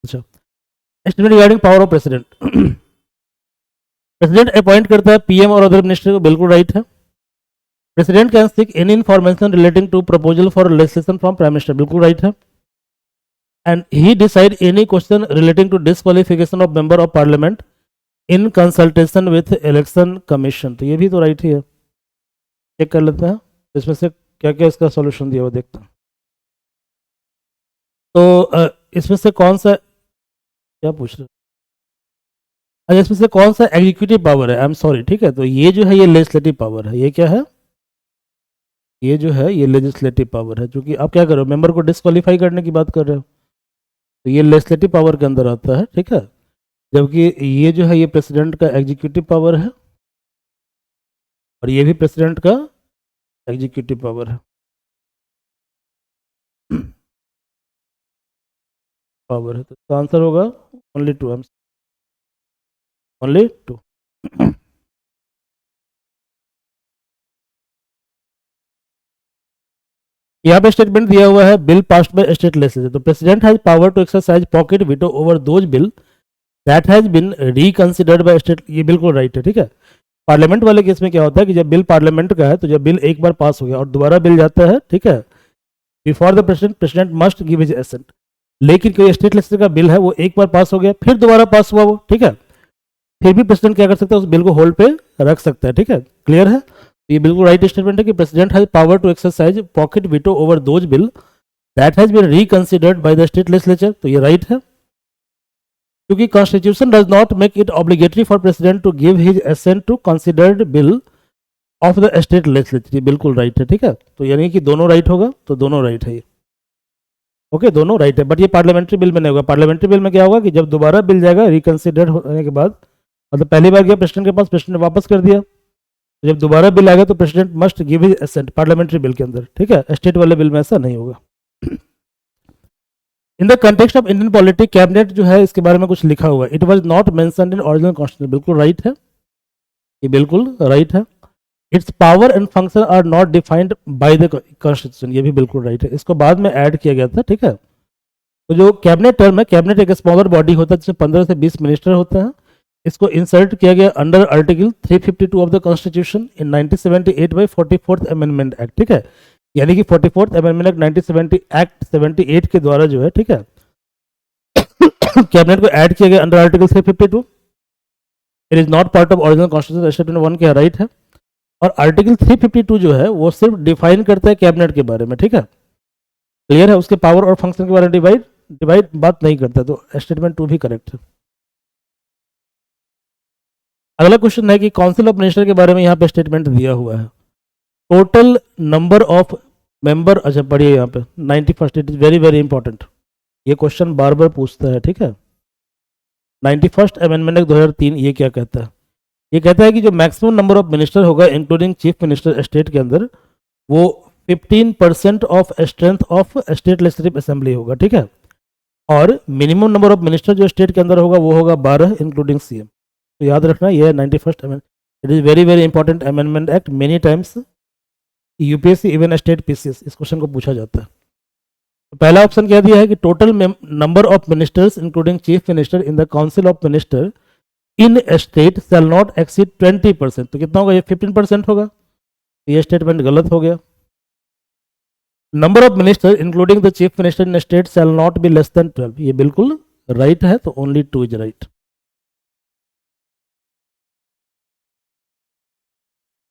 Speaker 1: अच्छा, statement regarding power of president. President appoint करता है पीएम और अदर मिनिस्टर को. बिल्कुल राइट है. President can seek any information relating to proposal for legislation from prime minister. बिल्कुल राइट है. And he decide any question relating to disqualification of member of parliament in consultation with election commission. तो ये भी तो right ही है. Check कर लेते हैं इसमें से क्या क्या इसका सॉल्यूशन दिया हुआ, देखते हैं. तो इसमें से कौन सा, क्या पूछ रहे हैं, अच्छा, इसमें से कौन सा एग्जीक्यूटिव पावर है? आई एम सॉरी, ठीक है. तो ये जो है ये लेजिस्लेटिव पावर है. ये क्या है, ये जो है ये लेजिस्लेटिव पावर है. क्योंकि आप क्या कर रहे हो, मेंबर को डिस्क्वालीफाई करने की बात कर रहे हो, तो ये लेजिस्लेटिव पावर के अंदर आता है, ठीक है. जबकि ये जो है ये प्रेसिडेंट का एग्जीक्यूटिव पावर है, और ये भी प्रेसिडेंट का एग्जीक्यूटिव पावर है. पावर है, तो इसका आंसर होगा ओनली 2. ओनली 2. यहाँ पे स्टेटमेंट दिया हुआ है bill passed by state legislature. तो president has power to exercise pocket veto over those bill that has been reconsidered by state. ये बिल्कुल राइट है, ठीक है. पार्लियामेंट वाले केस में क्या होता है कि जब बिल पार्लियामेंट का है, तो जब बिल एक बार पास हो गया और दोबारा बिल जाता है, ठीक है, before the president must give his assent. लेकिन कोई स्टेट लेजिस्लेचर का बिल है, वो एक बार पास हो गया, फिर दोबारा पास हुआ वो, ठीक है, फिर भी प्रेसिडेंट क्या कर सकता है, उस बिल को होल्ड पे रख सकता है, ठीक है. क्लियर है. ये बिल्कुल राइट स्टेटमेंट है कि president has power to exercise pocket veto over those bill that has been reconsidered by the state legislature. तो ये राइट है, क्योंकि constitution does not make it obligatory for president to give his assent to considered bill of the state legislature. ये बिल्कुल right है, ठीक है. तो यानी कि दोनों राइट होगा, तो दोनों राइट है ये. ओके, दोनों राइट है. बट ये पार्लियामेंट्री बिल में नहीं होगा. पार्लियामेंट्री बिल में क्या होगा कि जब दोबारा बिल जाएगा रिकंसिडर्ड होने के बाद, मतलब पहली बार गया प्रेसिडेंट के पास, प्रेसिडेंट ने वापस कर दिया, जब दोबारा बिल आएगा तो president must give his assent parliamentary bill के अंदर, ठीक है, स्टेट वाले बिल में ऐसा नहीं होगा। In the context of Indian polity cabinet जो है इसके बारे में कुछ लिखा हुआ है, it was not mentioned in original constitution, बिल्कुल राइट है, ये बिल्कुल राइट है। Its power and function are not defined by the constitution, ये भी बिल्कुल राइट है, इसको बाद में ऐड किया गया था, ठीक है। तो जो कैबिनेट टर्म है, कैबिनेट एक स्मॉलर बॉडी होता है जिसमें 15 से 20 मिनिस्टर होते हैं, इसको इंसर्ट किया गया under article 352 of the constitution in 1978 by 44th amendment act, ठीक है, यानी कि 44th अमेंडमेंट एक्ट 1970 एक्ट 78 के द्वारा जो है, ठीक है, कैबिनेट को ऐड किया गया under article 352। It is not part of original constitution statement 1 के राइट है। और आर्टिकल 352 जो है वो सिर्फ डिफाइन करता है कैबिनेट के बारे में, ठीक है, क्लियर है, उसके पावर और फंक्शन के बारे में डिवाइड बात नहीं करता, तो स्टेटमेंट 2 भी करेक्ट है। अगला क्वेश्चन है कि काउंसिल ऑफ मिनिस्टर के बारे में यहाँ पे स्टेटमेंट दिया हुआ है, टोटल नंबर ऑफ मेंबर, अच्छा पढ़िए यहाँ पे 91st, it is very very important, ये क्वेश्चन बार बार पूछता है, ठीक है। 91st अमेंडमेंट एक्ट 2003 ये क्या कहता है, ये कहता है कि जो मैक्सिमम नंबर ऑफ मिनिस्टर होगा इंक्लूडिंग चीफ मिनिस्टर स्टेट के अंदर, वो 15% of strength of state legislative assembly होगा, ठीक है, और मिनिमम नंबर ऑफ मिनिस्टर जो स्टेट के अंदर होगा वो होगा 12 इंक्लूडिंग सीएम। तो याद रखना ये है 91st amendment, it is very very important amendment act, many times UPSC even state PCS इस क्वेश्चन को पूछा जाता है। तो पहला ऑप्शन क्या दिया है कि total number of ministers including chief minister in the council of minister in state shall not exceed 20%, तो कितना होगा, ये 15% होगा, ये स्टेटमेंट गलत हो गया। Number of minister including the chief minister in state shall not be less than 12, ये बिल्कुल राइट है, तो only 2 is right.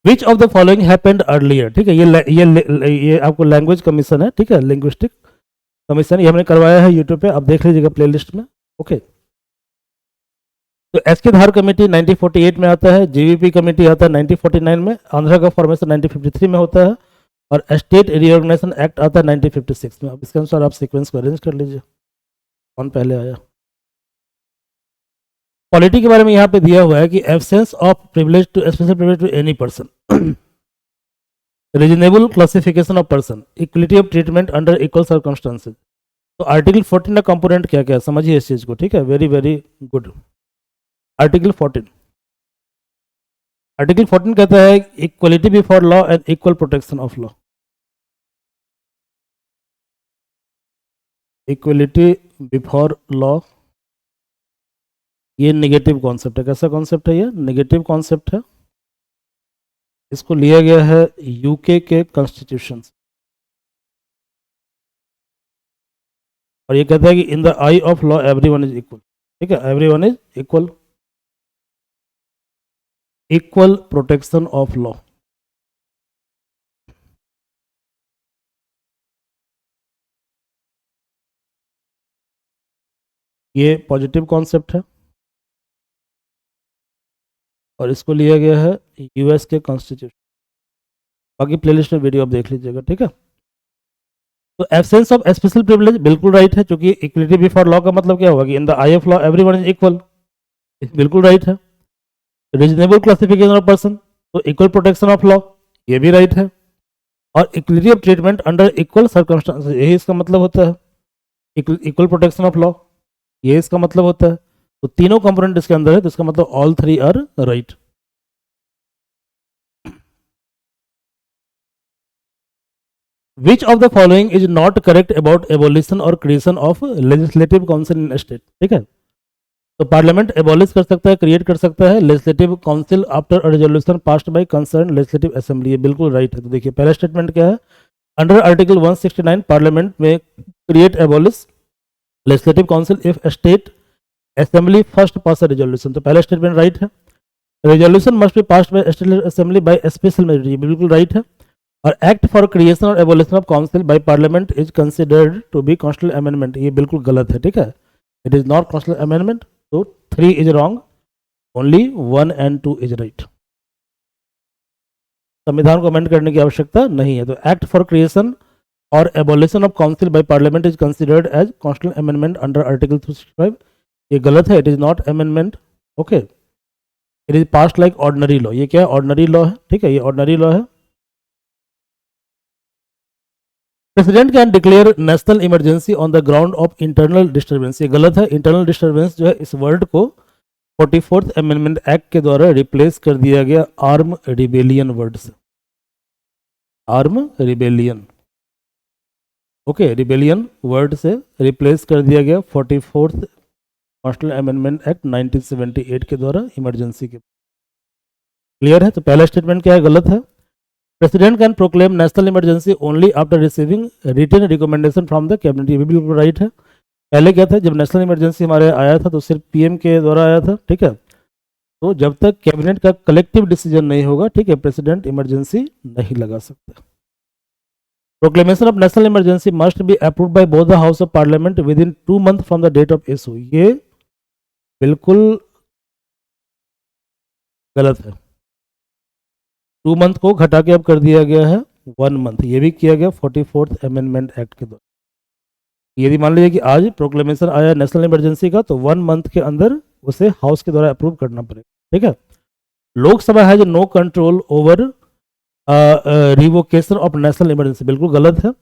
Speaker 1: Which of the following happened earlier, ठीक है, ये आपको लैंग्वेज कमीशन है, ठीक है, लिंग्विस्टिक कमीशन, ये हमने करवाया है यूट्यूब पे, आप देख लीजिएगा प्लेलिस्ट में, ओके। तो एस के धार कमेटी 1948 में आता है, जीवीपी कमेटी आता है 1949 में, आंध्रा का फॉर्मेशन 1953 में होता है, और स्टेट रीऑर्गेनाइजेशन एक्ट आता है 1956 में। अब इसके अनुसार आप सीक्वेंस को अरेंज कर लीजिए, कौन पहले आया। पॉलिटी के बारे में यहाँ पे दिया हुआ है कि absence of privilege to special privilege to any person, reasonable classification of person, equality of treatment under equal circumstances. तो आर्टिकल 14 का कंपोनेंट क्या क्या है समझिए इस चीज को, ठीक है, वेरी वेरी गुड। आर्टिकल 14 कहता है equality before law and equal protection of law. Equality before law ये नेगेटिव कॉन्सेप्ट है, कैसा कॉन्सेप्ट है, ये नेगेटिव कॉन्सेप्ट है, इसको लिया गया है यूके के कॉन्स्टिट्यूशन, और ये कहता है कि in the I of law everyone is equal, ठीक है, everyone is equal, equal protection of law. ये पॉजिटिव कॉन्सेप्ट है, और इसको लिया गया है यूएस के कॉन्स्टिट्यूशन, बाकी प्लेलिस्ट में वीडियो आप देख लीजिएगा, ठीक है। तो एब्सेंस ऑफ स्पेशल प्रिविलेज बिल्कुल राइट है, क्योंकि इक्वलिटी बिफोर लॉ का मतलब क्या होगा कि in the I of law everyone is equal, बिल्कुल राइट है। रीजनेबल क्लासिफिकेशन ऑफ पर्सन, तो इक्वल प्रोटेक्शन ऑफ लॉ, ये भी राइट है। और equality of treatment under equal circumstances, यही इसका मतलब होता है, इक्वल प्रोटेक्शन ऑफ लॉ, ये इसका मतलब होता है। तो तीनों कंपोनेंट इसके अंदर है, तो इसका मतलब all 3 are right. Which of the following is not correct about abolition और creation of legislative council in state, ठीक है। तो पार्लियामेंट एबॉलिश कर सकता है, क्रिएट कर सकता है legislative council after a resolution passed by concern legislative assembly, ये बिल्कुल राइट है। तो देखिए पहला स्टेटमेंट क्या है, अंडर आर्टिकल 169 पार्लियामेंट में create abolish legislative council if state assembly first pass a resolution, तो पहला स्टेटमेंट राइट है। Resolution must be passed by state assembly by special majority, बिल्कुल राइट है। और एक्ट फॉर क्रिएशन और abolition of council by parliament is considered to be constitutional amendment, ये बिल्कुल गलत है, ठीक है, it is not constitutional amendment. तो 3 is wrong, only 1 and 2 is right. संविधान को अमेंड करने की आवश्यकता नहीं है। तो एक्ट फॉर क्रिएशन और abolition of council by parliament is considered as constitutional amendment under article 265, ये गलत है, it is not amendment, okay. It is passed like ordinary law. ये क्या है? ऑर्डिनरी लॉ है, ठीक है, ये ऑर्डिनरी लॉ है। President can declare national emergency on the ground of internal disturbance. ये गलत है। इंटरनल डिस्टर्बेंस जो है, इस वर्ड को 44th अमेंडमेंट एक्ट के द्वारा रिप्लेस कर दिया गया आर्म रिबेलियन वर्ड से। Arm rebellion, okay, rebellion word से रिप्लेस कर दिया गया 44th कॉन्स्टिट्यूशनल अमेंडमेंट एक्ट 1978 के द्वारा इमरजेंसी के। क्लियर है? तो पहला स्टेटमेंट क्या है? गलत है। President can proclaim national emergency only after receiving written recommendation from the cabinet. ये भी बिल्कुल राइट है। पहले क्या था, जब नेशनल इमरजेंसी हमारे आया था तो सिर्फ पीएम के द्वारा आया था, ठीक है। तो जब तक कैबिनेट का कलेक्टिव डिसीजन नहीं होगा, ठीक है, प्रेसिडेंट इमरजेंसी नहीं लगा सकता। Proclamation of national emergency must be approved by both the house of parliament within 2 months from the date of issue. ये बिल्कुल गलत है। 2 month को घटा के अब कर दिया गया है 1 month। ये भी किया गया 44th अमेंडमेंट एक्ट के द्वारा। यदि मान लीजिए कि आज प्रोक्लेमेशन आया नेशनल इमरजेंसी का, तो 1 month के अंदर उसे हाउस के द्वारा अप्रूव करना पड़ेगा, ठीक है। Lok Sabha has no control over revocation of national emergency. बिल्कुल गलत है।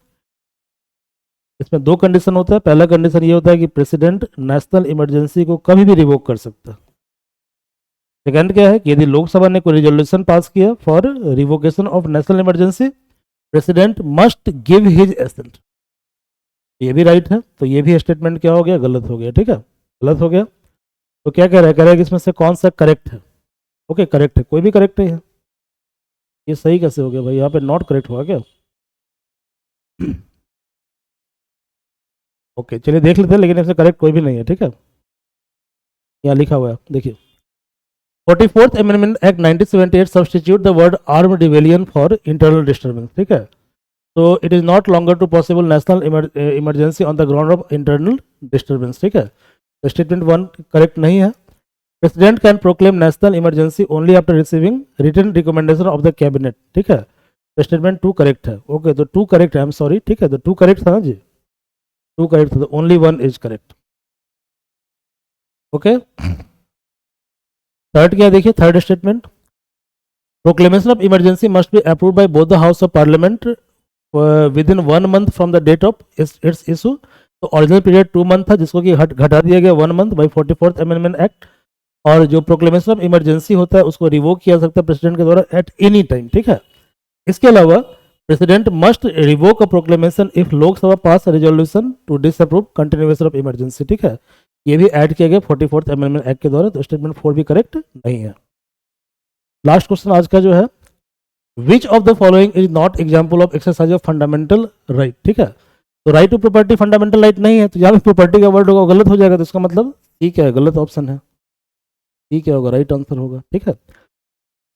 Speaker 1: इसमें 2 कंडीशन होता है। पहला कंडीशन ये होता है कि प्रेसिडेंट नेशनल इमरजेंसी को कभी भी रिवोक कर सकता है। सेकंड क्या है कि यदि लोकसभा ने कोई रिजोल्यूशन पास किया for revocation of national emergency, president must give his assent. ये भी राइट है। तो ये भी स्टेटमेंट क्या हो गया? गलत हो गया, ठीक है, गलत हो गया। तो क्या कह रहा है कि इसमें से कौन सा करेक्ट है? ओके, करेक्ट है। कोई भी करेक्ट नहीं है। ये सही कैसे हो गया भाई? यहाँ पे नॉट करेक्ट हुआ क्या? ओके, चलिए देख लेते हैं, लेकिन इसमें करेक्ट कोई भी नहीं है, ठीक है। यहाँ लिखा हुआ है, देखिए, 44th amendment act 1978 substitute the word armed rebellion for internal disturbance, ठीक है। तो it is not longer to possible national emergency on the ground of internal disturbance, ठीक है। तो स्टेटमेंट 1 करेक्ट नहीं है। President can proclaim national emergency only after receiving written recommendation of the cabinet, ठीक है। तो स्टेटमेंट 2 करेक्ट है। Okay, तो 2 करेक्ट है, आई एम सॉरी, ठीक है। तो 2 करेक्ट था ना जी, 2 करेक्ट था, तो only 1 is correct. Okay, third क्या देखिए, third statement, proclamation of emergency must be approve by both the house of parliament within 1 month from the date of its issue. तो ओरिजिनल पीरियड 2 month था, जिसको कि घटा दिया गया 1 month bye 44th amendment act. और जो proclamation of emergency होता है उसको रिवोक किया सकता है प्रेसिडेंट के द्वारा एट एनी टाइम, ठीक है। इसके अलावा president must revoke a proclamation if Lok Sabha pass resolution to disapprove continuation of emergency, ठीक है। ये भी ऐड किया गया 44th अमेंडमेंट एक्ट के द्वारा। तो स्टेटमेंट 4 भी करेक्ट नहीं है। लास्ट क्वेश्चन आज का जो है, which of the following is not example of exercise of fundamental right, ठीक है। तो right to property fundamental right नहीं है, तो जहाँ भी प्रॉपर्टी का वर्ड होगा गलत हो जाएगा। तो इसका मतलब ठीक है, गलत ऑप्शन है, ठीक है, होगा राइट आंसर होगा, ठीक है।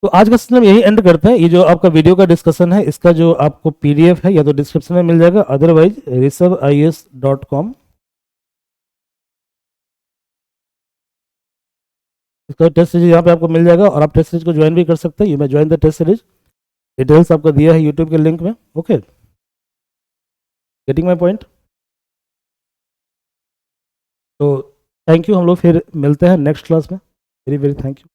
Speaker 1: तो आज का सेशन यही एंड करते हैं। ये जो आपका वीडियो का डिस्कशन है, इसका जो आपको पीडीएफ है या तो डिस्क्रिप्शन में मिल जाएगा, अदरवाइज rishabis.com इसका टेस्ट सीरीज यहाँ पे आपको मिल जाएगा, और आप टेस्ट सीरीज को ज्वाइन भी कर सकते हैं। You may join the test series, details आपको दिया है यूट्यूब के लिंक में। Okay, getting my point. तो थैंक यू, हम लोग फिर मिलते हैं नेक्स्ट क्लास में। Very very thank you.